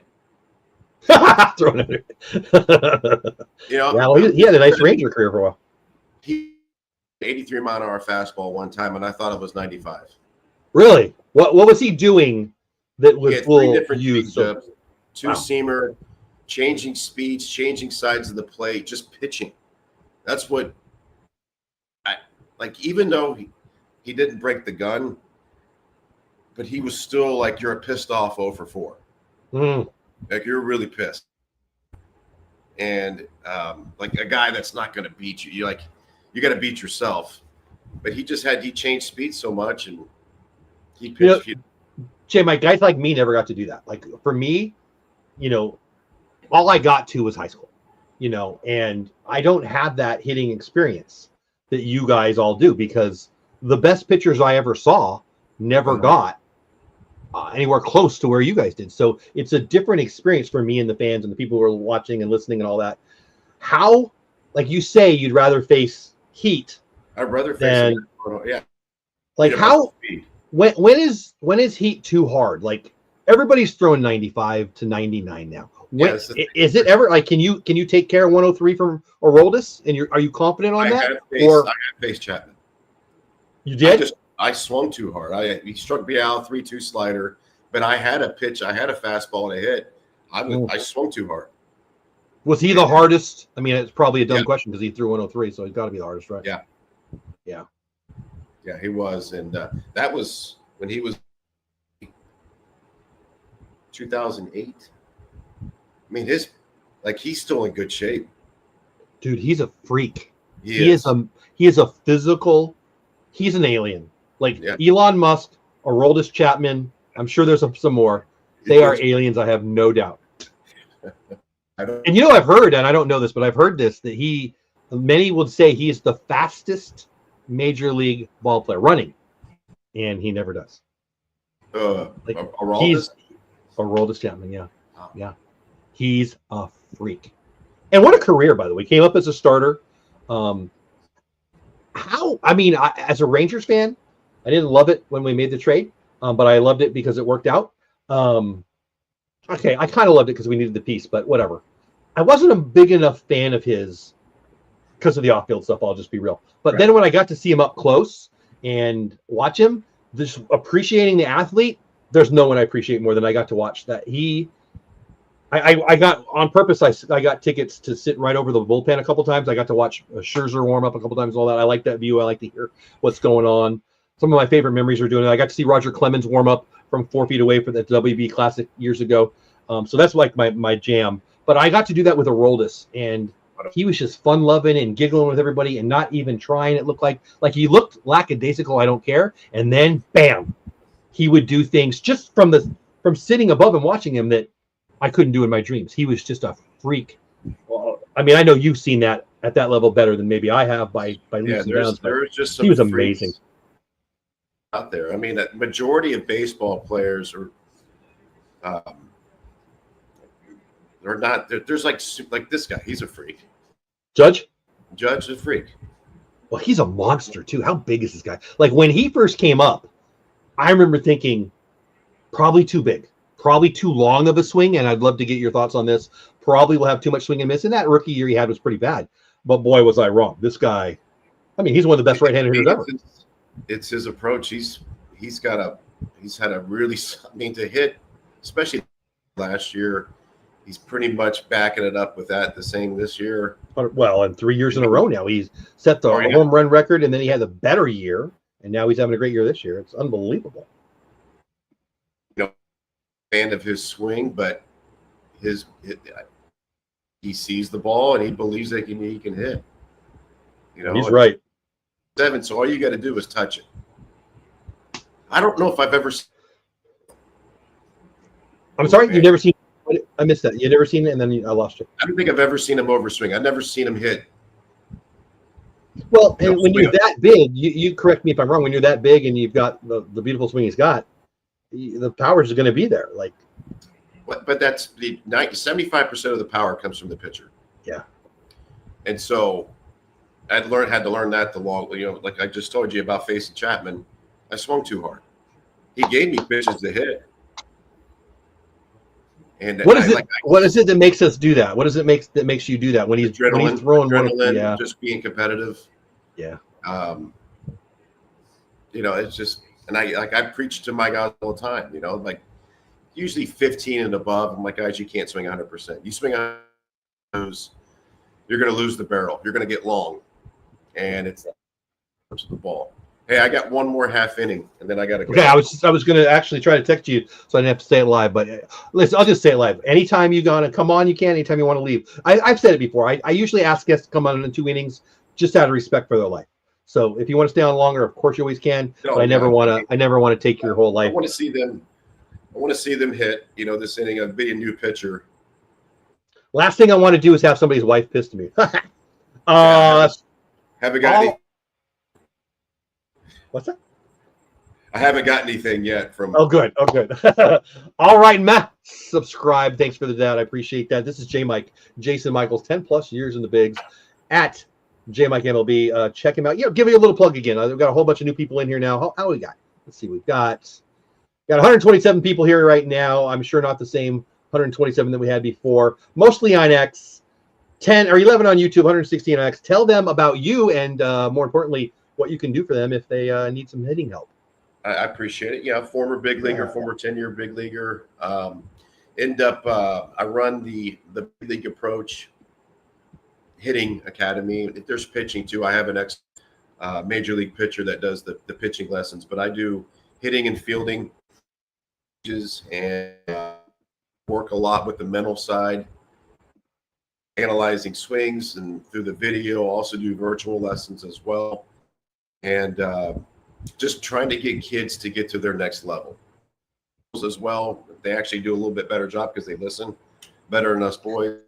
Throwing underhand. He had a nice Ranger career for a while. He 83 mile an hour fastball one time, and I thought it was 95. Really? What was he doing that would fool you? Two-seamer, changing speeds, changing sides of the plate, just pitching. That's what I like. Even though he didn't break the gun, but he was still like you're a pissed off 0 for 4. Like you're really pissed, and like a guy that's not going to beat you. You got to beat yourself. But he changed speed so much, and he pitched. Jay, my guys like me never got to do that. Like for me, all I got to was high school, and I don't have that hitting experience that you guys all do because the best pitchers I ever saw never got anywhere close to where you guys did. So it's a different experience for me and the fans and the people who are watching and listening and all that. How, like you say, you'd rather face heat. I'd rather face Like how, when is heat too hard? Like everybody's throwing 95 to 99 now. Is it ever like can you take care of 103 from Aroldis? And are you confident on that? I got face Chapman. You did? I swung too hard. He struck me out 3-2 slider, but I had a pitch, I had a fastball to hit. I swung too hard. Was he the hardest? I mean, it's probably a dumb Yeah. question because he threw 103, so he's got to be the hardest, right? Yeah. Yeah. Yeah, he was. And that was when he was 2008. I mean, he's still in good shape. Dude, he's a freak. He is. He is a physical. He's an alien. Like Yeah. Elon Musk, Aroldis Chapman. I'm sure there's some more. They are aliens. I have no doubt. And you know, I've heard, and I don't know this, but I've heard this, that many would say he is the fastest major league ball player running, and he never does. Like, Aroldis? Aroldis Chapman, yeah. Wow. Yeah. He's a freak. And what a career, by the way. Came up as a starter. As a Rangers fan, I didn't love it when we made the trade, but I loved it because it worked out. I kind of loved it because we needed the piece, but whatever. I wasn't a big enough fan of his because of the off-field stuff, I'll just be real. But Then when I got to see him up close and watch him, just appreciating the athlete, there's no one I appreciate more than I got to watch that. I got on purpose. I got tickets to sit right over the bullpen a couple times. I got to watch Scherzer warm up a couple times. And all that. I like that view. I like to hear what's going on. Some of my favorite memories are doing it. I got to see Roger Clemens warm up from 4 feet away for the WB Classic years ago. So that's like my jam. But I got to do that with Aroldis, and he was just fun loving and giggling with everybody and not even trying. It looked like he looked lackadaisical. I don't care. And then bam, he would do things just from sitting above and watching him that I couldn't do in my dreams. He was just a freak. Well, I mean, I know you've seen that at that level better than maybe I have by leaps and bounds. There's just some he was amazing out there. I mean, the majority of baseball players are they're not. There's like this guy. He's a freak. Judge is a freak. Well, he's a monster too. How big is this guy? Like when he first came up, I remember thinking probably too big. Probably too long of a swing, and I'd love to get your thoughts on this. Probably will have too much swing and miss, and that rookie year he had was pretty bad. But boy, was I wrong. This guy, I mean, he's one of the best right-handed hitters ever. It's his approach. He's had a really, to hit, especially last year. He's pretty much backing it up with the same this year. Well, and 3 years in a row now, he's set the home run record, and then he had a better year, and now he's having a great year this year. It's unbelievable. Fan of his swing, but he sees the ball and he believes that he can hit. He's right. 7, so all you got to do is touch it. I don't know if I've ever. I'm sorry, you've never seen. I missed that. You never seen it, and then I lost you. I don't think I've ever seen him overswing. I've never seen him hit. Well, and when you're that big, you correct me if I'm wrong. When you're that big and you've got the beautiful swing he's got, the power is going to be there. But that's the 75% of the power comes from the pitcher. Yeah. And so had to learn that the long, like I just told you about facing Chapman. I swung too hard. He gave me pitches to hit. And what is it that makes us do that? What does it that makes you do that when he's throwing adrenaline, just being competitive? Yeah. It's just, and I preach to my guys all the time, usually 15 and above. I'm like, guys, you can't swing 100%. You swing on those, you're going to lose the barrel. You're going to get long, and it's the ball. Hey, I got one more half inning, and then I got to go. Okay, I was going to actually try to text you so I didn't have to say it live, but listen, I'll just say it live. Anytime you want to come on, you can. Anytime you want to leave. I've said it before. I usually ask guests to come on in 2 innings just out of respect for their life. So if you want to stay on longer, of course you always can. But I never want to take your whole life. I want to see them hit. This inning of being a new pitcher. Last thing I want to do is have somebody's wife pissed at me. Haven't got any. What's that? I haven't got anything yet from. Oh, good. All right, Matt. Subscribe. Thanks for the dad. I appreciate that. This is J-Mike, Jason Michaels, 10+ years in the bigs at J-Mike MLB. Check him out. Give me a little plug again. We've got a whole bunch of new people in here now. How we got? Let's see. We've got 127 people here right now. I'm sure not the same 127 that we had before. Mostly on X, 10 or 11 on YouTube, 116 on X. Tell them about you and more importantly, what you can do for them if they need some hitting help. I appreciate it. Yeah, former big leaguer, former 10-year big leaguer. I run the big league approach hitting academy. There's pitching too. I have an ex major league pitcher that does the pitching lessons, but I do hitting and fielding and work a lot with the mental side, analyzing swings, and through the video, also do virtual lessons as well. And just trying to get kids to get to their next level as well. They actually do a little bit better job because they listen better than us boys.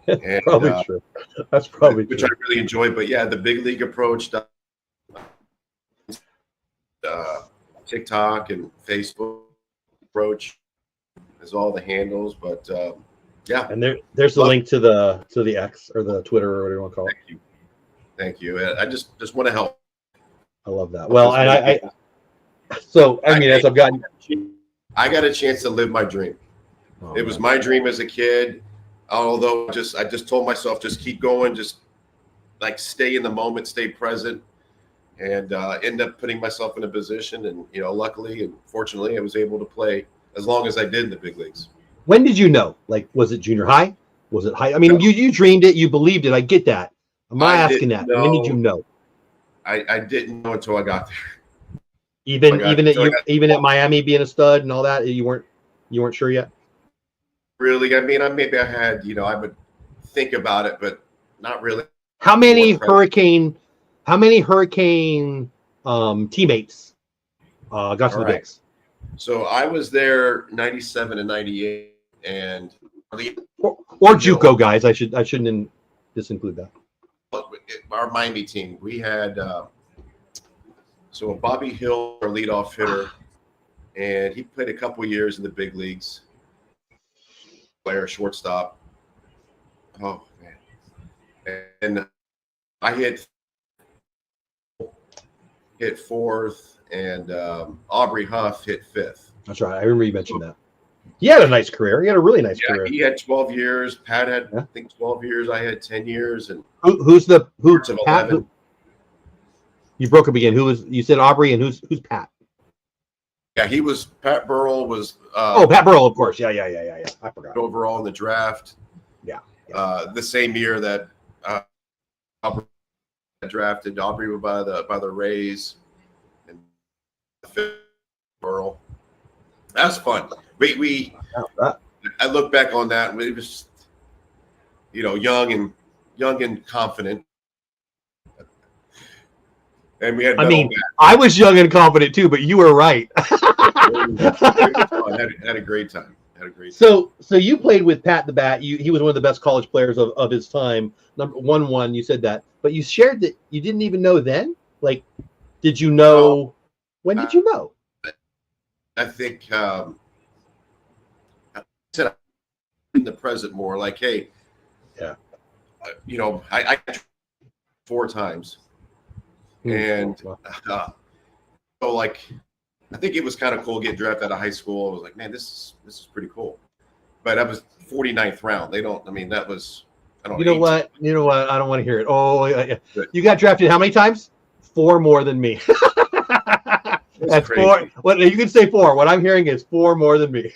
And, Probably true. That's probably which true. I really enjoy. But yeah, the big league approach, TikTok and Facebook approach is all the handles. But yeah, And there's the link to the X or the Twitter or whatever you want to call it. Thank you. I just want to help. I love that. Well, and as I've gotten, I got a chance to live my dream. It was my dream as a kid. Although I just told myself, just keep going, just like stay in the moment, stay present, and end up putting myself in a position. And luckily and fortunately, I was able to play as long as I did in the big leagues. When did you know? Like, was it junior high? Was it high? I mean, you dreamed it, you believed it. I get that. I'm not asking that. When did you know? I didn't know until I got there. Even at Miami being a stud and all that, you weren't sure yet. Really, I mean, maybe I had, I would think about it, but not really. How many Hurricane teammates got to the Bigs? So I was there 97 and 98, and or JUCO guys. I shouldn't disinclude that. Our Miami team, we had Bobby Hill, our leadoff hitter, and he played a couple years in the big leagues. Player, shortstop. Oh man! And I hit fourth, and Aubrey Huff hit fifth. That's right. I remember you mentioned that. He had a nice career. He had a really nice career. He had 12 years. Pat had, I think, 12 years. I had 10 years. And who's Pat? You broke up again. You said Aubrey, and who's Pat? Yeah, he was. Pat Burrell was. Pat Burrell, of course. Yeah. I forgot. Overall in the draft. Yeah. The same year that Aubrey drafted, Aubrey was by the Rays, and Burrell. That's fun. I look back on that, and it was, young and confident. And we had. I was young and confident too, but you were right. I had a great time. So you played with Pat the Bat. He was one of the best college players of his time. Number 1-1, you said that, but you shared that you didn't even know then. Like, did you know? When did you know? I think I said in the present more. Like, hey, yeah, I 4 times. And so, like, I think it was kind of cool getting drafted out of high school. I was like, man, this is pretty cool. But that was 49th round. That was, I don't know. You know what? I don't want to hear it. Oh, yeah. You got drafted how many times? 4 more than me. That's crazy. 4. What you can say 4. What I'm hearing is 4 more than me.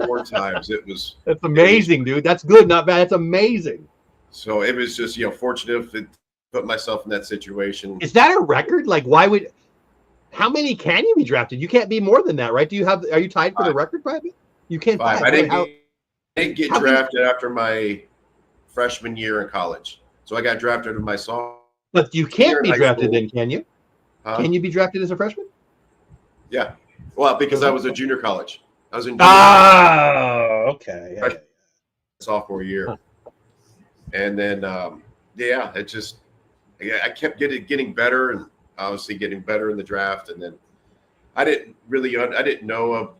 4 times. That's amazing, dude. That's good, not bad. That's amazing. So it was just, fortunate to put myself in that situation. Is that a record? Like, how many can you be drafted? You can't be more than that, right? Are you tied for the record, Bradley? You can't. 5. I didn't get drafted after my freshman year in college. So I got drafted in my sophomore. But you can't be drafted then, can you? Can you be drafted as a freshman? Yeah. Well, because I was a junior college. I was in okay. Yeah. Sophomore year. Huh. And then it just I kept getting better, and obviously getting better in the draft. And then I didn't know of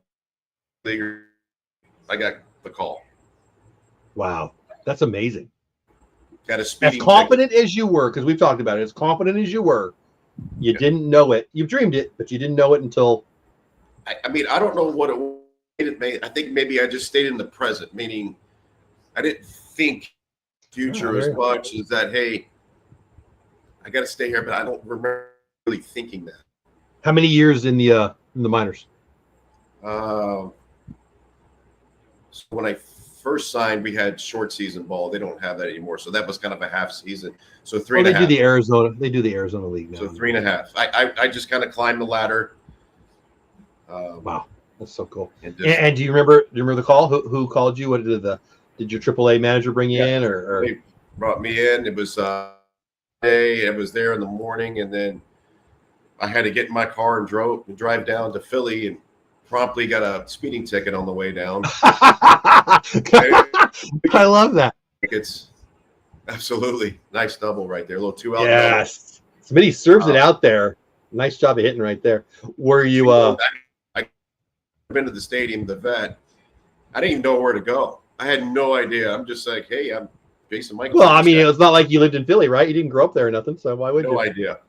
I got the call. Wow. That's amazing. Got a speeding as confident as you were, because we've talked about it, as confident as you were, you didn't know it. You dreamed it, but you didn't know it until. I don't know what it made. I think maybe I just stayed in the present, meaning I didn't think future as much as that. Hey, I got to stay here, but I don't remember really thinking that. How many years in the minors? So when I first signed, we had short season ball. They don't have that anymore. So that was kind of a half season. So three Well, and a half. they do the Arizona League now. So 3.5. I just kind of climbed the ladder. Wow, that's so cool. And do you remember the call? Who called you? What did your AAA manager bring you in, or they brought me in? It was day. I was there in the morning, and then I had to get in my car and drive down to Philly, and promptly got a speeding ticket on the way down. I love that. It's absolutely nice double right there. A little 2-out. Yes, somebody serves it out there. Nice job of hitting right there. Were you? I've been to the stadium, the vet. I didn't even know where to go. I had no idea. I'm just like, hey, I'm Jason Michaels. Well, I mean, it's not like you lived in Philly, right? You didn't grow up there or nothing, so why would you? No idea.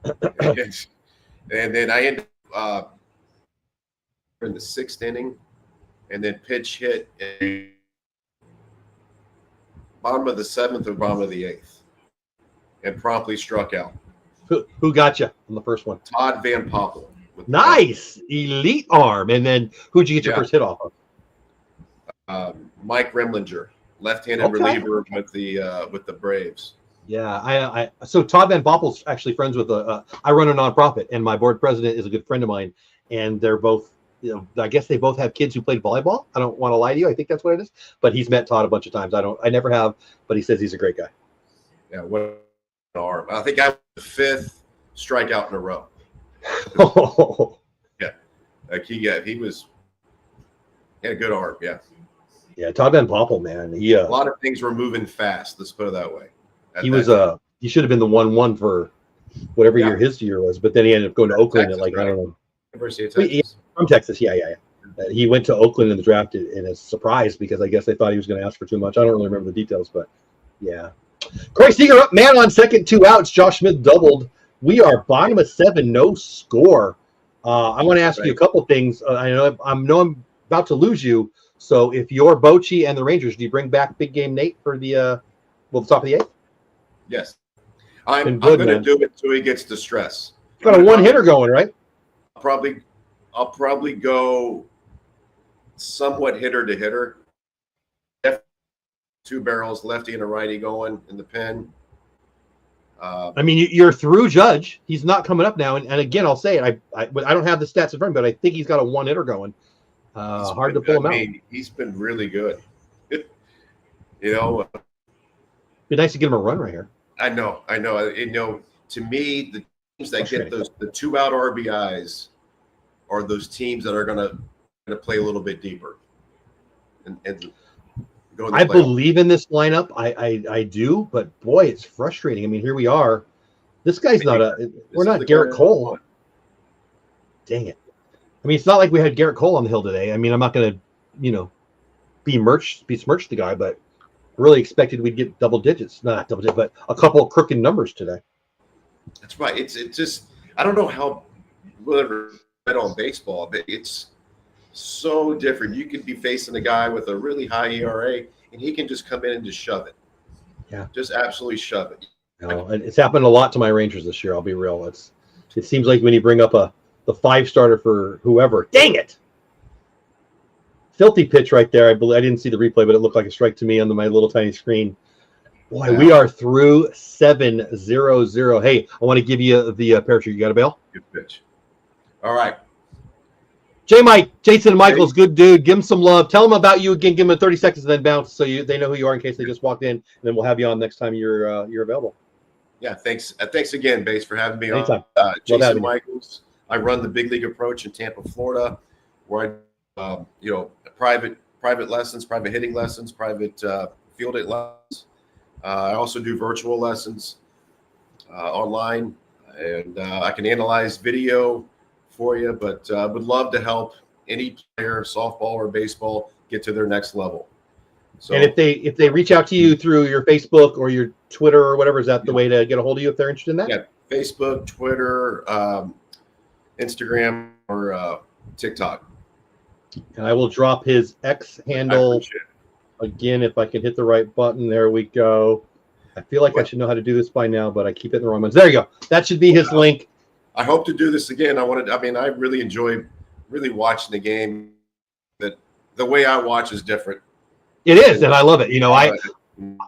And then I ended up in the 6th inning, and then pitch hit in bottom of the 7th or bottom of the 8th, and promptly struck out. Who got you on the first one? Todd Van Poppel. Nice, elite arm. And then who'd you get your first hit off of? Mike Remlinger, left-handed reliever with the Braves. Yeah, so Todd Van Poppel's actually friends with I run a nonprofit, and my board president is a good friend of mine, and they're both, I guess they both have kids who played volleyball. I don't want to lie to you. I think that's what it is. But he's met Todd a bunch of times. I never have, but he says he's a great guy. Yeah, what an arm. I think I was the 5th strikeout in a row. Yeah. Like he had a good arm, yeah. Yeah, Todd Van Poppel, man. A lot of things were moving fast, let's put it that way. He should have been the 1-1 for whatever year his year was, but then he ended up going to Oakland Texas, I don't know. University of Texas. From Texas, yeah. He went to Oakland in the draft in a surprise because I guess they thought he was going to ask for too much. I don't really remember the details, but yeah. Corey Seager up, man on second, 2 outs. Josh Smith doubled. We are bottom of 7, no score. I want to ask you a couple things. I know I'm about to lose you. So if you're Bochy and the Rangers, do you bring back Big Game Nate for the top of the 8th? Yes. I'm going to do it until he gets the stress. Got a one-hitter going, right? I'll probably go somewhat hitter to hitter. 2 barrels, lefty and a righty going in the pen. I mean, you're through Judge. He's not coming up now. And again, I'll say it. I don't have the stats in front of me, but I think he's got a one-hitter going. Hard to pull him out. He's been really good. Be nice to get him a run right here. I know. To me, the teams that get the 2-out RBIs are those teams that are going to play a little bit deeper. And I believe in this lineup. I do, but boy, it's frustrating. I mean, here we are. This guy's we're not Garrett Cole. Dang it. I mean, it's not like we had Garrett Cole on the hill today. I mean, I'm not going to, besmirch the guy, but really expected we'd get double digits. Not double digits, but a couple of crooked numbers today. That's right. It's just, I don't know how we'll ever bet on baseball, but it's so different. You could be facing a guy with a really high ERA, and he can just come in and just shove it. Yeah. Just absolutely shove it. And it's happened a lot to my Rangers this year, I'll be real. It seems like when you bring up the 5-starter for whoever, dang it. Filthy pitch right there. I didn't see the replay, but it looked like a strike to me on my little tiny screen. Boy, we are through 7-0-0. Hey, I want to give you the parachute. You got a bail? Good pitch. All right. Jason Michaels, good dude. Give him some love. Tell him about you again. Give him 30 seconds and then bounce so they know who you are in case they just walked in. And then we'll have you on next time you're available. Yeah, thanks. Thanks again, Base, for having me Anytime. on. Jason Michaels. I run the Big League Approach in Tampa, Florida, where I, private lessons, private hitting lessons, private field hit lessons. I also do virtual lessons online, and I can analyze video for you, but would love to help any player, softball or baseball, get to their next level. So, and if they reach out to you through your Facebook or your Twitter or whatever, is that the way to get a hold of you if they're interested in that? Yeah, Facebook, Twitter, Instagram, or TikTok. And I will drop his X handle again if I can hit the right button. There we go. I feel like I should know how to do this by now, but I keep hitting the wrong ones. There you go. That should be his link. I hope to do this again. I really enjoy watching the game. That the way I watch is different. It is, and I love it.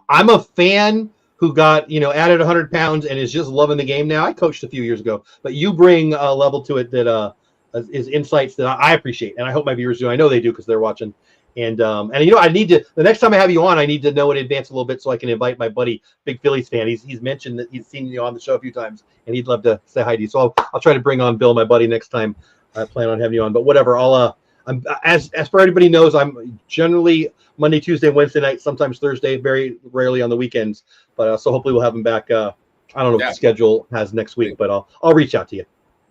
I'm a fan who got, added 100 pounds and is just loving the game now. I coached a few years ago, but you bring a level to it that is insights that I appreciate, and I hope my viewers do. I know they do because they're watching. And I need to, the next time I have you on, I need to know in advance a little bit so I can invite my buddy, big Phillies fan. He's mentioned that he's seen you on the show a few times, and he'd love to say hi to you. So I'll try to bring on Bill, my buddy, next time I plan on having you on. But whatever, I'm as for everybody knows, I'm generally Monday, Tuesday, Wednesday night, sometimes Thursday, very rarely on the weekends. But so hopefully we'll have him back. I don't know what the schedule has next week, but I'll reach out to you.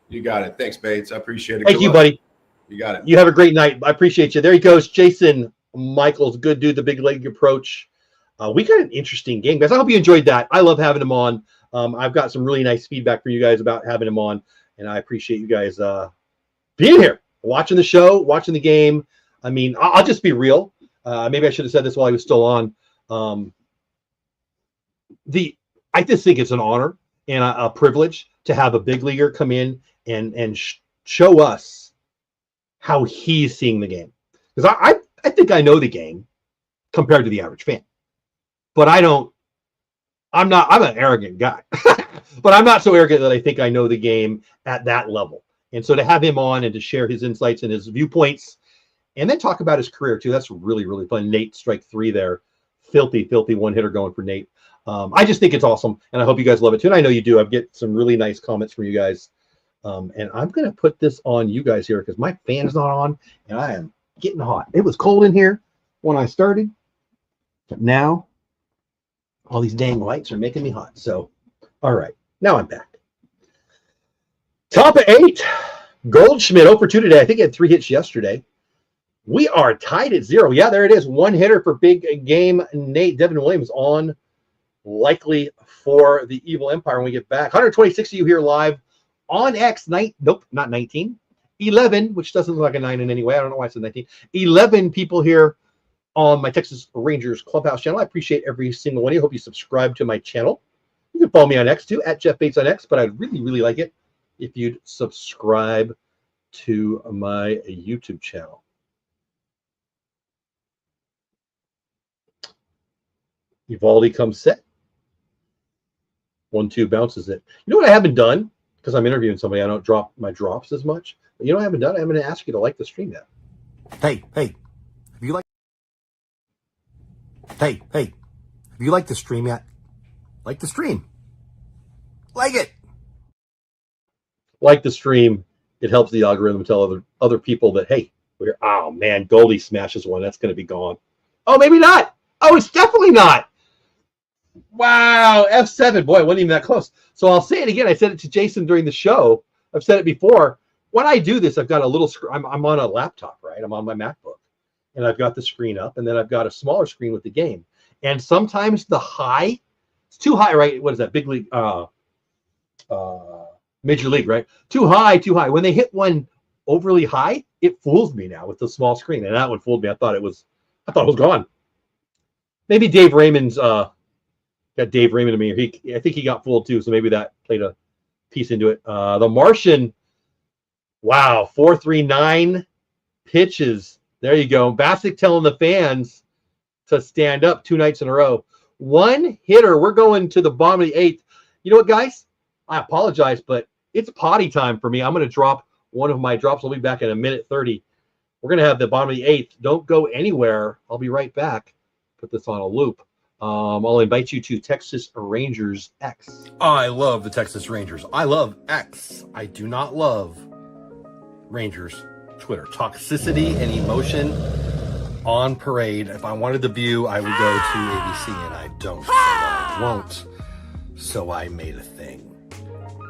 You got it. Thanks, Bates. I appreciate it. Thank you, buddy. You got it. You have a great night. I appreciate you. There he goes, Jason Michaels, good dude, the big leg approach. We got an interesting game, guys. I hope you enjoyed that. I love having him on. I've got some really nice feedback for you guys about having him on, and I appreciate you guys being here, watching the show, watching the game. I mean, I'll just be real. Maybe I should have said this while I was still on. I just think it's an honor and a privilege to have a big leaguer come in and show us how he's seeing the game. Because I think I know the game compared to the average fan, but I'm an arrogant guy, but I'm not so arrogant that I think I know the game at that level. And so to have him on and to share his insights and his viewpoints and then talk about his career too, that's really, really fun. Nate, strike 3 there. Filthy one hitter going for Nate. I just think it's awesome, and I hope you guys love it too. And I know you do. I get some really nice comments from you guys. And I'm going to put this on you guys here because my fan's not on, and I am getting hot. It was cold in here when I started, but now all these dang lights are making me hot. So, all right, now I'm back. Top of 8, Goldschmidt 0 for 2 today. I think he had 3 hits yesterday. We are tied at 0. Yeah, there it is. 1 hitter for big game Nate. Devin Williams on, likely for the Evil Empire when we get back. 126 of you here live on X. Nope, not 19. 11, which doesn't look like a 9 in any way. I don't know why I said 19. 11 people here on my Texas Rangers Clubhouse channel. I appreciate every single one of you. Hope you subscribe to my channel. You can follow me on X too, at Jeff Bates on X, but I'd really, really like it if you'd subscribe to my YouTube channel. Eovaldi comes set. 1-2 bounces it. You know what I haven't done? Because I'm interviewing somebody, I don't drop my drops as much. But you know what I haven't done? I'm going to ask you to like the stream now. Hey, if you like the stream yet? Like the stream. Like it. Like the stream. It helps the algorithm tell other people that, hey, oh man, Goldie smashes one. That's going to be gone. Oh, maybe not. Oh, it's definitely not. Wow, F7. Boy, it wasn't even that close. So I'll say it again. I said it to Jason during the show. I've said it before. When I do this, I've got a little screen. I'm on a laptop, right? I'm on my MacBook. And I've got the screen up. And then I've got a smaller screen with the game. And sometimes the high, it's too high, right? What is that? Big league, Major League, right? Too high. When they hit one overly high, it fools me now with the small screen. And that one fooled me. I thought it was gone. Maybe Dave Raymond's got Dave Raymond to me. I think he got fooled too, so maybe that played a piece into it. The Martian, wow, 4.39 pitches. There you go. Bassick telling the fans to stand up 2 nights in a row. 1 hitter. We're going to the bottom of the 8th. You know what, guys? I apologize, but it's potty time for me. I'm going to drop one of my drops. I'll be back in a minute 30. We're going to have the bottom of the 8th. Don't go anywhere. I'll be right back. Put this on a loop. I'll invite you to Texas Rangers X. I love the Texas Rangers. I love X. I do not love Rangers Twitter. Toxicity and emotion on parade. If I wanted the view, I would go to ABC, and I don't. So I won't. So I made a thing.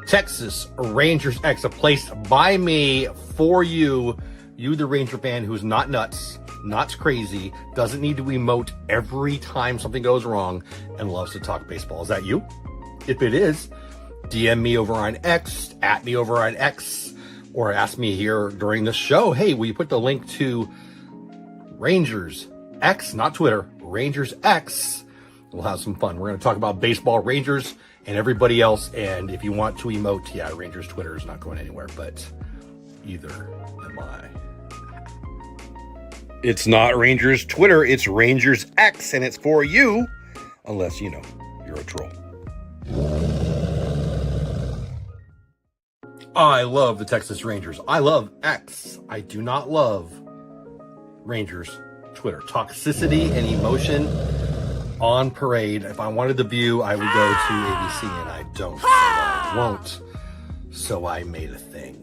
Texas Rangers X, a place by me for you. You, the Ranger fan who's not nuts, not crazy, doesn't need to emote every time something goes wrong, and loves to talk baseball. Is that you? If it is, DM me over on X, at me over on X, or ask me here during the show, hey, will you put the link to Rangers X, not Twitter, Rangers X? We'll have some fun. We're going to talk about baseball, Rangers, and everybody else. And if you want to emote, yeah, Rangers Twitter is not going anywhere, but either am I. It's not Rangers Twitter, it's Rangers X, and it's for you, unless, you know, you're a troll. I love the Texas Rangers. I love X. I do not love Rangers Twitter. Toxicity and emotion on parade. If I wanted the view, I would go to ABC, and I don't, so I won't. So I made a thing.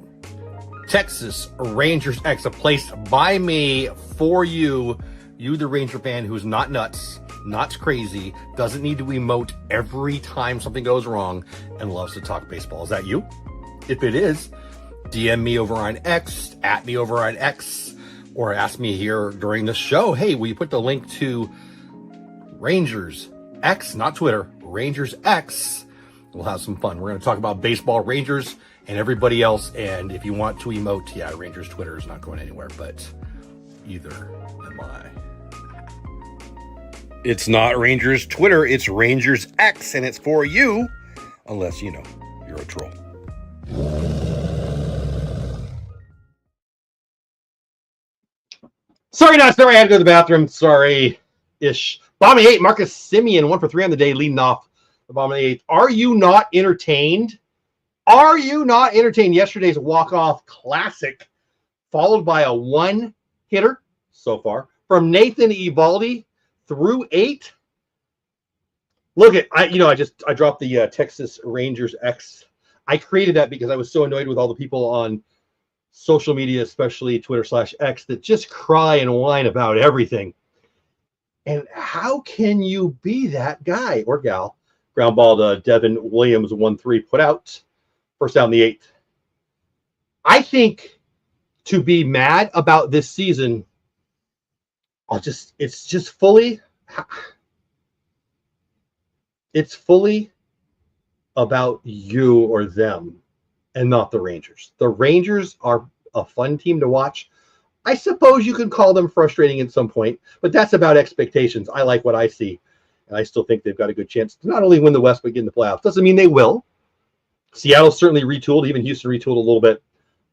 Texas Rangers X, a place by me for you. You, the Ranger fan who's not nuts, not crazy, doesn't need to emote every time something goes wrong, and loves to talk baseball. Is that you? If it is, DM me over on X, at me over on X, or ask me here during the show, hey, will you put the link to Rangers X, not Twitter, Rangers X? We'll have some fun. We're going to talk about baseball, Rangers, and everybody else. And if you want to emote, yeah, Rangers Twitter is not going anywhere, but either am I. It's not Rangers Twitter, it's Rangers X, and it's for you, unless, you know, you're a troll. Sorry, not sorry. I had to go to the bathroom. Sorry-ish. Bombing 8, Marcus Semien, 1 for 3 on the day, leading off the Bombing 8. Are you not entertained? Are you not entertained? Yesterday's walk-off classic, followed by a one-hitter so far from Nathan Eovaldi through 8. Look at I dropped the Texas Rangers X. I created that because I was so annoyed with all the people on social media, especially Twitter/X, that just cry and whine about everything. And how can you be that guy or gal? Ground ball to Devin Williams, 1-3, put out. First down the 8th. I think to be mad about this season, it's fully about you or them and not the Rangers. The Rangers are a fun team to watch. I suppose you could call them frustrating at some point, but that's about expectations. I like what I see, and I still think they've got a good chance to not only win the West, but get in the playoffs. Doesn't mean they will. Seattle certainly retooled. Even Houston retooled a little bit,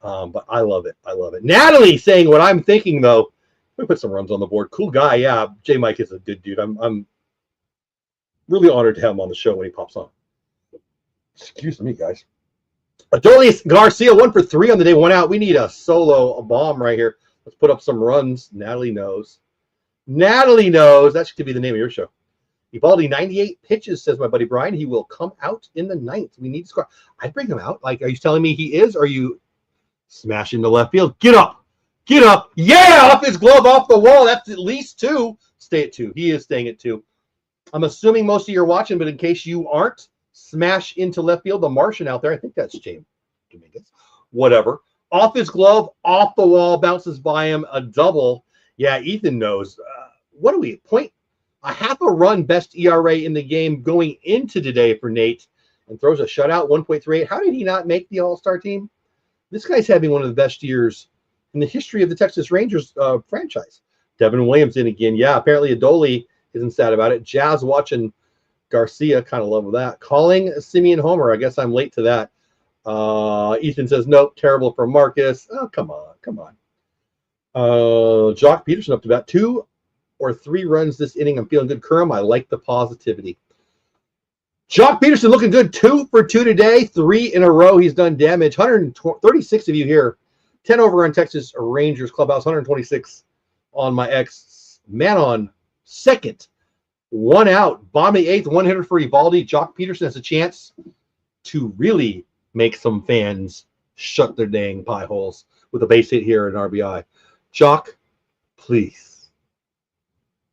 but I love it. I love it. Natalie saying what I'm thinking, though. Let me put some runs on the board. Cool guy. Yeah, J. Mike is a good dude. I'm really honored to have him on the show when he pops on. Excuse me, guys. Adolis Garcia, 1 for 3 on the day, 1 out. We need a bomb right here. Let's put up some runs. Natalie knows. Natalie knows. That should be the name of your show. Eovaldi, 98 pitches, says my buddy Brian. He will come out in the 9th. We need to score. I'd bring him out. Like, are you telling me he is? Or are you smashing the left field? Get up. Get up. Yeah, off his glove, off the wall. That's at least 2. Stay at 2. He is staying at 2. I'm assuming most of you are watching, but in case you aren't, smash into left field. The Martian out there. I think that's James Dominguez. Whatever. Off his glove, off the wall, bounces by him. A double. Yeah, Ethan knows. What are we? A half a run best ERA in the game going into today for Nate, and throws a shutout, 1.38. How did he not make the All-Star team? This guy's having one of the best years in the history of the Texas Rangers franchise. Devin Williams in again. Yeah, apparently Adoli isn't sad about it. Jazz watching Garcia, kind of love that. Calling Semien homer. I guess I'm late to that. Ethan says, nope, terrible for Marcus. Oh, come on. Jock Peterson up to bat. 2 or 3 runs this inning. I'm feeling good. Kurum, I like the positivity. Jock Peterson looking good. 2 for 2 today. 3 in a row. He's done damage. 136 of you here. 10 over on Texas Rangers Clubhouse. 126 on my X. Man on second. 1 out. Bombing 8th. 1 hitter for Eovaldi. Jock Peterson has a chance to really make some fans shut their dang pie holes with a base hit here and RBI. Jock, please.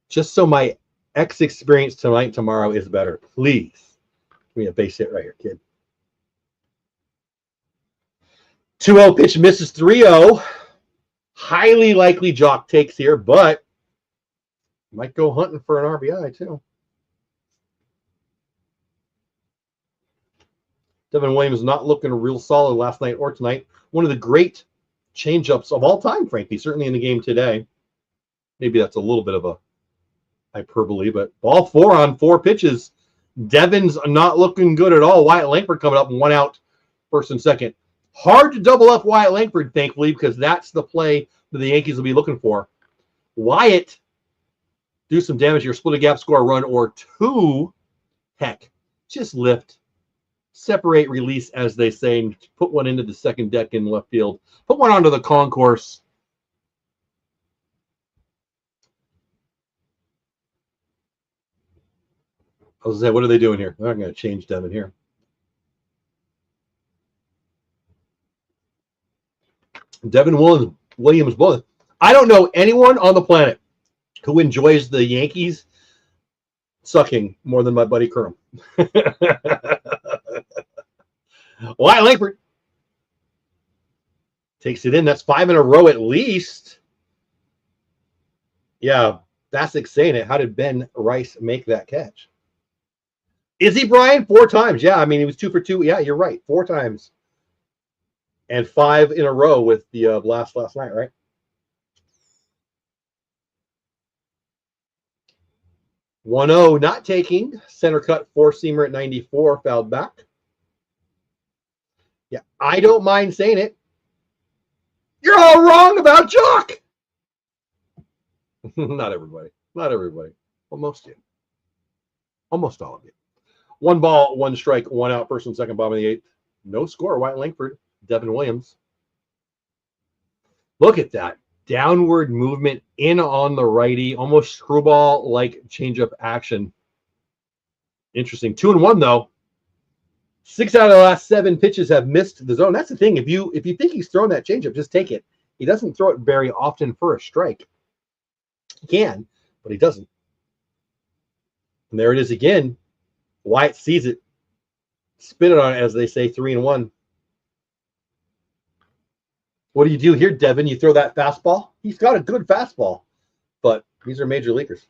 Just so my X experience tonight, tomorrow is better. Please. Give me a base hit right here, kid. 2-0 pitch misses. 3-0. Highly likely Jock takes here, but might go hunting for an RBI too. Devin Williams not looking real solid last night or tonight. One of the great changeups of all time, frankly, certainly in the game today. Maybe that's a little bit of a hyperbole, but ball 4 on 4 pitches. Devin's not looking good at all. Wyatt Langford coming up, 1 out, first and second. Hard to double up Wyatt Langford, thankfully, because that's the play that the Yankees will be looking for. Wyatt, do some damage here. Split a gap, score a run or two. Heck, just lift. Separate, release, as they say, and put one into the second deck in left field. Put one onto the concourse. I was saying, what are they doing here? They're not going to change Devin here. Devin Williams both. I don't know anyone on the planet who enjoys the Yankees sucking more than my buddy Kerm. Wyatt Langford takes it in. That's 5 in a row at least. Yeah, Bassick saying it. How did Ben Rice make that catch? Is he, Brian? 4 times. Yeah, I mean, he was 2 for 2. Yeah, you're right. 4 times. And 5 in a row with the blast last night, right? (1-0) not taking. Center cut 4-seamer at 94. Fouled back. Yeah, I don't mind saying it. You're all wrong about Jock. Not everybody. Not everybody. Well, most of you. Almost all of you. 1 ball, 1 strike, 1 out. First and second, bottom of the 8th. No score. Wyatt Langford, Devin Williams. Look at that. Downward movement in on the righty. Almost screwball-like changeup action. Interesting. 2-1, though. 6 out of the last 7 pitches have missed the zone. That's the thing. If you think he's throwing that changeup, just take it. He doesn't throw it very often for a strike. He can, but he doesn't. And there it is again. Wyatt sees it. Spin it on it, as they say, 3-1. What do you do here, Devin? You throw that fastball? He's got a good fastball, but these are major leaguers.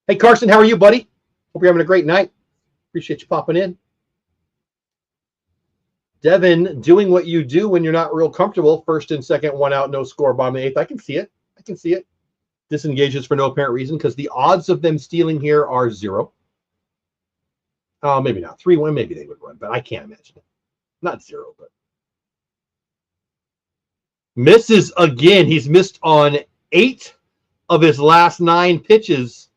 Hey, Carson, how are you, buddy? Hope you're having a great night. Appreciate you popping in. Devin, doing what you do when you're not real comfortable. First and second, 1 out, no score, bottom of the 8th. I can see it. I can see it. Disengages for no apparent reason because the odds of them stealing here are 0. Maybe not. 3-1, maybe they would run, but I can't imagine it. Not 0, but. Misses again. He's missed on 8 of his last 9 pitches.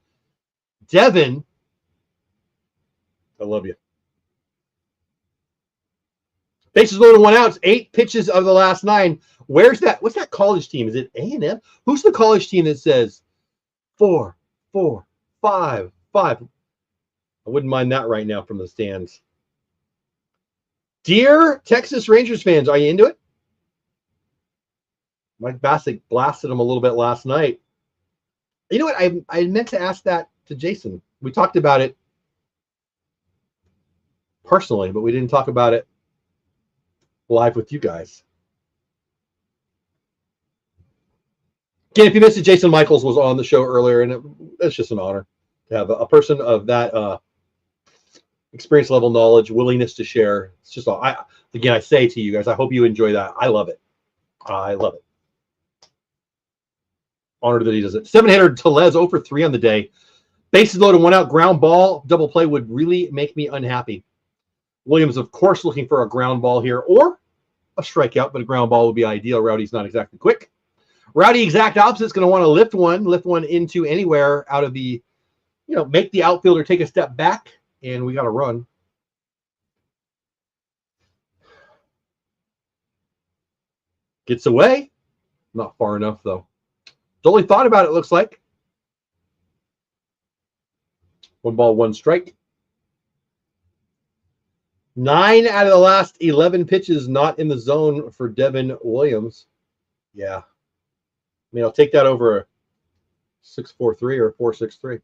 Devin, I love you. Bases loaded, 1 out. 8 pitches of the last 9. Where's that? What's that college team? Is it A&M? Who's the college team that says 4, 4, 5, 5? I wouldn't mind that right now from the stands. Dear Texas Rangers fans, are you into it? Mike Bassick blasted him a little bit last night. You know what? I meant to ask that to Jason. We talked about it personally, but we didn't talk about it live with you guys. Again, if you missed it, Jason Michaels was on the show earlier, and it's just an honor to have a person of that experience level, knowledge, willingness to share. It's just all. I say to you guys, I hope you enjoy that. I love it. I love it. Honored that he does it. 7-hitter Tellez 0 for 3 on the day. Bases loaded, 1 out, ground ball. Double play would really make me unhappy. Williams, of course, looking for a ground ball here or a strikeout, but a ground ball would be ideal. Rowdy's not exactly quick. Rowdy, exact opposite, is going to want to lift one into anywhere out of the, make the outfielder take a step back, and we got to run. Gets away. Not far enough, though. Dolly thought about it, looks like. 1 ball, 1 strike. 9 out of the last 11 pitches not in the zone for Devin Williams. Yeah. I mean, I'll take that over a 6.43 or 4.63.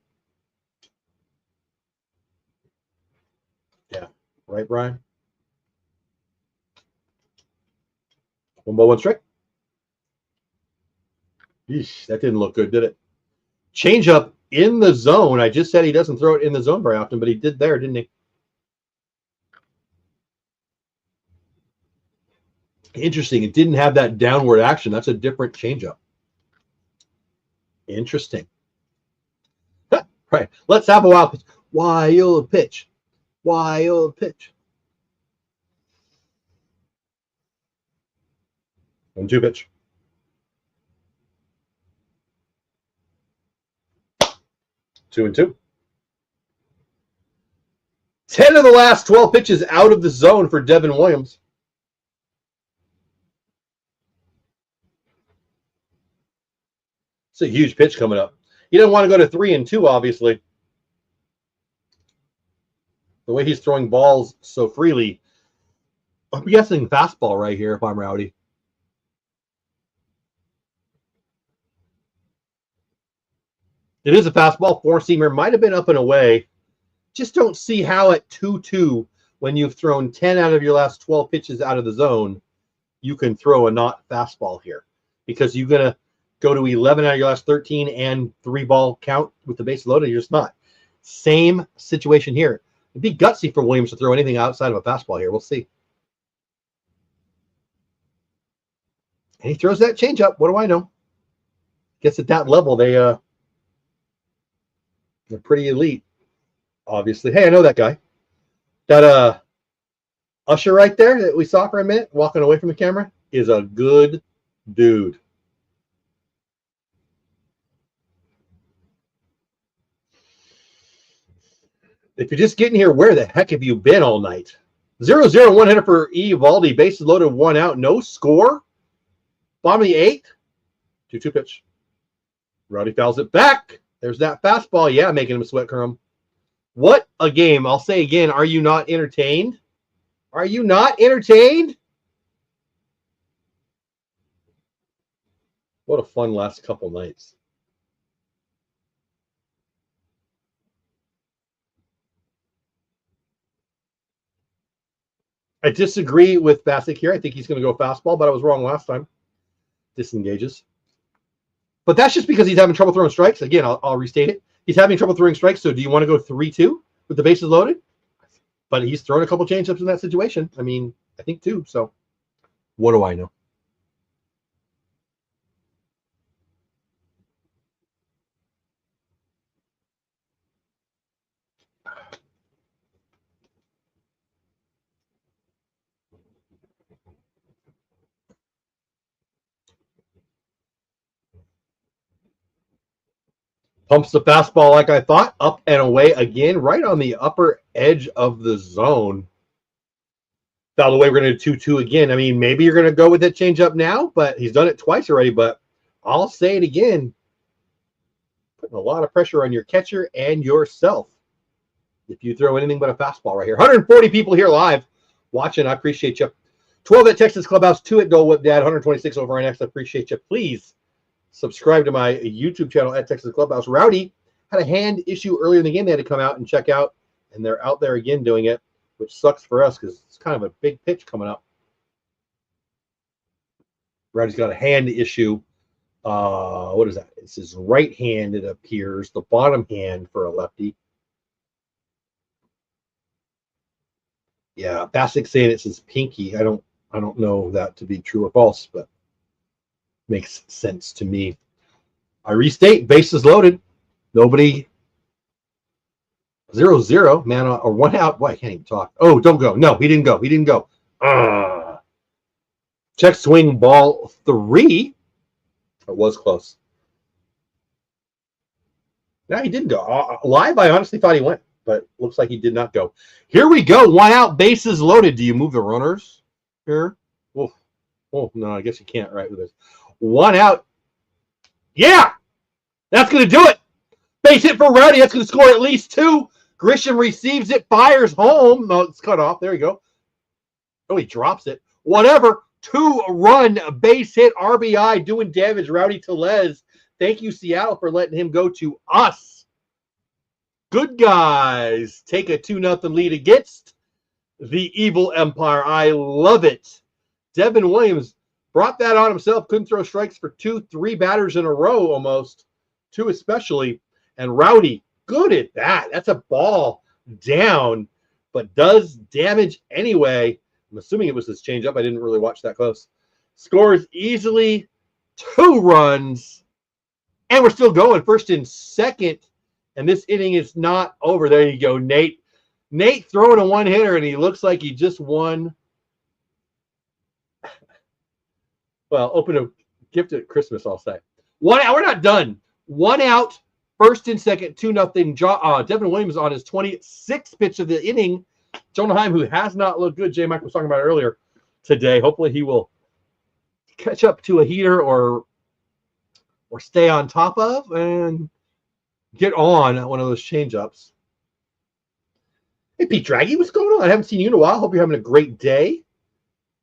Yeah. Right, Brian? 1 ball, 1 strike. Yeesh, that didn't look good, did it? Changeup in the zone. I just said he doesn't throw it in the zone very often, but he did there, didn't he? Interesting. It didn't have that downward action. That's a different changeup. Interesting. Right. Let's have a wild pitch. Wild pitch. Wild pitch. 1-2 pitch. 2-2. 10 of the last 12 pitches out of the zone for Devin Williams. It's a huge pitch coming up. He doesn't want to go to 3-2, obviously. The way he's throwing balls so freely. I'm guessing fastball right here if I'm Rowdy. It is a fastball. Four-seamer might have been up and away. Just don't see how at 2-2, when you've thrown 10 out of your last 12 pitches out of the zone, you can throw a not fastball here. Because you're going to go to 11 out of your last 13 and 3-ball count with the base loaded. You're just not. Same situation here. It'd be gutsy for Williams to throw anything outside of a fastball here. We'll see. And he throws that changeup. What do I know? Guess at that level, they're pretty elite. Obviously. Hey, I know that guy. That usher right there that we saw for a minute, walking away from the camera, is a good dude. If you're just getting here, where the heck have you been all night? 0-0, one hitter for Eovaldi. Bases loaded, 1 out. No score. Bottom of the 8th. 2-2 pitch. Rowdy fouls it back. There's that fastball. Yeah, making him sweat, Kerm. What a game. I'll say again, are you not entertained? Are you not entertained? What a fun last couple nights. I disagree with Bassick here. I think he's going to go fastball, but I was wrong last time. Disengages. But that's just because he's having trouble throwing strikes. Again, I'll restate it. He's having trouble throwing strikes, so do you want to go 3-2 with the bases loaded? But he's thrown a couple changeups in that situation. I mean, I think 2. So what do I know? Pumps the fastball like I thought. Up and away again, right on the upper edge of the zone. Foul away, we're going to do 2-2 again. I mean, maybe you're going to go with that changeup now, but he's done it twice already. But I'll say it again. Putting a lot of pressure on your catcher and yourself if you throw anything but a fastball right here. 140 people here live watching. I appreciate you. 12 at Texas Clubhouse, 2 at Dole Whip Dad, 126 over on X. I appreciate you. Please subscribe to my YouTube channel at Texas Clubhouse. Rowdy had a hand issue earlier in the game. They had to come out and check out, and they're out there again doing it, which sucks for us because it's kind of a big pitch coming up. Rowdy's got a hand issue. What is that? It's his right hand, it appears, the bottom hand for a lefty. Yeah, Bassick saying it's his pinky. I don't know that to be true or false, but makes sense to me. I restate, bases loaded. Nobody. 0-0, man, or 1 out. Boy, I can't even talk. Oh, don't go. No, he didn't go. He didn't go. Check swing, ball 3. It was close. No, he didn't go. Live, I honestly thought he went, but looks like he did not go. Here we go. 1 out, bases loaded. Do you move the runners here? Oh, no, I guess you can't, right, with this. 1 out. Yeah, that's going to do it. Base hit for Rowdy. That's going to score at least 2. Grisham receives it, fires home. No, it's cut off. There you go. Oh, he drops it. Whatever. 2-run base hit, RBI, doing damage. Rowdy Tellez. Thank you, Seattle, for letting him go to us. Good guys. Take a 2-0 lead against the Evil Empire. I love it. Devin Williams brought that on himself. Couldn't throw strikes for 2-3 batters in a row almost. 2 especially. And Rowdy, good at that. That's a ball down, but does damage anyway. I'm assuming it was his changeup. I didn't really watch that close. Scores easily 2 runs. And we're still going. First and second. And this inning is not over. There you go, Nate. Nate throwing a 1-hitter, and he looks like he just won. Well, open a gift at Christmas, I'll say. 1 out. We're not done. 1 out, First and second, 2-0. Devin Williams on his 26th pitch of the inning. Jonah Heim, who has not looked good, J. Mike was talking about it earlier today. Hopefully he will catch up to a heater or stay on top of and get on one of those changeups. Hey, Pete Draghi, what's going on? I haven't seen you in a while. Hope you're having a great day.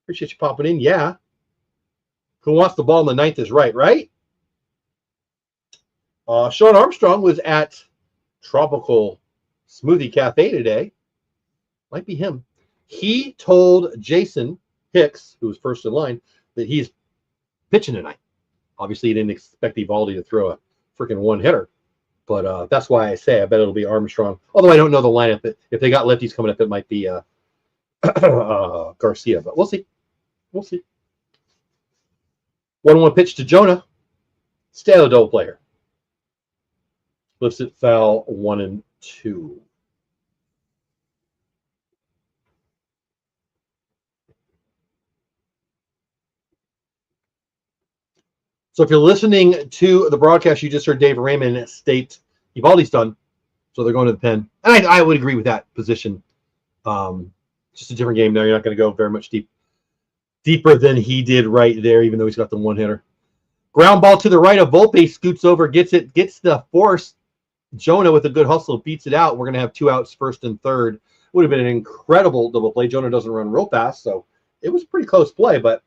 Appreciate you popping in. Yeah. Who wants the ball in the ninth is right? Sean Armstrong was at Tropical Smoothie Cafe today. Might be him. He told Jason Hicks, who was first in line, that he's pitching tonight. Obviously, he didn't expect Eovaldi to throw a freaking one-hitter. But that's why I say I bet it'll be Armstrong. Although I don't know the lineup. If they got lefties coming up, it might be Garcia. But we'll see. 1-1 pitch to Jonah. Stay on the double player. Lifts it foul 1-2. So if you're listening to the broadcast, you just heard Dave Raymond state Eovaldi's done, so they're going to the pen. And I would agree with that position. Just a different game there. You're not going to go very much deeper than he did right there, even though he's got the one-hitter. Ground ball to the right of Volpe, scoots over, gets the force. Jonah with a good hustle beats it out. We're going to have 2 outs, first and third. Would have been an incredible double play. Jonah doesn't run real fast, so it was a pretty close play, but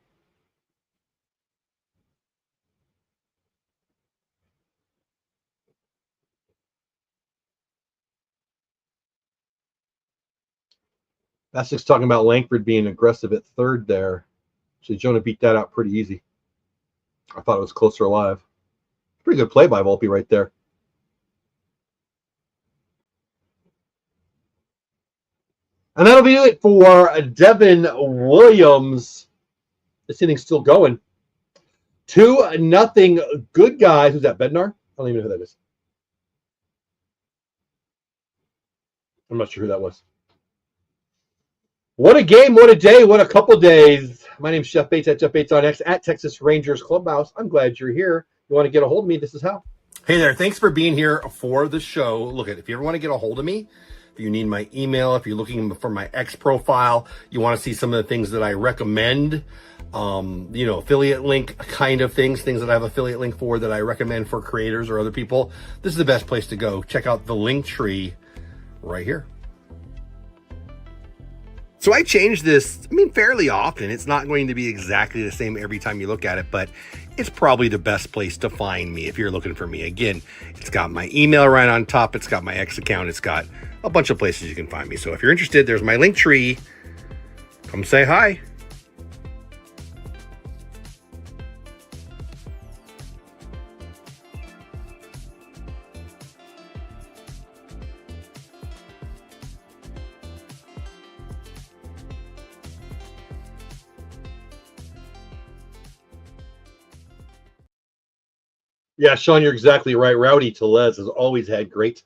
Bassic's talking about Langford being aggressive at third there. So Jonah beat that out pretty easy. I thought it was closer alive. Pretty good play by Volpe right there. And that'll be it for Devin Williams. This inning's still going. 2-0. Good guys. Who's that, Bednar? I don't even know who that is. I'm not sure who that was. What a game, what a day, what a couple days. My name's Jeff Bates at Jeff Bates on X at Texas Rangers Clubhouse. I'm glad you're here. You want to get a hold of me, this is how. Hey there, thanks for being here for the show. Look, if you ever want to get a hold of me, if you need my email, if you're looking for my X profile, you want to see some of the things that I recommend, affiliate link kind of things that I have affiliate link for that I recommend for creators or other people, this is the best place to go. Check out the link tree right here. So I change this, fairly often. It's not going to be exactly the same every time you look at it, but it's probably the best place to find me if you're looking for me. Again, it's got my email right on top. It's got my X account. It's got a bunch of places you can find me. So if you're interested, there's my link tree. Come say hi. Yeah, Sean, you're exactly right. Rowdy Tellez has always had great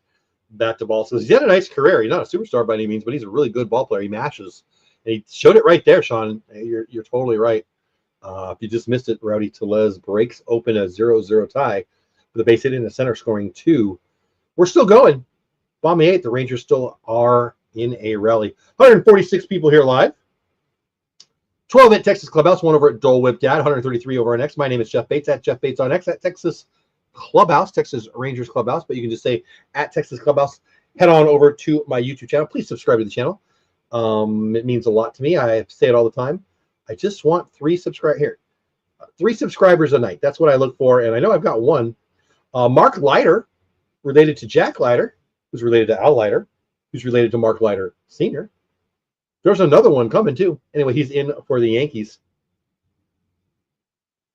bat-to-ball. So he's had a nice career. He's not a superstar by any means, but he's a really good ball player. He mashes. And he showed it right there, Sean. You're totally right. If you just missed it, Rowdy Tellez breaks open a 0-0 tie with a base hit in the center, scoring 2. We're still going. Bomb 8, the Rangers still are in a rally. 146 people here live. 12 at Texas Clubhouse, 1 over at Dole Whip Dad, 133 over on X. My name is Jeff Bates at Jeff Bates on X at Texas Clubhouse, Texas Rangers Clubhouse, but you can just say at Texas Clubhouse. Head on over to my YouTube channel. Please subscribe to the channel. It means a lot to me. I say it all the time. I just want 3 subscribers here. 3 subscribers a night. That's what I look for, and I know I've got one. Mark Leiter, related to Jack Leiter, who's related to Al Leiter, who's related to Mark Leiter Sr. There's another one coming, too. Anyway, he's in for the Yankees.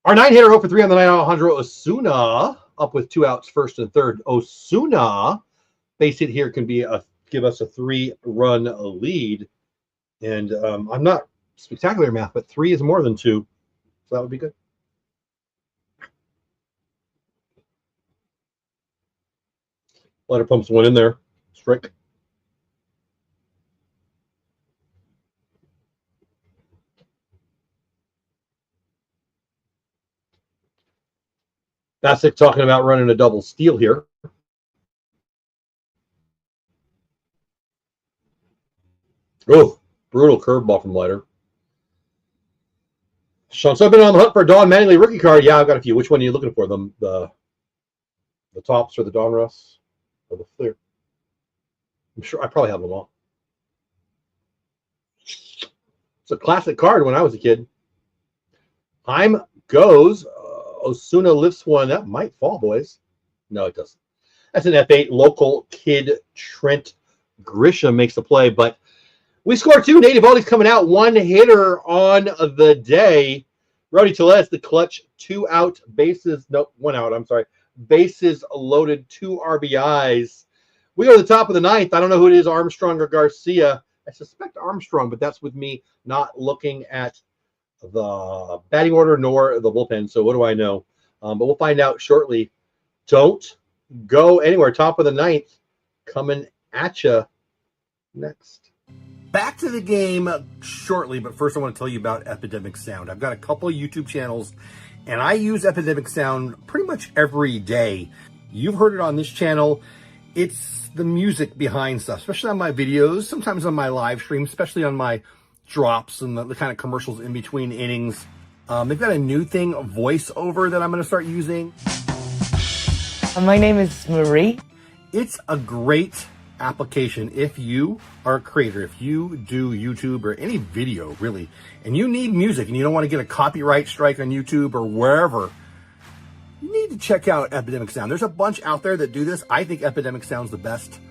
Our 9-hitter 0 for 3 on the night, Alejandro Osuna, up with 2 outs, first and third. Osuna, base hit here can be give us a 3-run lead. And I'm not spectacular math, but 3 is more than 2. So that would be good. Leiter pumps one in there. Strike. Bassick talking about running a double steal here. Oh, brutal curveball from Leiter. Sean, so I've been on the hunt for a Don Mattingly rookie card. Yeah, I've got a few. Which one are you looking for? The Tops or the Don Russ or the Fleer? I'm sure I probably have them all. It's a classic card when I was a kid. Time goes. Osuna lifts one. That might fall, boys. No, it doesn't. That's an F8. Local kid Trent Grisham makes the play, but we score two. Eovaldi's coming out. One hitter on the day. Rowdy Tellez, the clutch. 2 out. Bases. No, 1 out. I'm sorry. Bases loaded. 2 RBIs. We go to the top of the ninth. I don't know who it is, Armstrong or Garcia. I suspect Armstrong, but that's with me not looking at the batting order nor the bullpen. So what do I know? But we'll find out shortly. Don't go anywhere. Top of the ninth coming at you next. Back to the game shortly, but first I want to tell you about Epidemic Sound. I've got a couple of YouTube channels, and I use Epidemic Sound pretty much every day. You've heard it on this channel. It's the music behind stuff, especially on my videos, sometimes on my live stream, especially on my drops and the kind of commercials in between innings. They've got a new thing, a voiceover that I'm going to start using. My name is Marie. It's a great application if you are a creator, if you do YouTube or any video really, and you need music and you don't want to get a copyright strike on YouTube or wherever, you need to check out Epidemic Sound. There's a bunch out there that do this. I think Epidemic Sound's the best.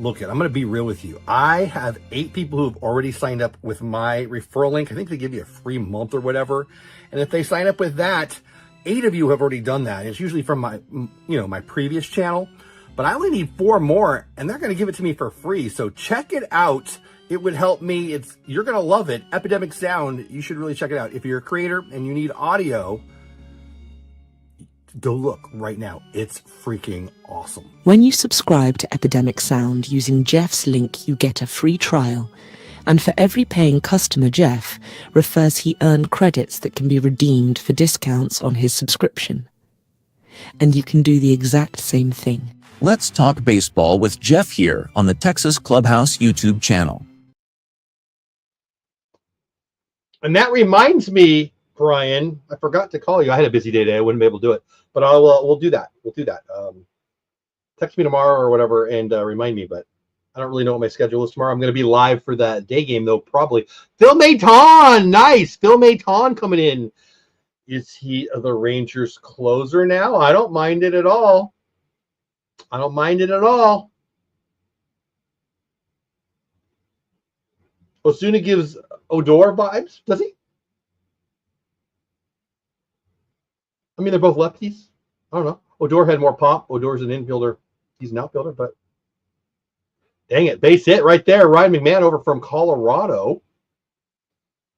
Look at, I'm going to be real with you. I have 8 people who have already signed up with my referral link. I think they give you a free month or whatever. And if they sign up with that, 8 of you have already done that. It's usually from my, my previous channel, but I only need 4 more and they're going to give it to me for free. So check it out. It would help me. You're going to love it. Epidemic Sound. You should really check it out. If you're a creator and you need audio, go look right now. It's freaking awesome. When you subscribe to Epidemic Sound using Jeff's link, you get a free trial. And for every paying customer Jeff refers, he earned credits that can be redeemed for discounts on his subscription. And you can do the exact same thing. Let's talk baseball with Jeff here on the Texas Clubhouse YouTube channel. And that reminds me, Brian, I forgot to call you. I had a busy day today. I wouldn't be able to do it, but we'll do that. We'll do that. Text me tomorrow or whatever and remind me, but I don't really know what my schedule is tomorrow. I'm going to be live for that day game, though, probably. Phil Maton, nice. Phil Maton coming in. Is he the Rangers closer now? I don't mind it at all. I don't mind it at all. Osuna gives Odor vibes, does he? I mean, they're both lefties. I don't know. Odor had more pop. Odor's an infielder. He's an outfielder, but dang it. Base hit right there. Ryan McMahon over from Colorado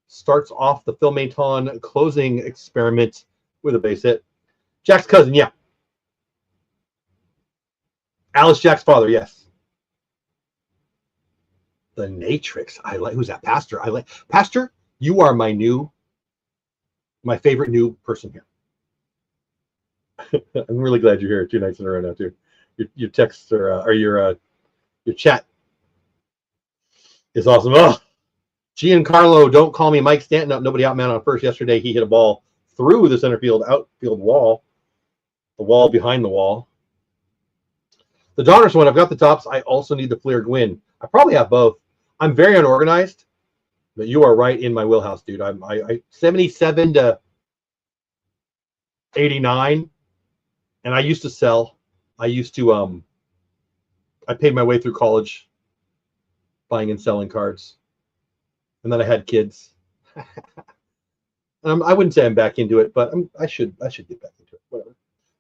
starts off the Phil Maton closing experiment with a base hit. Jack's cousin, yeah. Alice Jack's father, yes. The Natrix. I like. Who's that? Pastor. I like. Pastor, you are my favorite new person here. I'm really glad you're here 2 nights in a row now too. Your text or your chat is awesome. Oh, Giancarlo, don't call me Mike Stanton up. Nobody outman on first. Yesterday he hit a ball through the center field outfield wall, the wall behind the wall. The Donners one, I've got the tops. I also need the Fleer Gwyn. I probably have both. I'm very unorganized, but you are right in my wheelhouse, dude. I 77 to 89. And I used to sell. I used to I paid my way through college buying and selling cards. And then I had kids. And I wouldn't say I'm back into it, but I should get back into it. Whatever.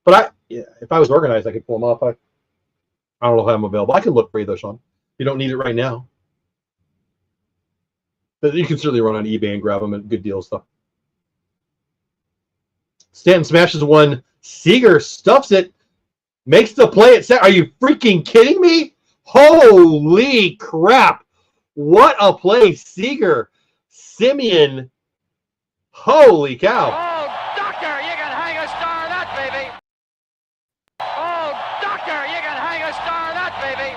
But if I was organized, I could pull them off. I don't know how I'm available. I can look for you though, Sean. You don't need it right now. But you can certainly run on eBay and grab them at good deals stuff. Stanton smashes one. Seager stuffs it, makes the play at set. Are you freaking kidding me? Holy crap. What a play. Seager, Simeon. Holy cow. Oh, Doctor, you can hang a star of that, baby. Oh, Doctor, you can hang a star of that, baby.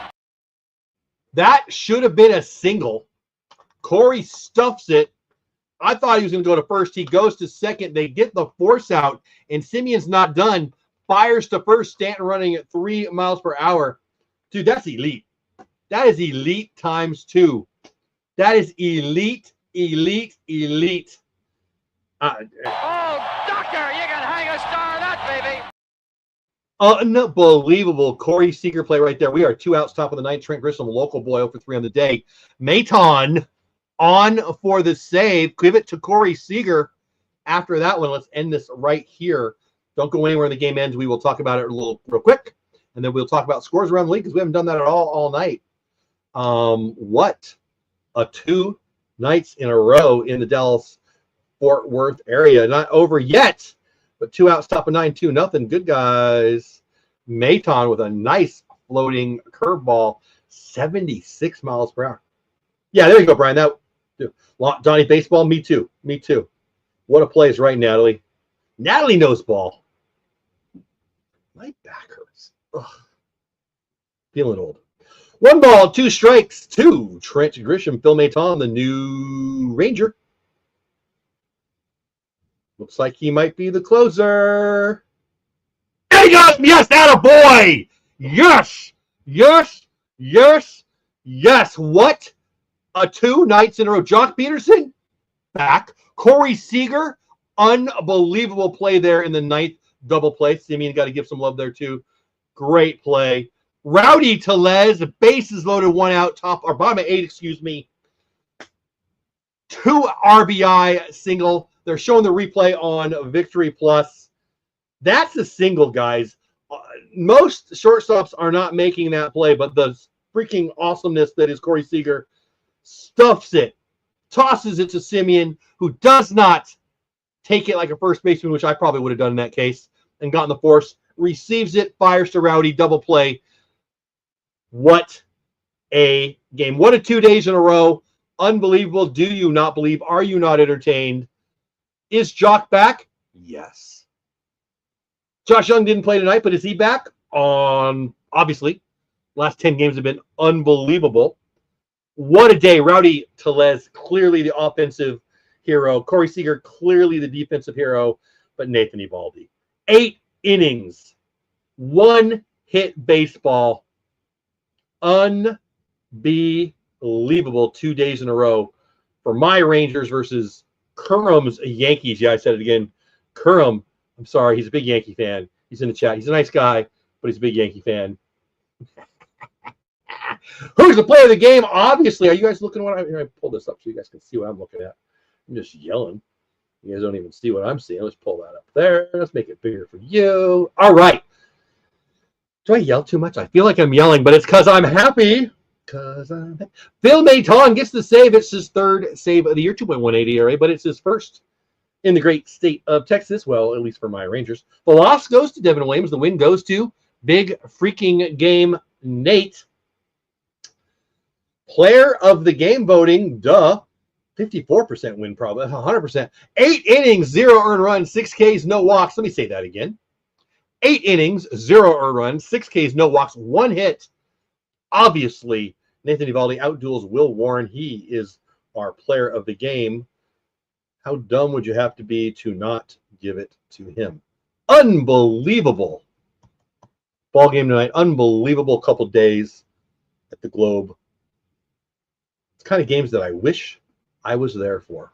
That should have been a single. Corey stuffs it. I thought he was going to go to first. He goes to second. They get the force out, and Simeon's not done. Fires to first. Stanton running at 3 miles per hour. Dude, that's elite. That is elite times 2. That is elite, elite, elite. Oh, doctor, you can hang a star on that, baby. Unbelievable Corey Seager play right there. We are 2 outs, top of the ninth. Trent Grisham, local boy, 0 for 3 on the day. Maton on for the save. Give it to Corey Seager. After that one, let's end this right here. Don't go anywhere when the game ends. We will talk about it real quick, and then we'll talk about scores around the league because we haven't done that at all night. What a 2 nights in a row in the Dallas-Fort Worth area. Not over yet, but 2 outs, top of 9, 2-0. Good guys. Maton with a nice floating curveball, 76 miles per hour. Yeah, there you go, Brian. That Donnie Baseball, me too. Me too. What a play is right, Natalie. Natalie knows ball. My back hurts. Ugh. Feeling old. 1 ball, 2 strikes, 2. Trent Grisham, Phil Maton, the new Ranger. Looks like he might be the closer. There he goes! Yes, attaboy! Yes! Yes! Yes! Yes! What? A 2 nights in a row. Jock Peterson, back. Corey Seager, unbelievable play there in the 9th double play. Simeon got to give some love there too. Great play. Rowdy Tellez, bases loaded, 1 out, top or bottom of 8, excuse me. 2 RBI single. They're showing the replay on Victory Plus. That's a single, guys. Most shortstops are not making that play, but the freaking awesomeness that is Corey Seager stuffs it, tosses it to Simeon, who does not take it like a first baseman, which I probably would have done in that case, and gotten the force. Receives it, fires to Rowdy, double play. What a game. What a 2 days in a row. Unbelievable. Do you not believe? Are you not entertained? Is Jock back? Yes. Josh Young didn't play tonight, but is he back? Obviously. Last 10 games have been unbelievable. What a day. Rowdy Tellez, clearly the offensive hero. Corey Seager, clearly the defensive hero. But Nathan Eovaldi. 8 innings. 1 hit baseball. Unbelievable 2 days in a row for my Rangers versus Curum's Yankees. Yeah, I said it again. Curum, I'm sorry, he's a big Yankee fan. He's in the chat. He's a nice guy, but he's a big Yankee fan. Who's the player of the game? Obviously, are you guys looking at what I pull this up so you guys can see what I'm looking at? I'm just yelling. You guys don't even see what I'm seeing. Let's pull that up there. Let's make it bigger for you. All right. Do I yell too much? I feel like I'm yelling, but it's because I'm happy. Phil Maton gets the save. It's his 3rd save of the year, 2.18 ERA, but it's his 1st in the great state of Texas. Well, at least for my Rangers. The loss goes to Devin Williams. The win goes to Big Freaking Game Nate. Player of the game voting, duh. 54% win probably, 100%. 8 innings, 0 earned runs, 6 Ks, no walks. Let me say that again. 8 innings, 0 earned runs, 6 Ks, no walks, 1 hit. Obviously, Nathan Eovaldi outduels Will Warren. He is our player of the game. How dumb would you have to be to not give it to him? Unbelievable ball game tonight. Unbelievable couple days at the Globe. It's kind of games that I wish I was there for.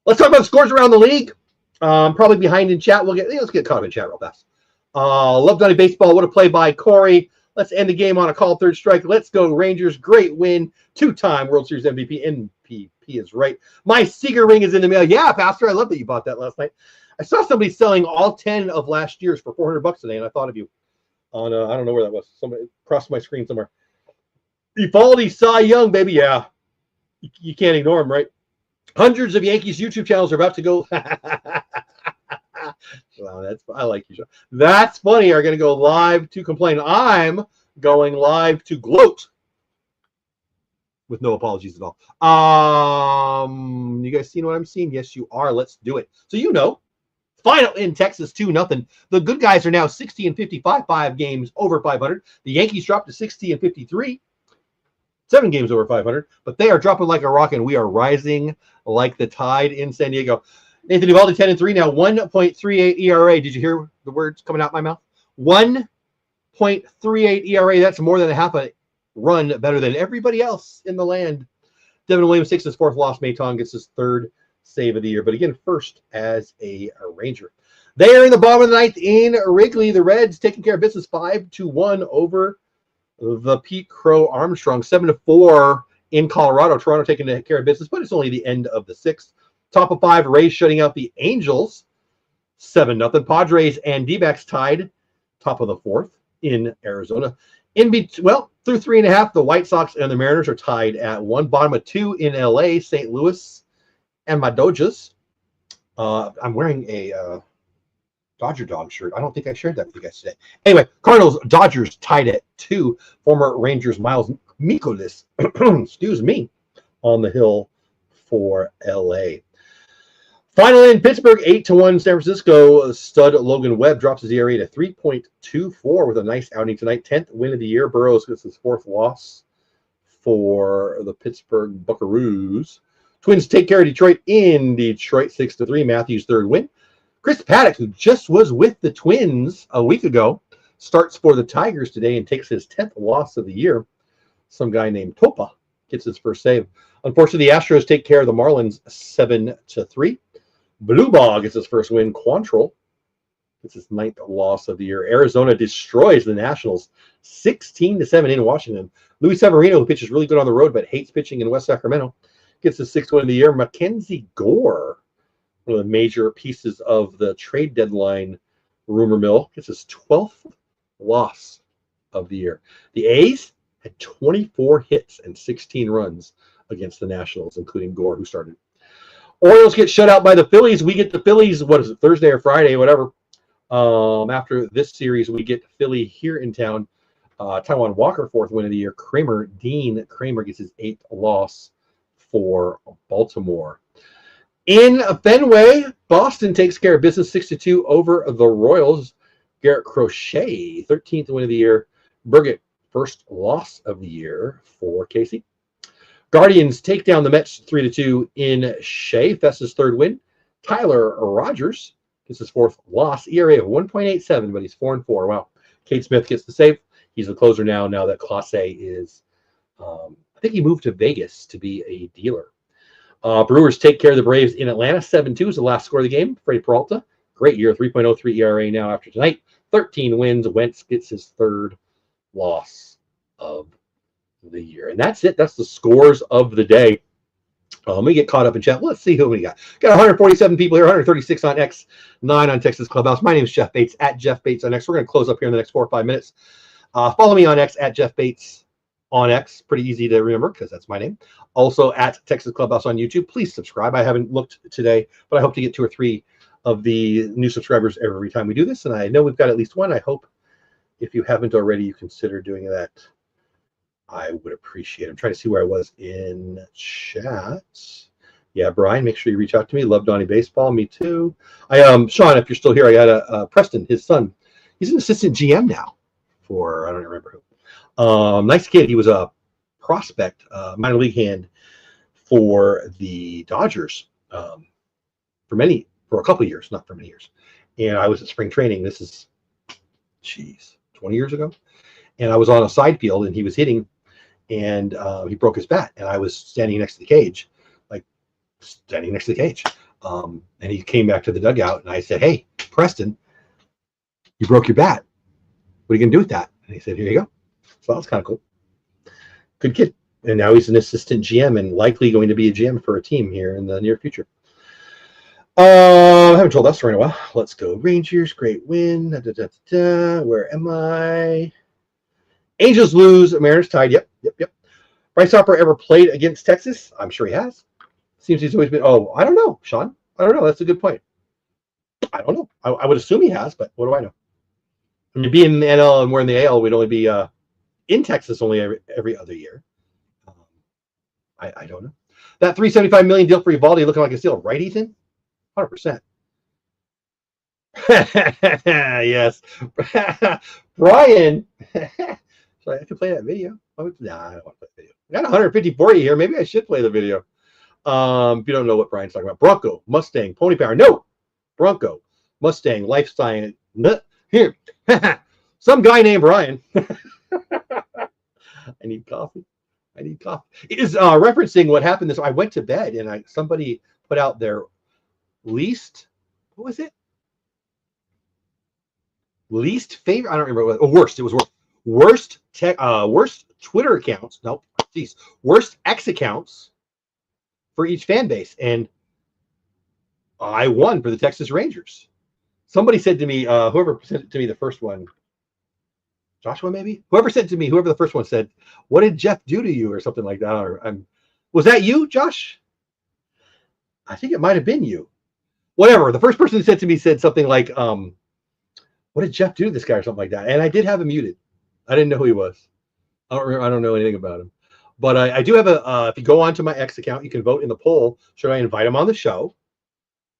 Let's talk about scores around the league. Probably behind in chat. Let's get caught up in chat real fast. Love Donnie Baseball. What a play by Corey. Let's end the game on a call 3rd strike. Let's go Rangers. Great win. 2-time World Series MVP. MVP is right. My Seager ring is in the mail. Yeah, Pastor. I love that you bought that last night. I saw somebody selling all 10 of last year's for $400 today, and I thought of you. On I don't know where that was. Somebody crossed my screen somewhere. Eovaldi, Cy Young, baby. Yeah. You can't ignore him, right? Hundreds of Yankees YouTube channels are about to go. Wow, I like you. That's funny. Are going to go live to complain. I'm going live to gloat with no apologies at all. You guys seen what I'm seeing? Yes, you are. Let's do it. So final in Texas, 2-0. The good guys are now 60-55, 5 games over 500. The Yankees dropped to 60-53. 7 games over 500, but they are dropping like a rock, and we are rising like the tide in San Diego. Nathan Eovaldi, 10-3 now, 1.38 ERA. Did you hear the words coming out my mouth? 1.38 ERA. That's more than a half a run better than everybody else in the land. Devin Williams takes his 4th loss. Maton gets his 3rd save of the year, but again, first as a Ranger. They are in the bottom of the 9th in Wrigley. The Reds taking care of business 5-1 over the Pete Crow Armstrong. 7-4 in Colorado. Toronto taking care of business, but it's only the end of the 6th. Top of 5, Rays shutting out the Angels. 7-0. Padres and D-backs tied. Top of the 4th in Arizona. Through 3.5, the White Sox and the Mariners are tied at 1. Bottom of 2 in LA, St. Louis and my Dodgers. I'm wearing a Dodger dog shirt. I don't think I shared that with you guys today. Anyway, Cardinals, Dodgers tied at 2. Former Rangers Miles Mikolas, excuse me, on the hill for LA. Final in Pittsburgh, 8-1 San Francisco. Stud Logan Webb drops his ERA to 3.24 with a nice outing tonight. 10th win of the year. Burrows gets his 4th loss for the Pittsburgh Buckaroos. Twins take care of Detroit in Detroit, 6-3. Matthews' 3rd win. Chris Paddock, who just was with the Twins a week ago, starts for the Tigers today and takes his 10th loss of the year. Some guy named Topa gets his 1st save. Unfortunately, the Astros take care of the Marlins 7-3. Blue Ball gets his 1st win. Quantrill gets his 9th loss of the year. Arizona destroys the Nationals 16-7 in Washington. Luis Severino, who pitches really good on the road but hates pitching in West Sacramento, gets his 6th win of the year. Mackenzie Gore, one of the major pieces of the trade deadline rumor mill, gets his 12th loss of the year. The A's had 24 hits and 16 runs against the Nationals, including Gore, who started. Orioles get shut out by the Phillies. We get the Phillies, what is it, Thursday or Friday, whatever. After this series, we get Philly here in town. Taijuan Walker, 4th win of the year. Dean Kramer gets his 8th loss for Baltimore. In Fenway, Boston takes care of business 6-2 over the Royals. Garrett Crochet, 13th win of the year. Burgett, 1st loss of the year for Casey. Guardians take down the Mets 3-2 in Shea. Festa's 3rd win. Tyler Rogers gets his 4th loss. ERA of 1.87, but he's 4-4. Wow. Cade Smith gets the save. He's the closer now that Clase is, I think he moved to Vegas to be a dealer. Brewers take care of the Braves in Atlanta. 7-2 is the last score of the game. Freddie Peralta, great year. 3.03 ERA now after tonight. 13 wins. Wentz gets his 3rd loss of the year. And that's it. That's the scores of the day. Let me get caught up in chat. Let's see who we got. Got 147 people here, 136 on X, 9 on Texas Clubhouse. My name is Jeff Bates, at Jeff Bates on X. We're going to close up here in the next 4 or 5 minutes. Follow me on X, at Jeff Bates on X. Pretty easy to remember because that's my name. Also at Texas Clubhouse on YouTube. Please subscribe. I haven't looked today, but I hope to get 2 or 3 of the new subscribers every time we do this. And I know we've got at least 1. I hope if you haven't already, you consider doing that. I would appreciate it. I'm trying to see where I was in chat. Yeah, Brian, make sure you reach out to me. Love Donnie Baseball. Me too. Sean, if you're still here, I got Preston, his son. He's an assistant GM now for, I don't remember who. Nice kid. He was a prospect, minor league hand for the Dodgers for a couple of years, not for many years. And I was at spring training. This is, 20 years ago. And I was on a side field and he was hitting and he broke his bat. And I was standing next to the cage. And he came back to the dugout and I said, "Hey, Preston, you broke your bat. What are you going to do with that?" And he said, "Here you go." So that was kind of cool. Good kid. And now he's an assistant GM and likely going to be a GM for a team here in the near future. I haven't told that story in a while. Let's go Rangers. Great win. Where am I? Angels lose. Mariners tied. Yep. Bryce Harper ever played against Texas? I'm sure he has. Seems he's always been. Oh, I don't know, Sean. I don't know. That's a good point. I don't know. I would assume he has, but what do I know? I mean, being in the NL and we're in the AL, we'd only be in Texas only every other year. I don't know. That $375 million deal for Eovaldi looking like a steal, right, Ethan? 100%. Yes. Brian. So I can play that video. Nah, I don't want to play the video. I got 150 for you here. Maybe I should play the video. If you don't know what Brian's talking about, Bronco, Mustang, Pony Power. No, Bronco, Mustang, Lifestyle. Here, some guy named Brian. I need coffee. I need coffee. It is referencing what happened this. I went to bed and somebody put out their least. What was it? Least favorite. I don't remember. What, worst. It was worst. Worst Twitter accounts. Nope. Geez. Worst X accounts for each fan base, and I won for the Texas Rangers. Somebody said to me, whoever sent it to me, the first one, Joshua maybe? Whoever sent it to me, whoever the first one said, what did Jeff do to you or something like that? Or, was that you, Josh? I think it might have been you. Whatever. The first person who said to me said something like, what did Jeff do to this guy or something like that? And I did have him muted. I didn't know who he was. I don't know anything about him. But I do have if you go onto my X account, you can vote in the poll. Should I invite him on the show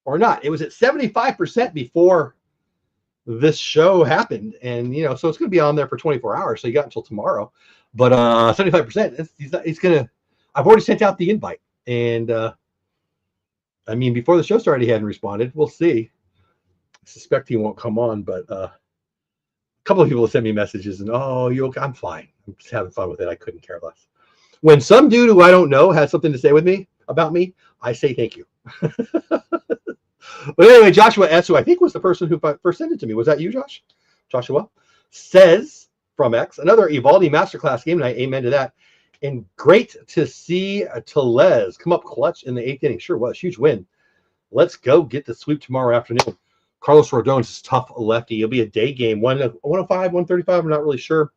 or not? It was at 75% before this show happened. And, so it's going to be on there for 24 hours. So you got until tomorrow. But 75%, he's going to, I've already sent out the invite. And, before the show started, he hadn't responded. We'll see. I suspect he won't come on, but a couple of people have sent me messages and, oh, you okay? I'm fine. I'm just having fun with it. I couldn't care less. When some dude who I don't know has something to say about me, I say thank you. But anyway, Joshua S., who I think was the person who first sent it to me. Was that you, Josh? Joshua says from X, another Eovaldi masterclass game tonight. Amen to that. And great to see Tellez come up clutch in the 8th inning. Sure was. Huge win. Let's go get the sweep tomorrow afternoon. Carlos Rodon's is tough lefty. It'll be a day game. 105, 135. I'm not really sure.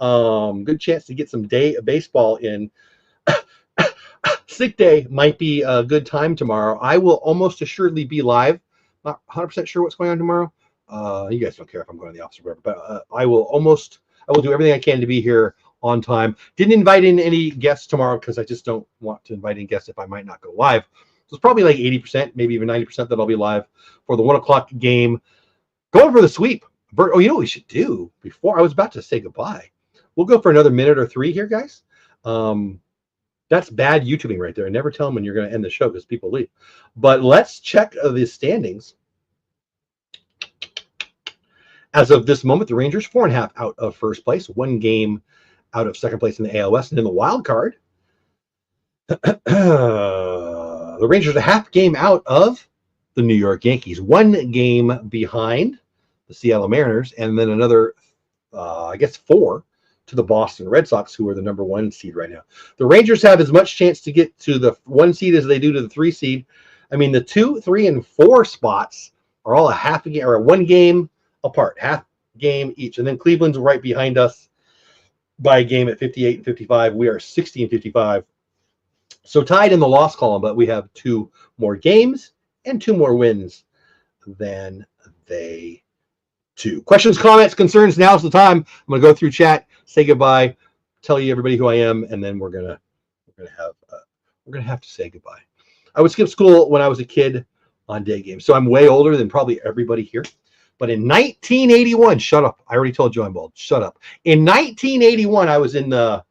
Good chance to get some day baseball in. Sick day might be a good time tomorrow. I will almost assuredly be live. Not 100% sure what's going on tomorrow. You guys don't care if I'm going to the office or whatever, but I will do everything I can to be here on time. Didn't invite in any guests tomorrow because I just don't want to invite in guests if I might not go live. So it's probably like 80%, maybe even 90% that I'll be live for the 1 o'clock game. Going for the sweep. Oh, you know what we should do before I was about to say goodbye? We'll go for another minute or 3 here, guys. That's bad YouTubing right there. Never tell them when you're going to end the show because people leave. But let's check the standings. As of this moment, the Rangers 4.5 out of first place, 1 game out of second place in the AL West, and in the wild card, the Rangers a half game out of the New York Yankees, 1 game behind the Seattle Mariners, and then another, 4 to the Boston Red Sox, who are the number 1 seed right now. The Rangers have as much chance to get to the 1 seed as they do to the 3 seed. The 2, 3, and 4 spots are all a half a game or a 1 game apart, half game each. And then Cleveland's right behind us by a game at 58 and 55. We are 60 and 55. So tied in the loss column, but we have 2 more games and 2 more wins than they do. Questions, comments, concerns, now's the time. I'm going to go through chat, say goodbye, tell you everybody who I am, and then we're gonna have to say goodbye. I would skip school when I was a kid on day games, so I'm way older than probably everybody here. But in 1981, shut up. I already told you I'm bald. Shut up. In 1981, I was in the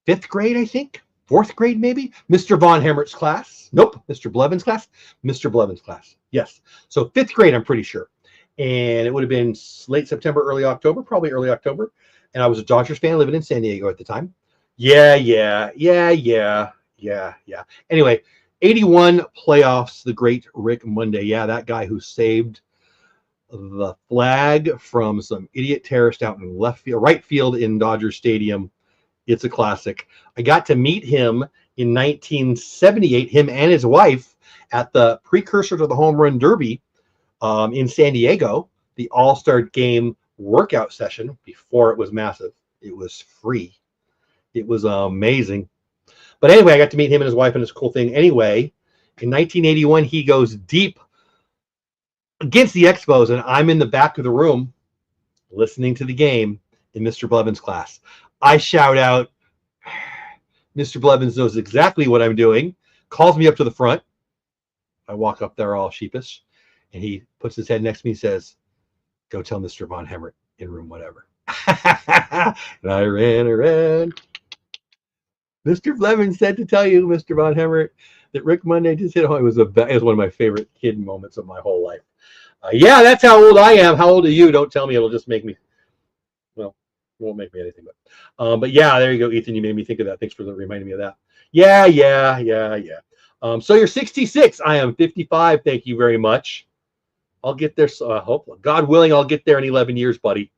fifth grade, I think. 4th grade, maybe. Mr. Von Hammert's class. Nope. Mr. Blevins' class. Mr. Blevins' class. Yes. So 5th grade, I'm pretty sure. And it would have been late September, early October, probably early October. And I was a Dodgers fan living in San Diego at the time. Yeah. Anyway, 81 playoffs, the great Rick Monday. Yeah, that guy who saved the flag from some idiot terrorist out in right field in Dodger Stadium. It's a classic. I got to meet him in 1978, him and his wife, at the precursor to the Home Run Derby in San Diego, the All-Star Game workout session before it was massive. It was free. It was amazing. But anyway, I got to meet him and his wife, and it's a cool thing. Anyway, in 1981, he goes deep against the Expos, and I'm in the back of the room listening to the game in Mr. Blevins' class. I shout out, Mr. Blevins knows exactly what I'm doing, calls me up to the front. I walk up there all sheepish, and he puts his head next to me and says, Go tell Mr. Von Hemert in room whatever. And I ran around. Mr. Fleming said to tell you, Mr. Von Hemert, that Rick Monday just hit home. It was one of my favorite kid moments of my whole life. Yeah, that's how old I am. How old are you? Don't tell me. It'll just make me, well, it won't make me anything. But yeah, there you go, Ethan. You made me think of that. Thanks for reminding me of that. Yeah. So you're 66. I am 55. Thank you very much. I'll get there. So I hope, God willing, I'll get there in 11 years, buddy.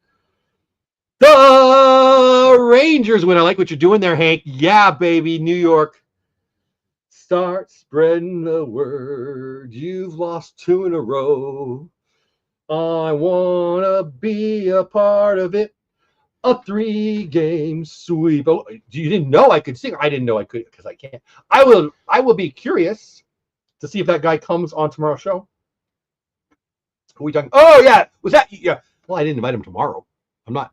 The Rangers win. I like what you're doing there, Hank. Yeah, baby. New York. Start spreading the word. You've lost 2 in a row. I want to be a part of it. A 3-game sweep. Oh, you didn't know I could sing? I didn't know I could because I can't. I will be curious to see if that guy comes on tomorrow's show. Who are we talking? Oh, yeah. Was that? Yeah. Well, I didn't invite him tomorrow. I'm not.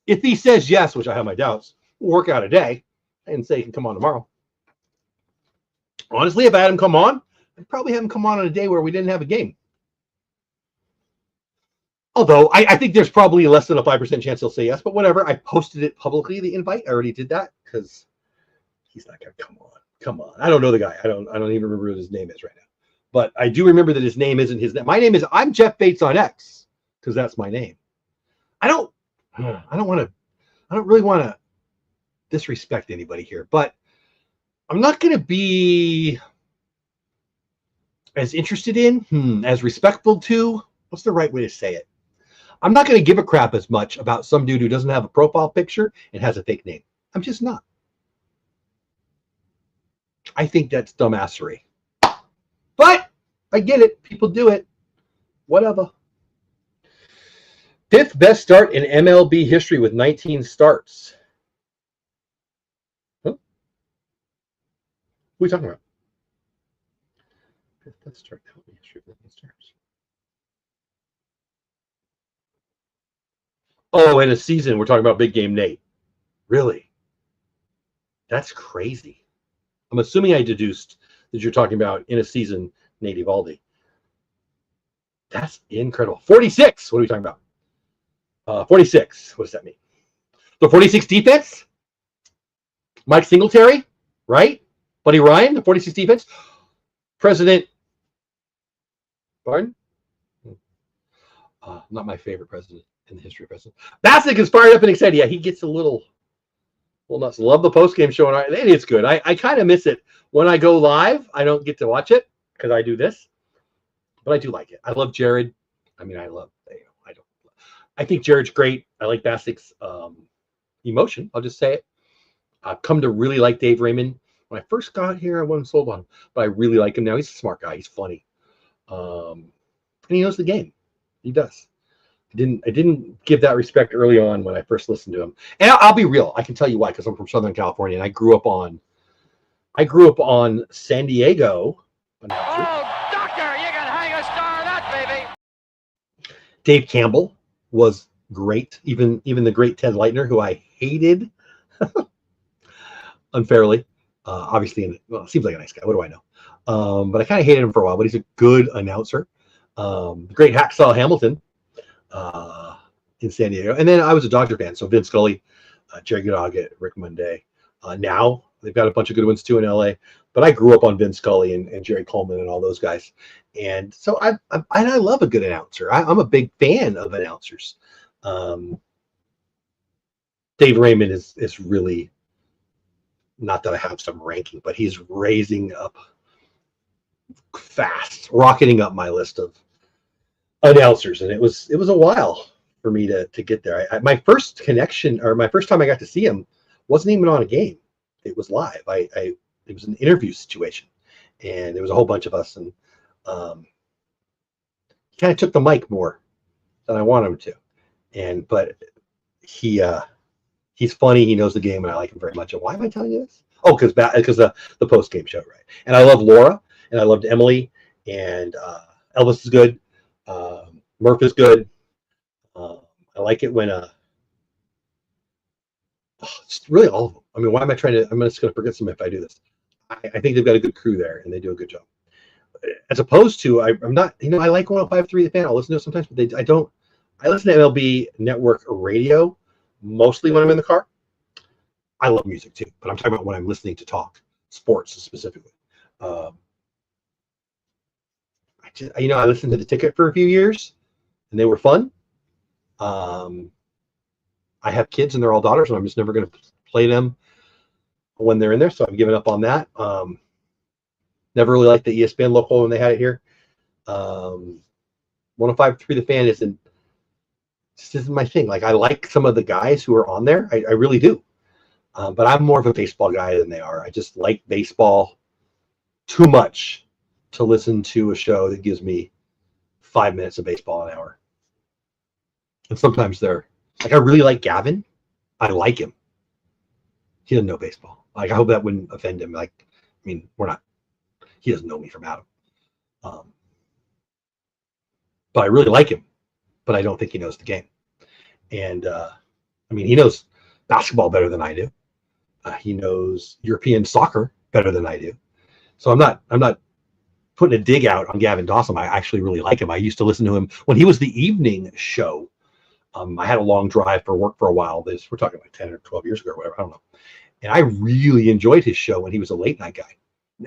If he says yes, which I have my doubts, we'll work out a day and say he can come on tomorrow. Honestly, if I had him come on, I'd probably have him come on a day where we didn't have a game. Although I think there's probably less than a 5% chance he'll say yes, but whatever. I posted it publicly, the invite. I already did that because he's not gonna come on. Come on. I don't know the guy. I don't even remember what his name is right now. But I do remember that his name isn't his name. My name is I'm Jeff Bates on X because that's my name. I don't really want to disrespect anybody here, but I'm not going to be as interested in, as respectful to, what's the right way to say it? I'm not going to give a crap as much about some dude who doesn't have a profile picture and has a fake name. I'm just not. I think that's dumbassery. But I get it. People do it. Whatever. 5th best start in MLB history with 19 starts. Huh? Who are we talking about? 5th best start in MLB history with 19 starts. Oh, in a season, we're talking about Big Game Nate. Really? That's crazy. I'm assuming I deduced that you're talking about in a season, Nate Eovaldi. That's incredible. 46. What are we talking about? 46. What does that mean? The 46 defense? Mike Singletary, right? Buddy Ryan, the 46 defense. President Barton? Not my favorite president in the history of presidents. Bassick is fired up and excited. Yeah, he gets a little nuts. Love the post-game show. And it's good. I kind of miss it. When I go live, I don't get to watch it because I do this. But I do like it. I love Jared. I mean, I think Jared's great. I like Bassick's emotion. I'll just say it. I've come to really like Dave Raymond. When I first got here, I wasn't sold on him, but I really like him now. He's a smart guy. He's funny. And he knows the game. He does. I didn't give that respect early on when I first listened to him. And I'll be real. I can tell you why, because I'm from Southern California and I grew up on San Diego. Oh, doctor, you can hang a star on that, baby. Dave Campbell was great. Even the great Ted Leitner, who I hated unfairly. Obviously, seems like a nice guy. What do I know? But I kind of hated him for a while. But he's a good announcer. The great Hacksaw Hamilton in San Diego. And then I was a Dodger fan, so Vin Scully, Jerry Goodogget, Rick Monday. Now they've got a bunch of good ones too in LA. But I grew up on Vin Scully and Jerry Coleman and all those guys. And so I love a good announcer. I'm a big fan of announcers. Dave Raymond is really, not that I have some ranking, but he's raising up fast, rocketing up my list of announcers. And it was a while for me to get there. My first connection, or my first time I got to see him, wasn't even on a game. It was live. It was an interview situation, and there was a whole bunch of us, and he kind of took the mic more than I wanted him to. But he's funny. He knows the game, and I like him very much. And why am I telling you this? Oh, because the post game show, right? And I love Laura, and I loved Emily, and Elvis is good. Murph is good. I like it when it's really all of them. I mean, why am I trying to? I'm just going to forget some if I do this. I think they've got a good crew there, and they do a good job. As opposed to, I'm not, I like 105.3 The Fan. I'll listen to it sometimes, but I I listen to MLB Network radio mostly when I'm in the car. I love music too, but I'm talking about when I'm listening to talk, sports specifically. I listened to The Ticket for a few years, and they were fun. I have kids, and they're all daughters, and I'm just never going to play them when they're in there, so I've given up on that. Never really liked the ESPN local when they had it here. 105.3 The Fan isn't my thing. Like, I like some of the guys who are on there. I really do. But I'm more of a baseball guy than they are. I just like baseball too much to listen to a show that gives me 5 minutes of baseball an hour. And sometimes they're like, I really like Gavin. I like him. He doesn't know baseball. Like, I hope that wouldn't offend him. Like, I mean, he doesn't know me from Adam. But I really like him, but I don't think he knows the game. And he knows basketball better than I do. He knows European soccer better than I do. So I'm not putting a dig out on Gavin Dawson. I actually really like him. I used to listen to him when he was the evening show. I had a long drive for work for a while. We're talking like 10 or 12 years ago or whatever. I don't know. And I really enjoyed his show when he was a late night guy.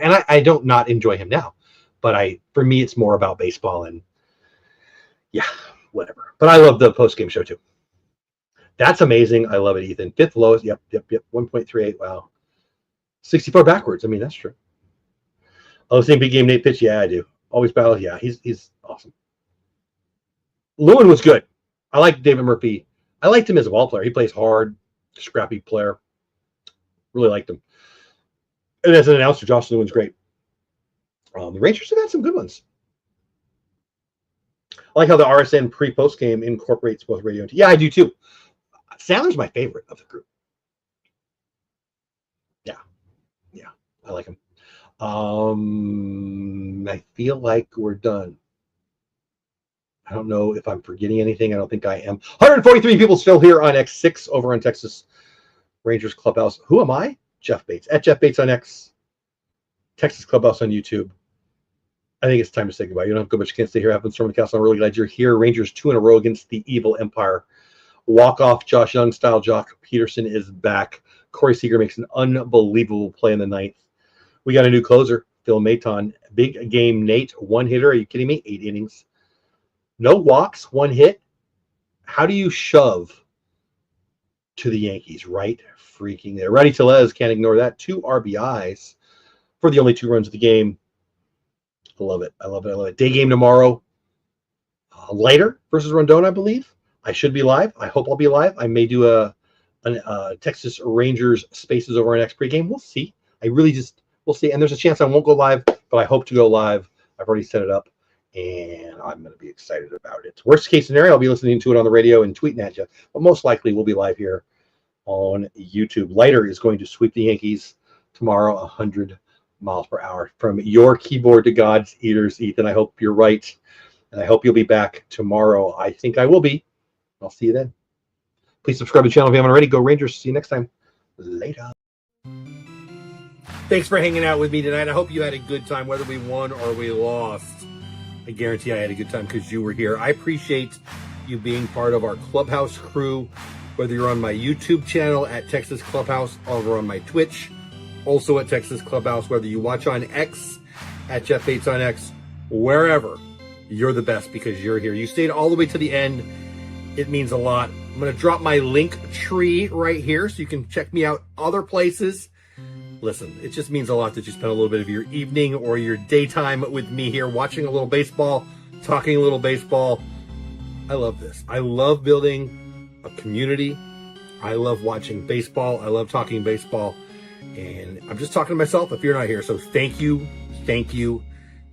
And I don't not enjoy him now. But for me, it's more about baseball and yeah, whatever. But I love the post-game show too. That's amazing. I love it, Ethan. Fifth lowest. Yep. 1.38. Wow. 64 backwards. I mean, that's true. Oh, same big game Nate pitch. Yeah, I do. Always battle. Yeah, he's awesome. Lewin was good. I like David Murphy. I liked him as a ball player. He plays hard, scrappy player. Really liked him. And as an announcer, Josh Lewin's great. The Rangers have had some good ones. I like how the RSN pre-post game incorporates both radio and TV. Yeah, I do too. Sandler's my favorite of the group. Yeah, I like him. I feel like we're done. I don't know if I'm forgetting anything. I don't think I am. 143 people still here on X6 over on Texas Rangers Clubhouse. Who am I? Jeff Bates. At Jeff Bates on X. Texas Clubhouse on YouTube. I think it's time to say goodbye. You don't have to go, but you can't stay here. Happens from the castle. I'm really glad you're here. Rangers 2 in a row against the evil Empire. Walk-off Josh Young style. Jock Peterson is back. Corey Seager makes an unbelievable play in the ninth. We got a new closer, Phil Maton. Big game Nate. One hitter. Are you kidding me? 8 innings. No walks, 1 hit. How do you shove to the Yankees? Right freaking there. Rowdy Tellez, can't ignore that. 2 RBIs for the only 2 runs of the game. I love it. I love it. Day game tomorrow. Later versus Rondon, I believe. I should be live. I hope I'll be live. I may do a Texas Rangers Spaces over our next pregame. We'll see. We'll see. And there's a chance I won't go live, but I hope to go live. I've already set it up. And I'm going to be excited about it. Worst case scenario, I'll be listening to it on the radio and tweeting at you. But most likely, we'll be live here on YouTube. Leiter is going to sweep the Yankees tomorrow 100 miles per hour. From your keyboard to God's eaters, Ethan. I hope you're right. And I hope you'll be back tomorrow. I think I will be. I'll see you then. Please subscribe to the channel if you haven't already. Go Rangers. See you next time. Later. Thanks for hanging out with me tonight. I hope you had a good time, whether we won or we lost. I guarantee I had a good time because you were here. I appreciate you being part of our Clubhouse crew, whether you're on my YouTube channel at Texas Clubhouse, over on my Twitch, also at Texas Clubhouse, whether you watch on X at Jeff Bates on X, wherever, you're the best because you're here. You stayed all the way to the end. It means a lot. I'm going to drop my link tree right here so you can check me out other places. Listen, it just means a lot that you spend a little bit of your evening or your daytime with me here, watching a little baseball, talking a little baseball. I love this. I love building a community. I love watching baseball. I love talking baseball. And I'm just talking to myself if you're not here. So thank you, thank you,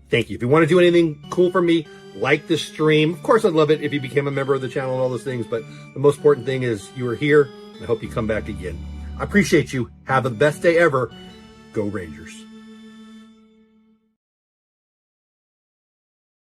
thank you. If you want to do anything cool for me, like the stream. Of course, I'd love it if you became a member of the channel and all those things. But the most important thing is you are here. I hope you come back again. I appreciate you. Have the best day ever. Go Rangers.